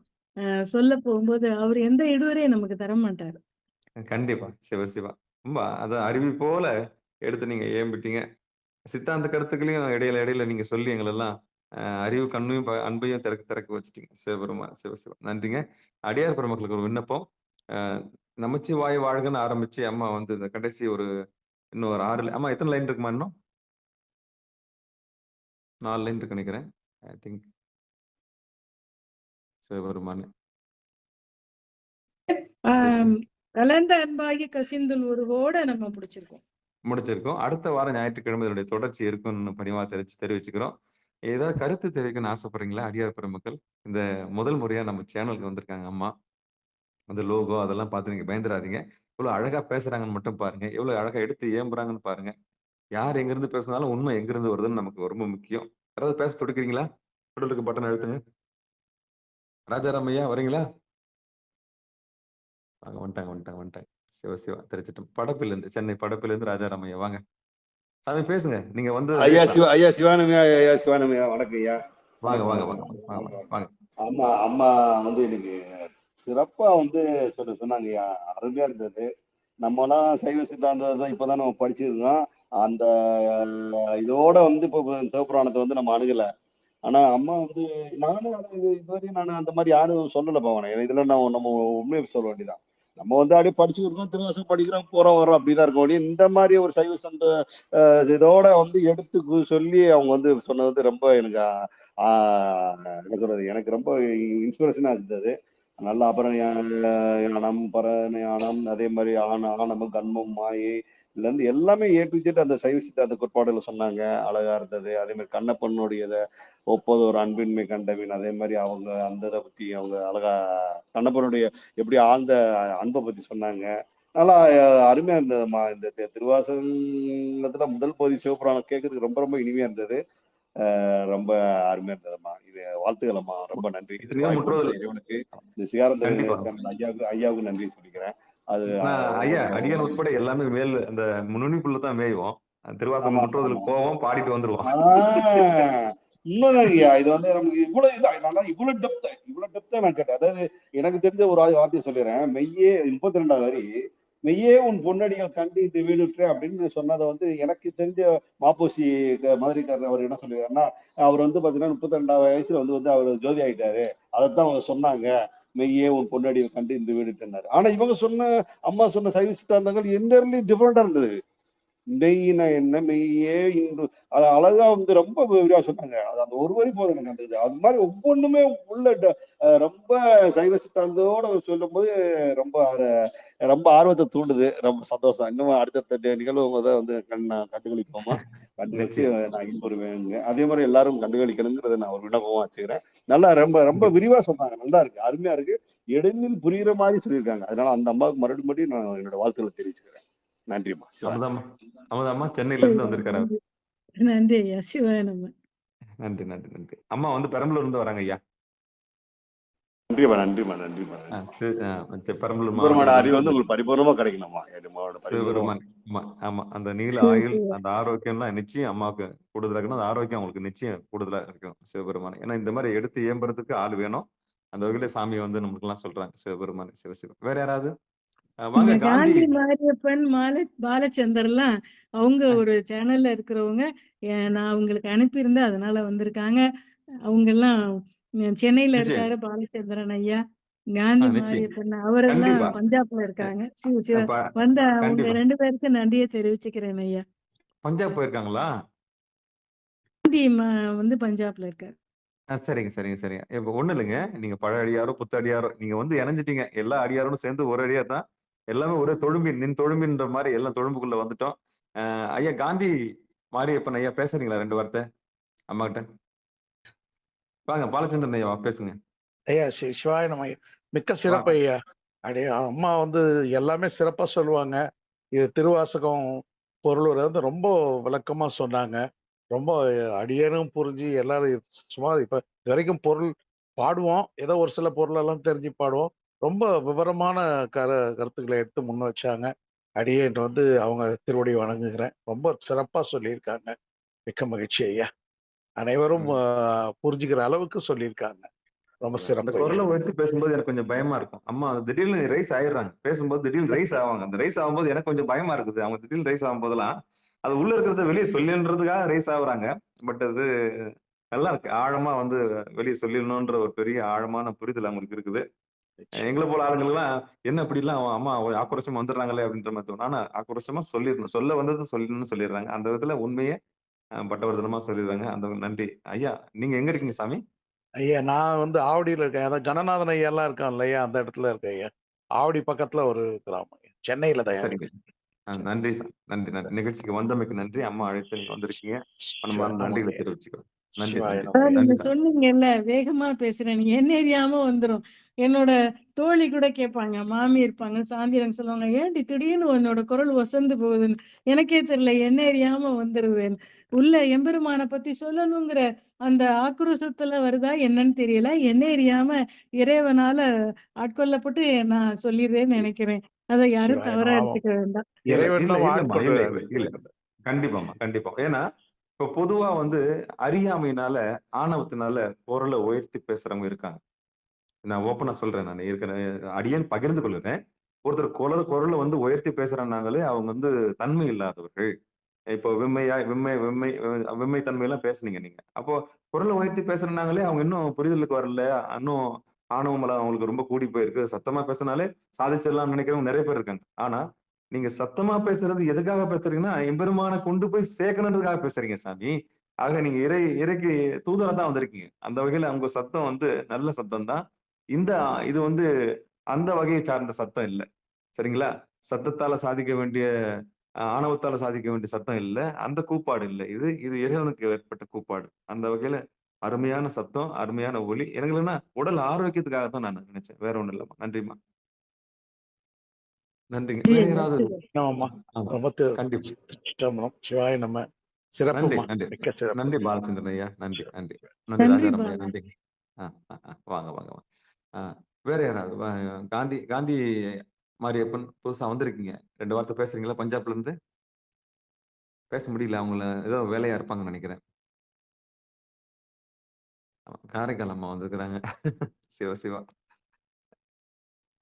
சொல்ல போகும்போது அவர் எந்த இடுவரையும் நமக்கு தர மாட்டாரு. கண்டிப்பா. சிவசிவா. ரொம்ப அது அருவி போல எடுத்து நீங்க ஏம்பிட்டீங்க. சித்தாந்த கருத்துக்களையும் இடையில நீங்க சொல்லி எங்களெல்லாம் அறிவு கண்ணையும் அன்பையும் திறக்க வச்சுட்டீங்க. சிவபெருமான், சிவசிவா. நன்றிங்க. அடியார் பெருமக்களுக்கு ஒரு விண்ணப்பம். நமச்சிவாய வாழ்கன்னு ஆரம்பிச்சு அம்மா இந்த கடைசி இன்னும் ஒரு 6 அம்மா எத்தனை லைன் இருக்குமா? இன்னும் 4 லைன் இருக்கு நினைக்கிறேன். I think. சிவபெருமான் கலந்த அன்பாகி கசிந்துள் உருகோட நம்ம முடிச்சிருக்கோம். அடுத்த வாரம் ஞாயிற்றுக்கிழமை இதனுடைய தொடர்ச்சி இருக்கும்னு பணிவா தெரிவிச்சுக்கிறோம். ஏதாவது கருத்து தெரிவிக்கணும்னு ஆசைப்படுறீங்களா அடியார் பெருமக்கள்? இந்த முதல் முறையா நம்ம சேனலுக்கு வந்திருக்காங்க அம்மா. அந்த லோகோ அதெல்லாம் பார்த்து நீங்க பயந்துடாதீங்க. இவ்வளவு அழகா பேசுறாங்கன்னு மட்டும் பாருங்க. எவ்வளவு அழகா எடுத்து ஏம்புறாங்கன்னு பாருங்க. யார் எங்க இருந்து பேசினாலும் உண்மை எங்க இருந்து வருதுன்னு நமக்கு ரொம்ப முக்கியம். யாராவது பேச துடிக்கிறீங்களா? இருக்க பட்டன் அழுத்துங்க. ராஜாராம் ஐயா வரீங்களா? வாங்க. வந்துட்டாங்க. சிவசிவா. திருச்சிட்டம். படப்பிலிருந்து, சென்னை படப்பிலிருந்து ராஜாராம் ஐயா வாங்க. சாமி பேசுங்க. நீங்க ஐயா சிவானமையா. ஐயா சிவானமையா, வணக்கம் ஐயா. வாங்க. அம்மா எனக்கு சிறப்பா சொன்னாங்க ஐயா. அருமையா இருந்தது. நம்மலாம் சைவ சித்தாந்தம் இப்பதான் நம்ம படிச்சிருக்கோம். அந்த இதோட இப்போ சிவபுராணத்தை நம்ம அணுகல. ஆனா அம்மா நானும் இதுவரையும் நான் அந்த மாதிரி யாரும் சொல்லல போவேன். இதுல நம்ம உண்மையை சொல்ல வேண்டியதான். நம்ம அப்படியே படிச்சுக்கிறோம், திருவாசகம் படிக்கிறோம், போறோம் வரோம், அப்படிதான் இருக்க முடியும். இந்த மாதிரி ஒரு சைவ சந்த இதோட எடுத்து சொல்லி அவங்க சொன்னது ரொம்ப எனக்கு ரொம்ப இன்ஸ்பிரேஷனா இருந்தது. நல்லா அப்புறம் ஞானம் பரஞானம், அதே மாதிரி ஆணவம் கண்மம் மாயை இதுல இருந்து எல்லாமே ஏற்பிச்சுட்டு அந்த சைவ சித்தாந்த கோட்பாடுல சொன்னாங்க. அழகா இருந்தது. அதே மாதிரி கண்ணப்பனுடையத ஒப்பது ஒரு அன்பின்மை கண்டவின், அதே மாதிரி அவங்க அந்த இதை பத்தி அவங்க அழகா கண்ணப்பனுடைய எப்படி ஆழ்ந்த அன்பை பத்தி சொன்னாங்க. நல்லா அருமையா இருந்ததுமா. இந்த திருவாசகத்துல முதல் பகுதி சிவபுராணம் கேட்கறதுக்கு ரொம்ப ரொம்ப இனிமையா இருந்தது. ரொம்ப அருமையா இருந்ததுமா. இது வாழ்த்துக்களம்மா. ரொம்ப நன்றி. இறைவனுக்கு இந்த சிகாரந்த ஐயாவுக்கு நன்றி சொல்லிக்கிறேன். அது ஐயா அடியான் உட்பட எல்லாமே மேல் அந்த நுனிப்புள்ளதான் மேய்வோம். திருவாசகம் முற்றுவதற்கு போவோம், பாடிட்டு வந்துருவோம். உண்மைதான் ஐயா. இது நமக்கு இவ்வளவு டெப்தா நான் கேட்டேன். அதாவது எனக்கு தெரிஞ்ச ஒரு வார்த்தையை சொல்லிடுறேன். மெய்யே 32வது வரி மெய்யே உன் பொன்னடிகள் கண்டு இந்த வீடுற்றே அப்படின்னு சொன்னதை வந்து எனக்கு தெரிஞ்ச மாப்போசி மதுரைக்காரர் அவர் என்ன சொல்லிருக்காருன்னா, அவர் வந்து பாத்தீங்கன்னா 32வது வயசுல வந்து அவர் ஜோதி ஆயிட்டாரு. அதைத்தான் அவங்க சொன்னாங்க, மெய்யே உன் பொன்னடிகள் கண்டு இந்த வீடுட்டாரு. ஆனா இவங்க சொன்ன அம்மா சொன்ன சைவ சித்தாந்தங்கள் என்டர்லி டிஃபரெண்டா இருந்தது. மெய்னா என்ன, மெய்யே இன்று அது அழகா வந்து ரொம்ப விரிவா சொன்னாங்க. அது அந்த ஒரு வரி போதும் எனக்கு அந்த இது. அது மாதிரி ஒவ்வொன்றுமே உள்ள ரொம்ப சைவ சித்தாந்தத்தோட சொல்லும்போது ரொம்ப ரொம்ப ஆர்வத்தை தூண்டுது. ரொம்ப சந்தோஷம். இன்னும் அடுத்தடுத்த நிகழ்வுகளை வந்து கண்டுகளிப்போமா? கண்டுகளிச்சு நிச்சயம். நான் இன்புறுவேங்க. அதே மாதிரி எல்லாரும் கண்டுகளிக்கணுங்கிறத நான் ஒரு விண்ணப்பமா வச்சுக்கிறேன். நல்லா ரொம்ப ரொம்ப விரிவா சொன்னாங்க. நல்லா இருக்கு. அருமையா இருக்கு. எளிதில் புரியுற மாதிரி சொல்லியிருக்காங்க. அதனால அந்த அம்மாவுக்கு மறுபடியும் நான் என்னோட வாழ்த்துக்களை தெரிவிச்சுக்கிறேன். நன்றிம்மா. சிவா. அமுதாம்மா அமுதாம்மா சென்னையில இருந்து வந்திருக்காரு அவர். நன்றி நன்றி ஐயா. சிவாய நம. நன்றி நன்றி நன்றி. அம்மா வந்து பெரம்பலூர்ல இருந்து வராங்க ஐயா. நன்றிம்மா, நன்றிம்மா, நன்றிம்மா. பெரம்பலூர் பெருமாட மாவட்டத்துல அறிவு இருந்து வந்து உங்களுக்கு பரிபூர்ணமா கிடைக்கணும்மா. என்னோட பரிபூர்ணமா. சிவபெருமான். ஆமா ஆமா. அந்த நீள சிவ ஆயுள், சிவ. அந்த ஆரோக்கியம்லாம் நிச்சயம் அம்மாவுக்கு கூடுதலா இருக்கணும். அந்த ஆரோக்கியம் அவங்களுக்கு நிச்சயம் கூடுதலா இருக்கும் சிவபெருமான். ஏன்னா இந்த மாதிரி எடுத்து இயம்புறதுக்கு ஆள் வேணும். அந்த வகையில சாமி வந்து நமக்குலாம் சொல்றாங்க சிவபெருமான் சிவசிவம். வேற யாராவது? வாங்க இந்த காந்தி. காந்தி மாரியப்பன் பாலச்சந்தர்லாம் அவங்க ஒரு சேனல்ல இருக்கிறவங்க. நான் அவங்களுக்கு அனுப்பியிருந்தேன், அதனால வந்திருக்காங்க. அவங்க எல்லாம் சென்னையில நிச்சயம். இருக்காரு பாலச்சந்திரன் ஐயா. காந்தி நிச்சயம். மாரியப்பன் அவரெல்லாம் கண்டிப்பா. பஞ்சாப்ல இருக்காங்க. சிவ சிவ. அப்ப வந்த உங்க கண்டிப்பா. 2 பேருக்கு நன்றியை தெரிவிச்சுக்கிறேன் ஐயா. பஞ்சாப் போயிருக்காங்களா? காந்தி வந்து பஞ்சாப்ல இருக்காரு. சரிங்க, சரிங்க, சரிங்க. இப்ப ஒண்ணும் இல்லைங்க. நீங்க பழ அடியாரோ, புத்த அடியாரோ, நீங்க வந்து இணைஞ்சிட்டீங்க. எல்லா அடியாரோடும் சேர்ந்து ஒரு அடியார் தான். எல்லாமே ஒரே தொழும்பின், நின் தொழும்பின்ற மாரி எல்லாம் தொழும்புக்குள்ள வந்துட்டோம். ஐயா காந்தி மாரியப்பன் ஐயா பேசுறீங்களா 2 வார்த்தை அம்மாகிட்ட? வாங்க பாலச்சந்திரன் ஐயா பேசுங்க. ஐயா சிவாய நம்ம மிக்க சிறப்பு வாங்க. ஐயா. அடைய அம்மா வந்து எல்லாமே சிறப்பா சொல்லுவாங்க. இது திருவாசகம் பொருளுரை வந்து ரொம்ப விளக்கமா சொன்னாங்க. ரொம்ப அடியேனும் புரிஞ்சு எல்லாரும் சுமார் இப்ப இது வரைக்கும் பொருள் பாடுவோம். ஏதோ ஒரு சில பொருளெல்லாம் தெரிஞ்சு பாடுவோம். ரொம்ப விவரமான கருத்துக்களை எடுத்து முன் வச்சாங்க. அடியேன் வந்து அவங்க திருவடி வணங்குகிறேன். ரொம்ப சிறப்பா சொல்லியிருக்காங்க. மிக்க மகிழ்ச்சி ஐயா. அனைவரும் ம். புரிஞ்சுக்கிற அளவுக்கு சொல்லியிருக்காங்க. ரொம்ப அந்த சிறப்பு ஐயா. குரலை உயர்த்தி பேசும்போது எனக்கு கொஞ்சம் பயமா இருக்கும். அம்மா திடீர்னு ரைஸ் ஆயிடுறாங்க. பேசும்போது திடீர்னு ரைஸ் ஆவாங்க. அந்த ரைஸ் ஆகும்போது எனக்கு கொஞ்சம் பயமா இருக்குது. அவங்க திடீர்னு ரைஸ் ஆகும்போதெல்லாம், அது உள்ள இருக்கிறத வெளிய சொல்லின்றதுக்காக ரைஸ் ஆகுறாங்க. பட் அது நல்லா இருக்கு. ஆழமா வந்து வெளிய சொல்லிடணுன்ற ஒரு பெரிய ஆழமான புரிதல் அவங்களுக்கு இருக்குது. எங்கள போல ஆளுங்கள்லாம் என்ன இப்படிலாம் அம்மா ஆக்ரோஷமா வந்துடுறாங்களே அப்படின்ற மாதிரி தோணும். ஆனா ஆக்ரோஷமா சொல்லிடணும். சொல்ல வந்தது சொல்லணும்னு சொல்லிடுறாங்க. அந்த விதத்துல உண்மையே பட்டவர்த்தனமா சொல்லிடுறாங்க. அந்த நன்றி. ஐயா நீங்க எங்க இருக்கீங்க சாமி? ஐயா நான் வந்து ஆவடியில இருக்கேன். அதான் கணநாதன் ஐயாலாம் இருக்கான் இல்லையா? அந்த இடத்துல இருக்கேன் ஐயா. ஆவடி பக்கத்துல ஒரு கிராமம் ஐயா. சென்னையில தான் சரிங்க. இருக்கேன். நன்றி சார். நன்றி, நன்றி. நிகழ்ச்சிக்கு வந்தமைக்கு நன்றி. அம்மா அழைத்து நீங்க வந்திருக்கீங்க. மனமார்ந்த ஆமாங்க நன்றிகளை ஐயா. தெரிவிச்சுக்கிறோம். நன்றி, சிவாய நன்றி. நம ஐயா. நீங்க நன்றி சாமி. சொன்னீங்கல்ல, வேகமா பேசுறேன். என்ன அறியாம வந்துரும். என்னோட தோழி கூட கேட்பாங்க. மாமி இருப்பாங்க. சாந்திரங்க சொல்லுவாங்க, "ஏன்டி திடீர்னு உன்னோட குரல் ஒசந்து போகுதுன்னு." எனக்கே தெரியல. என்ன அறியாம வந்துருவேன்னு. உள்ள எம்பெருமான பத்தி சொல்லணுங்கிற அந்த ஆக்ரோஷத்துல வருதா என்னன்னு தெரியல. என்ன அறியாம இறைவனால ஆட்கொள்ளப்பட்டு நான் சொல்லிருவேன்னு நெனைக்கிறேன். அத யாரும் சிவாய நம. தவறா ஆமாம். எடுத்துக்க வேண்டாம். இல்ல, இறைவன் இல்ல, தான் இல்லம்மா. இல்ல, ஆட்கொள்றாரு. இல்ல, இல்ல. கண்டிப்பாமா, கண்டிப்பா. ஏன்னா, இப்ப பொதுவா வந்து அறியாமையினால, ஆணவத்தினால குரல உயர்த்தி பேசுறவங்க இருக்காங்க. நான் ஓப்பனா சொல்றேன் நானு. ஏற்கனவே அடியேன் பகிர்ந்து கொள்கிறேன். ஒருத்தர் குரல வந்து உயர்த்தி பேசுறனாங்களே, அவங்க வந்து தன்மை இல்லாதவர்கள். இப்போ விம்மை தன்மையெல்லாம் பேசுனீங்க நீங்க. அப்போ குரல உயர்த்தி பேசுறனாங்களே, அவங்க இன்னும் புரிதலுக்கு வரல. இன்னும் ஆணவமலம் அவங்களுக்கு ரொம்ப கூடி போயிருக்கு. சத்தமா பேசினாலே சாதிச்சிடலாம்னு நினைக்கிறவங்க நெறைய பேர் இருக்காங்க. ஆனா, நீங்க சத்தமா பேசுறது எதுக்காக பேசுறீங்கன்னா, எம்பெருமான கொண்டு போய் சேர்க்கணுன்றதுக்காக பேசுறீங்க சாமி. ஆக நீங்க இறைக்கு தூதரா தான் வந்திருக்கீங்க. அந்த வகையில உங்க சத்தம் வந்து நல்ல சத்தம் தான். இந்த இது வந்து அந்த வகையை சார்ந்த சத்தம் இல்ல. சரிங்களா? சத்தத்தால சாதிக்க வேண்டிய ஆணவத்தால சாதிக்க வேண்டிய சத்தம் இல்ல. அந்த கூப்பாடு இல்ல. இது இறைவனுக்கு ஏற்பட்ட கூப்பாடு. அந்த வகையில அருமையான சத்தம், அருமையான ஒலி. எனக்கு என்னன்னா, உடல் ஆரோக்கியத்துக்காக தான் நான் நினைச்சேன். வேற ஒண்ணும் இல்லம்மா. நன்றிம்மா. நன்றிங்க. ஜி வேற ஐயா. யாராவது? சரி. ஆமாம்மா. ஆமா. ரொம்ப கண்டிப்பா. சிதம்பரம். சிவாய நம. நன்றி, சிறப்புமா. நன்றி. மிக்க சிறப்பு. நன்றி பாலச்சந்திரன் ஐயா. நன்றி, நன்றி. நன்றி நன்றி ராஜாராம் ஐயா. பாலா. நன்றி. வாங்க, வாங்க, வாங்க. ஆ வேற யாராவது? காந்தி காந்தி மாரியப்பன் புதுசா வந்திருக்கீங்க. 2 வார்த்தை பேசுறீங்களா பஞ்சாப்ல இருந்து? பேச முடியல. அவங்கள ஏதோ வேலையா இருப்பாங்கன்னு நெனைக்கிறேன். காரைக்கால் அம்மா வந்திருக்கிறாங்க. சிவா, சிவா.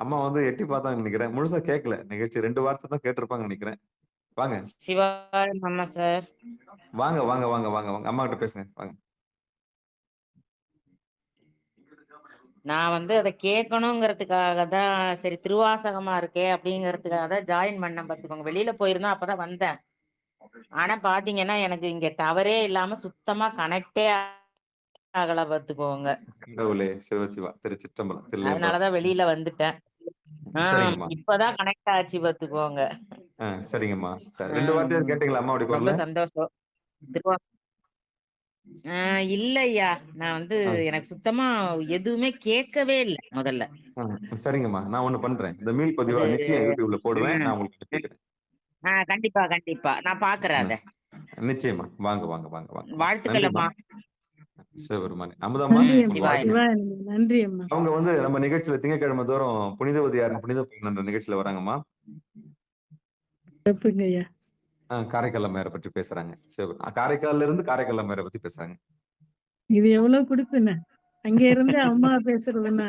அம்மா வந்து எட்டி பார்த்தாங்கன்னு நினைக்கிறேன். முழுசா கேட்கல. நிகழ்ச்சி 2 வார்த்தை தான் கேட்டிருப்பாங்கன்னு நினைக்கிறேன். வாங்க. சிவாய நம சார். வாங்க, வாங்க, வாங்க, வாங்க, வாங்க. அம்மா கிட்ட பேசுங்க. வாங்க. நான் வந்து அத கேட்கணுங்கிறதுக்காக தான் சரி திருவாசகமா இருக்கே அப்படிங்கிறதுக்காக தான் ஜாயின் பண்ணேன் பார்த்துக்கோங்க. வெளியில போயிருந்தேன் அப்பதான் வந்தேன். ஆனா பாத்தீங்கன்னா எனக்கு இங்க டவரே இல்லாம சுத்தமா கனெக்டே ஆகல பார்த்துக்கோங்க. கடவுளே! சிவசிவா. திருச்சிற்றம்பலம். தில்லையம்பலம். அதனாலதான் வெளியில வந்துட்டேன். சரிங்கம்மா. இப்பதான் கனெக்ட் ஆச்சு பார்த்துக்கோங்க. சரிங்கம்மா. சரி 2 வார்த்தையாவது கேட்டீங்களா அம்மாவுடைய ரொம்ப குரல்ல? சந்தோஷம். திருவா இல்லையா நான் வந்து எனக்கு சுத்தமா எதுவுமே கேட்கவே இல்ல முதல்ல. சரிங்கம்மா. நான் ஒண்ணு பண்றேன். இந்த மீள் பதிவா அது நிச்சயம் YouTubeல போடுவேன். நான் உங்களுக்கு அனுப்பிக்கிறேன். கண்டிப்பா கண்டிப்பா நான் பாக்குறேன் அத. நிச்சயமா. வாங்க, வாங்க, வாங்க, வாங்க. வாழ்த்துக்கள் அம்மா. சிவபெருமானே. அமுதம்மா. நன்றி அம்மா. சிவாய நம. சிவாய நம. நன்றி அம்மா. அவங்க வந்து நம்ம நிகழ்ச்சியில திங்கட்கிழமை தோறும் புனிதவதியாரின் புனித பயணம்ன்ற நிகழ்ச்சியில வராங்கம்மா. தப்புங்க ஐயா. காரைக்கால் அம்மையாரை பற்றி பேசுறாங்க. காரைக்கால்ல இருந்து காரைக்கால் அம்மையாரை பத்தி பேசுறாங்க. இது எவ்வளவு குடுப்புண்ணே. அங்க இருந்து அம்மா பேசுறதுன்னா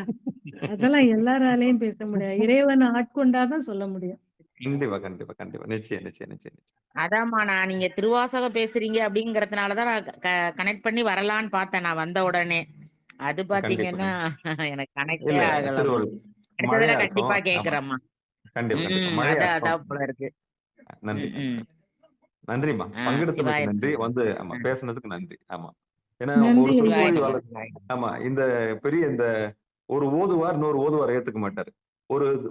அதெல்லாம் எல்லாராலையும் பேச முடியாது. இறைவன் ஆட்கொண்டாதான் சொல்ல முடியும். கண்டிப்பா, கண்டிப்பா, கண்டிப்பா. நிச்சயம், நிச்சயம், நிச்சயம். அதாம்மா நான் நீங்க திருவாசகம் பேசுறீங்க அப்படிங்கறதுனாலதான் நான் கனெக்ட் பண்ணி வரலான்னு பார்த்தேன் நான் வந்த உடனே. அது பாத்தீங்கன்னா எனக்கு கனெக்டே இல்ல ஆகல. மழையா இருக்கும். கண்டிப்பா கேக்குறேம்மா. கண்டிப்பா, கண்டிப்பா. மழையா அதான் போல இருக்கு. நன்றி. நன்றிம்மா. பங்கெடுத்ததுக்கு நன்றி. வந்து ஆமா பேசுனதுக்கு நன்றி. ஆமா. ஏன்னா ஒரு சொற்பொழிவாளர் ஆமா இந்த பெரிய இந்த ஒரு ஓதுவார் இன்னொரு ஓதுவார் ஏத்துக்க மாட்டாரு.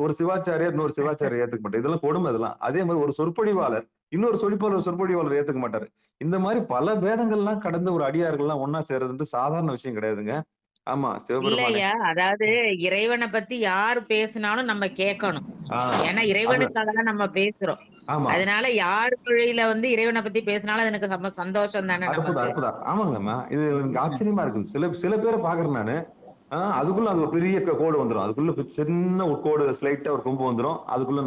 ஒரு சிவாச்சாரியார் இன்னொரு சிவாச்சாரியார் ஏத்துக்க மாட்டாரு. இதெல்லாம் கொடுமை இதெல்லாம். அதே மாதிரி ஒரு சொற்பொழிவாளர் இன்னொரு சொற்பொழிவாளர் ஏத்துக்க மாட்டாரு. இந்த மாதிரி பல பேதங்கள்லாம் கடந்து ஒரு அடியார்கள்லாம் ஒன்னா சேர்றதுன்றது சாதாரண விஷயம் கிடையாதுங்க. ஆமா சிவபெருமானே. இல்லையா அதாவது இறைவனை பத்தி யாரு பேசினாலும் நம்ம கேட்கணும். ஏன்னா இறைவனுக்காக தான் நம்ம பேசுறோம். அதனால யாரு தொழில வந்து இறைவனை பத்தி பேசினாலும் அது எனக்கு ரொம்ப சந்தோஷம் தானே நமக்கு. ஆமாங்கம்மா. இது எனக்கு ஆச்சரியமா இருக்குது. சில பேரை பாக்குறேன் நானு. அதுக்குள்ள அது ஒரு பெரிய கோடு வந்துடும். அதுக்குள்ள சின்ன ஒரு கோடு ஸ்லைட்டா ஒரு கொம்பு வந்துடும். அதுக்குள்ள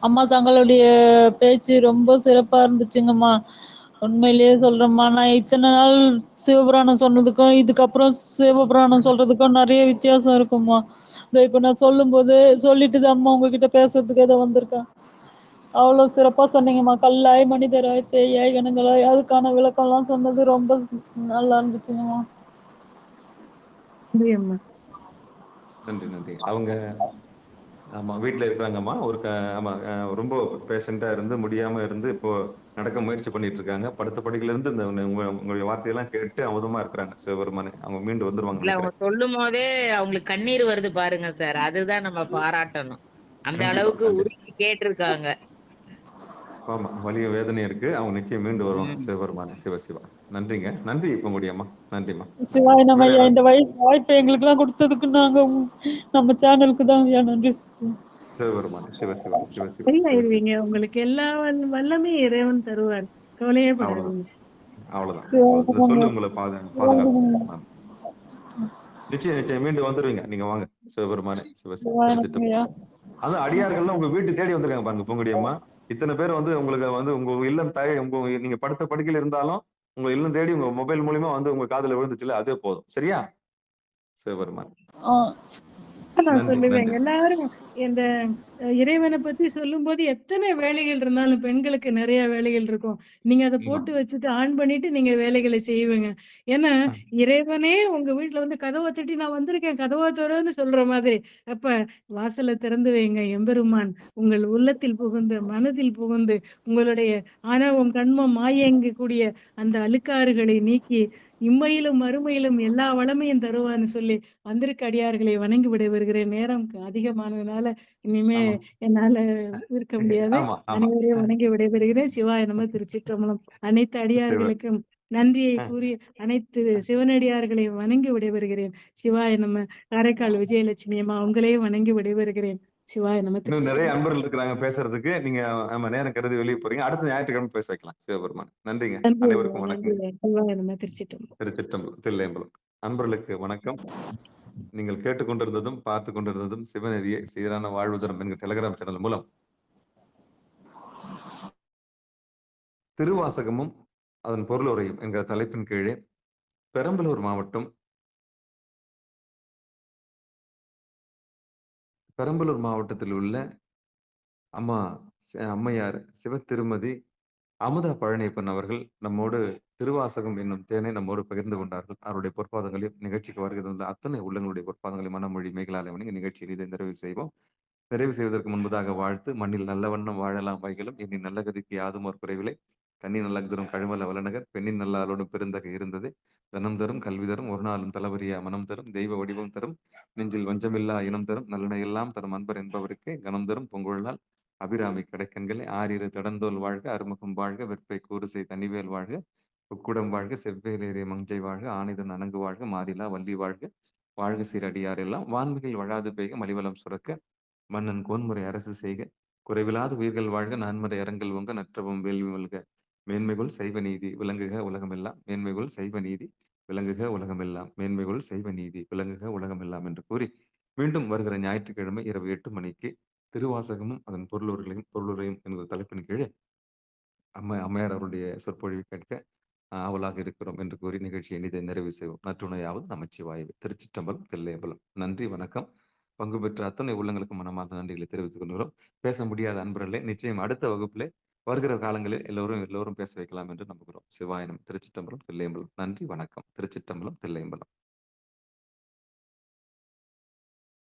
அம்மா தங்களுடைய பேச்சு ரொம்ப சிறப்பா இருந்துச்சுங்கம்மா. உண்மையிலேயே சொல்றேம்மா, நான் இத்தனை நாள் சிவபுராணம் சொன்னதுக்கும் இதுக்கப்புறம் சிவபுராணம் சொல்றதுக்கும் நிறைய வித்தியாசம் இருக்கும்மா. இப்ப நான் சொல்லும்போது சொல்லிட்டு தான் அம்மா உங்ககிட்ட பேசுறதுக்கு ஏதோ வந்திருக்கேன். அவ்வளவு சிறப்பா சொன்னீங்கம்மா. கல்லாய் மனிதராய் தேயாய் கணங்களாய் அதுக்கான விளக்கம்லாம் சொன்னது ரொம்ப நல்லா இருந்துச்சுங்கம்மா. நன்றி நன்றி. அவங்க ஆமா வீட்டுல இருக்கிறாங்கம்மா. ஆமா ரொம்ப பேஷண்டா இருந்து முடியாம இருந்து இப்போ நடக்க முயற்சி பண்ணிட்டு இருக்காங்க. படுத்த படுக்கையில இருந்து இந்த உங்களுடைய வார்த்தையெல்லாம் கேட்டு அமுதமா இருக்கிறாங்க. சிவபெருமானே அவங்க மீண்டு வந்துருவாங்க. அவங்க சொல்லும் போதே அவங்களுக்கு கண்ணீர் வருது பாருங்க சார். அதுதான் நம்ம பாராட்டணும். அந்த அளவுக்கு உருக்கி கேட்டிருக்காங்க. ஆமா வலிய வேதனை இருக்கு. அவங்க நிச்சயம் மீண்டு வருவாங்க. சிவபெருமானே. சிவசிவா. நன்றிங்க. நன்றி இப்ப முடியம்மா. நன்றிம்மா. சிவாய நம்ம இந்த வாய்ப்பை எங்களுக்கு எல்லாம் கொடுத்ததுக்கு நாங்க நம்ம சேனலுக்கு தான் நன்றி. சிவபெருமானே. சிவசிவா. சரியாயிருவீங்க. உங்களுக்கு எல்லா வல்லமே இறைவன் தருவார். கவலையே படாதீங்க. அவ்வளவுதான். சொல்லு உங்களை பாதுகாப்பு. நிச்சயம் மீண்டு வந்துருவீங்க. நீங்க வாங்க. சிவபெருமானே. சிவசிவா. அதான் அடியார்கள்லாம் உங்க வீட்டு தேடி வந்திருக்காங்க பாருங்க பூங்குடியம்மா. இத்தனை பேர் வந்து உங்களுக்கு வந்து உங்க இல்லம் நீங்க படுத்த படுக்கையில இருந்தாலும் உங்க இல்லம் தேடி உங்க மொபைல் மூலியமா வந்து உங்க காதுல விழுந்துச்சுல அதே போதும். சரியா? சிவபெருமான். நான் சொல்லுவேன் எல்லாரும் இந்த இறைவனை பத்தி சொல்லும் போது எத்தனை வேலைகள் இருந்தாலும் பெண்களுக்கு நிறைய வேலைகள் இருக்கும். நீங்க அதை போட்டு வச்சுட்டு ஆன் பண்ணிட்டு நீங்க வேலைகளை செய்வீங்க. ஏன்னா இறைவனே உங்க வீட்டுல வந்து கதவை தட்டி நான் வந்திருக்கேன் கதவை திறன்னு சொல்ற மாதிரி. அப்ப வாசலை திறந்து வைங்க. எம்பெருமான் உங்கள் உள்ளத்தில் புகுந்து மனதில் புகுந்து உங்களுடைய ஆணவம் கண்மம் மாயங்க கூடிய அந்த அழுக்காறுகளை நீக்கி இம்மையிலும் மறுமையிலும் எல்லா வளமையும் தருவான்னு சொல்லி வந்திருக்க அடியார்களை வணங்கி விட வருகிறேன். நேரம் அதிகமானதுனால இனிமே என்னால இருக்க முடியாது. அனைவரையும் வணங்கி விடைபெறுகிறேன். சிவாய நம. திருச்சிற்றம்பலம். அனைத்து அடியார்களுக்கும் நன்றியை கூறி அனைத்து சிவனடியார்களை வணங்கி விடைபெறுகிறேன். சிவாய நம்ம. காரைக்கால் விஜயலட்சுமி அம்மா உங்களையும் வணங்கி விடைபெறுகிறேன். சிவாய நம்ம. நிறைய அன்பர்கள் இருக்கிறாங்க பேசுறதுக்கு. நீங்க நேரம் கருதி வெளியே போறீங்க. அடுத்த ஞாயிற்றுக்கிழமை பேச வைக்கலாம். சிவபெருமான். நன்றிங்க. அனைவருக்கும் வணக்கம். சிவாய நம்ம. திருச்சிற்றம்பலம். தில்லையம்பலம். அன்பர்களுக்கு வணக்கம். நீங்கள் கேட்டுக்கொண்டிருந்ததும் பார்த்து கொண்டிருந்ததும் சிவநெறியை சீரான வாழ்வுதரம் என்கிற டெலிகிராம் சேனல் மூலம் திருவாசகமும் அதன் பொருளுரையும் என்கிற தலைப்பின் கீழே பெரம்பலூர் மாவட்டம் பெரம்பலூர் மாவட்டத்தில் உள்ள அம்மையார் சிவத்திருமதி அமுதா பழனியப்பன் அவர்கள் நம்மோடு திருவாசகம் என்னும் தேனை நம்மோடு பகிர்ந்து கொண்டார்கள். அவருடைய பொற்பாதங்களையும் நிகழ்ச்சிக்கு வருகிற அத்தனை உள்ளங்களுடைய பொற்பாதங்களை மனமொழி மேகலாலை வணங்கி நிகழ்ச்சியில் இதை நிறைவு செய்வோம். நிறைவு செய்வதற்கு முன்பதாக வாழ்த்து மண்ணில் நல்ல வண்ணம் வாழலாம் வைகளும் இனி நல்ல கதிக்கு யாதும் ஒரு குறைவில்லை. கண்ணி நல்லகதரும் கழுமல வளநகர் பெண்ணின் நல்லாளோடும் பெருந்தகை இருந்தது. தனம் தரும் கல்வி தரும் ஒரு நாளும் தளவரியா மனம் தரும் தெய்வ வடிவம் தரும் நெஞ்சில் வஞ்சமில்லா இனம் தரும் நல்லெண்ண எல்லாம் தரும் அன்பர் என்பவருக்கே கணம் தரும் பொங்குழலால் அபிராமி கடைக்கண்களை ஆறிரு தடந்தோல் வாழ்க அருமுகம் வாழ்க வெற்பை கூறுசை தனிவேல் வாழ்க உக்குடம் வாழ்க செவ்வேலேறிய மஞ்சை வாழ்க ஆனிதன் அணங்கு வாழ்க மாறிலா வள்ளி வாழ்க வாழ்க சீரடியார் எல்லாம் வான்மிகில் வழாது பெய்க மலிவலம் சுரக்க மன்னன் கோன்முறை அரசு செய்க குறைவிலாத உயிர்கள் வாழ்க நான்மறை அரங்கல் உங்க நற்றவம் வேள்வி வல்க மேன்மைகுள் செய்வ நீதி விளங்குக உலகமெல்லாம் மேன்மைகுள் செய்வ நீதி விளங்குக உலகமெல்லாம் மேன்மைகுள் செய்வ நீதி விளங்குக உலகமெல்லாம் என்று கூறி மீண்டும் வருகிற ஞாயிற்றுக்கிழமை இரவு 8 மணிக்கு திருவாசகமும் அதன் பொருளுரையும் என்கிற தலைப்பின் கீழே அம்மையார் அவருடைய சொற்பொழிவை கேட்க ஆவலாக இருக்கிறோம் என்று கூறி நிகழ்ச்சியை இதை நிறைவு செய்வோம். நற்றுணையாவது நமச்சிவாயவே. திருச்சிற்றம்பலம் தில்லையம்பலம். நன்றி, வணக்கம். பங்கு பெற்ற அத்தனை உள்ளங்களுக்கு மனமார்ந்த நன்றிகளை தெரிவித்துக் கொள்கிறோம். பேச முடியாத அன்பர்களே, நிச்சயம் அடுத்த வகுப்பிலே வருகிற காலங்களில் எல்லோரும் பேச வைக்கலாம் என்று நம்புகிறோம். சிவாயனம். திருச்சிற்றம்பலம் தில்லையம்பலம். நன்றி, வணக்கம். திருச்சிற்றம்பலம் தில்லையம்பலம்.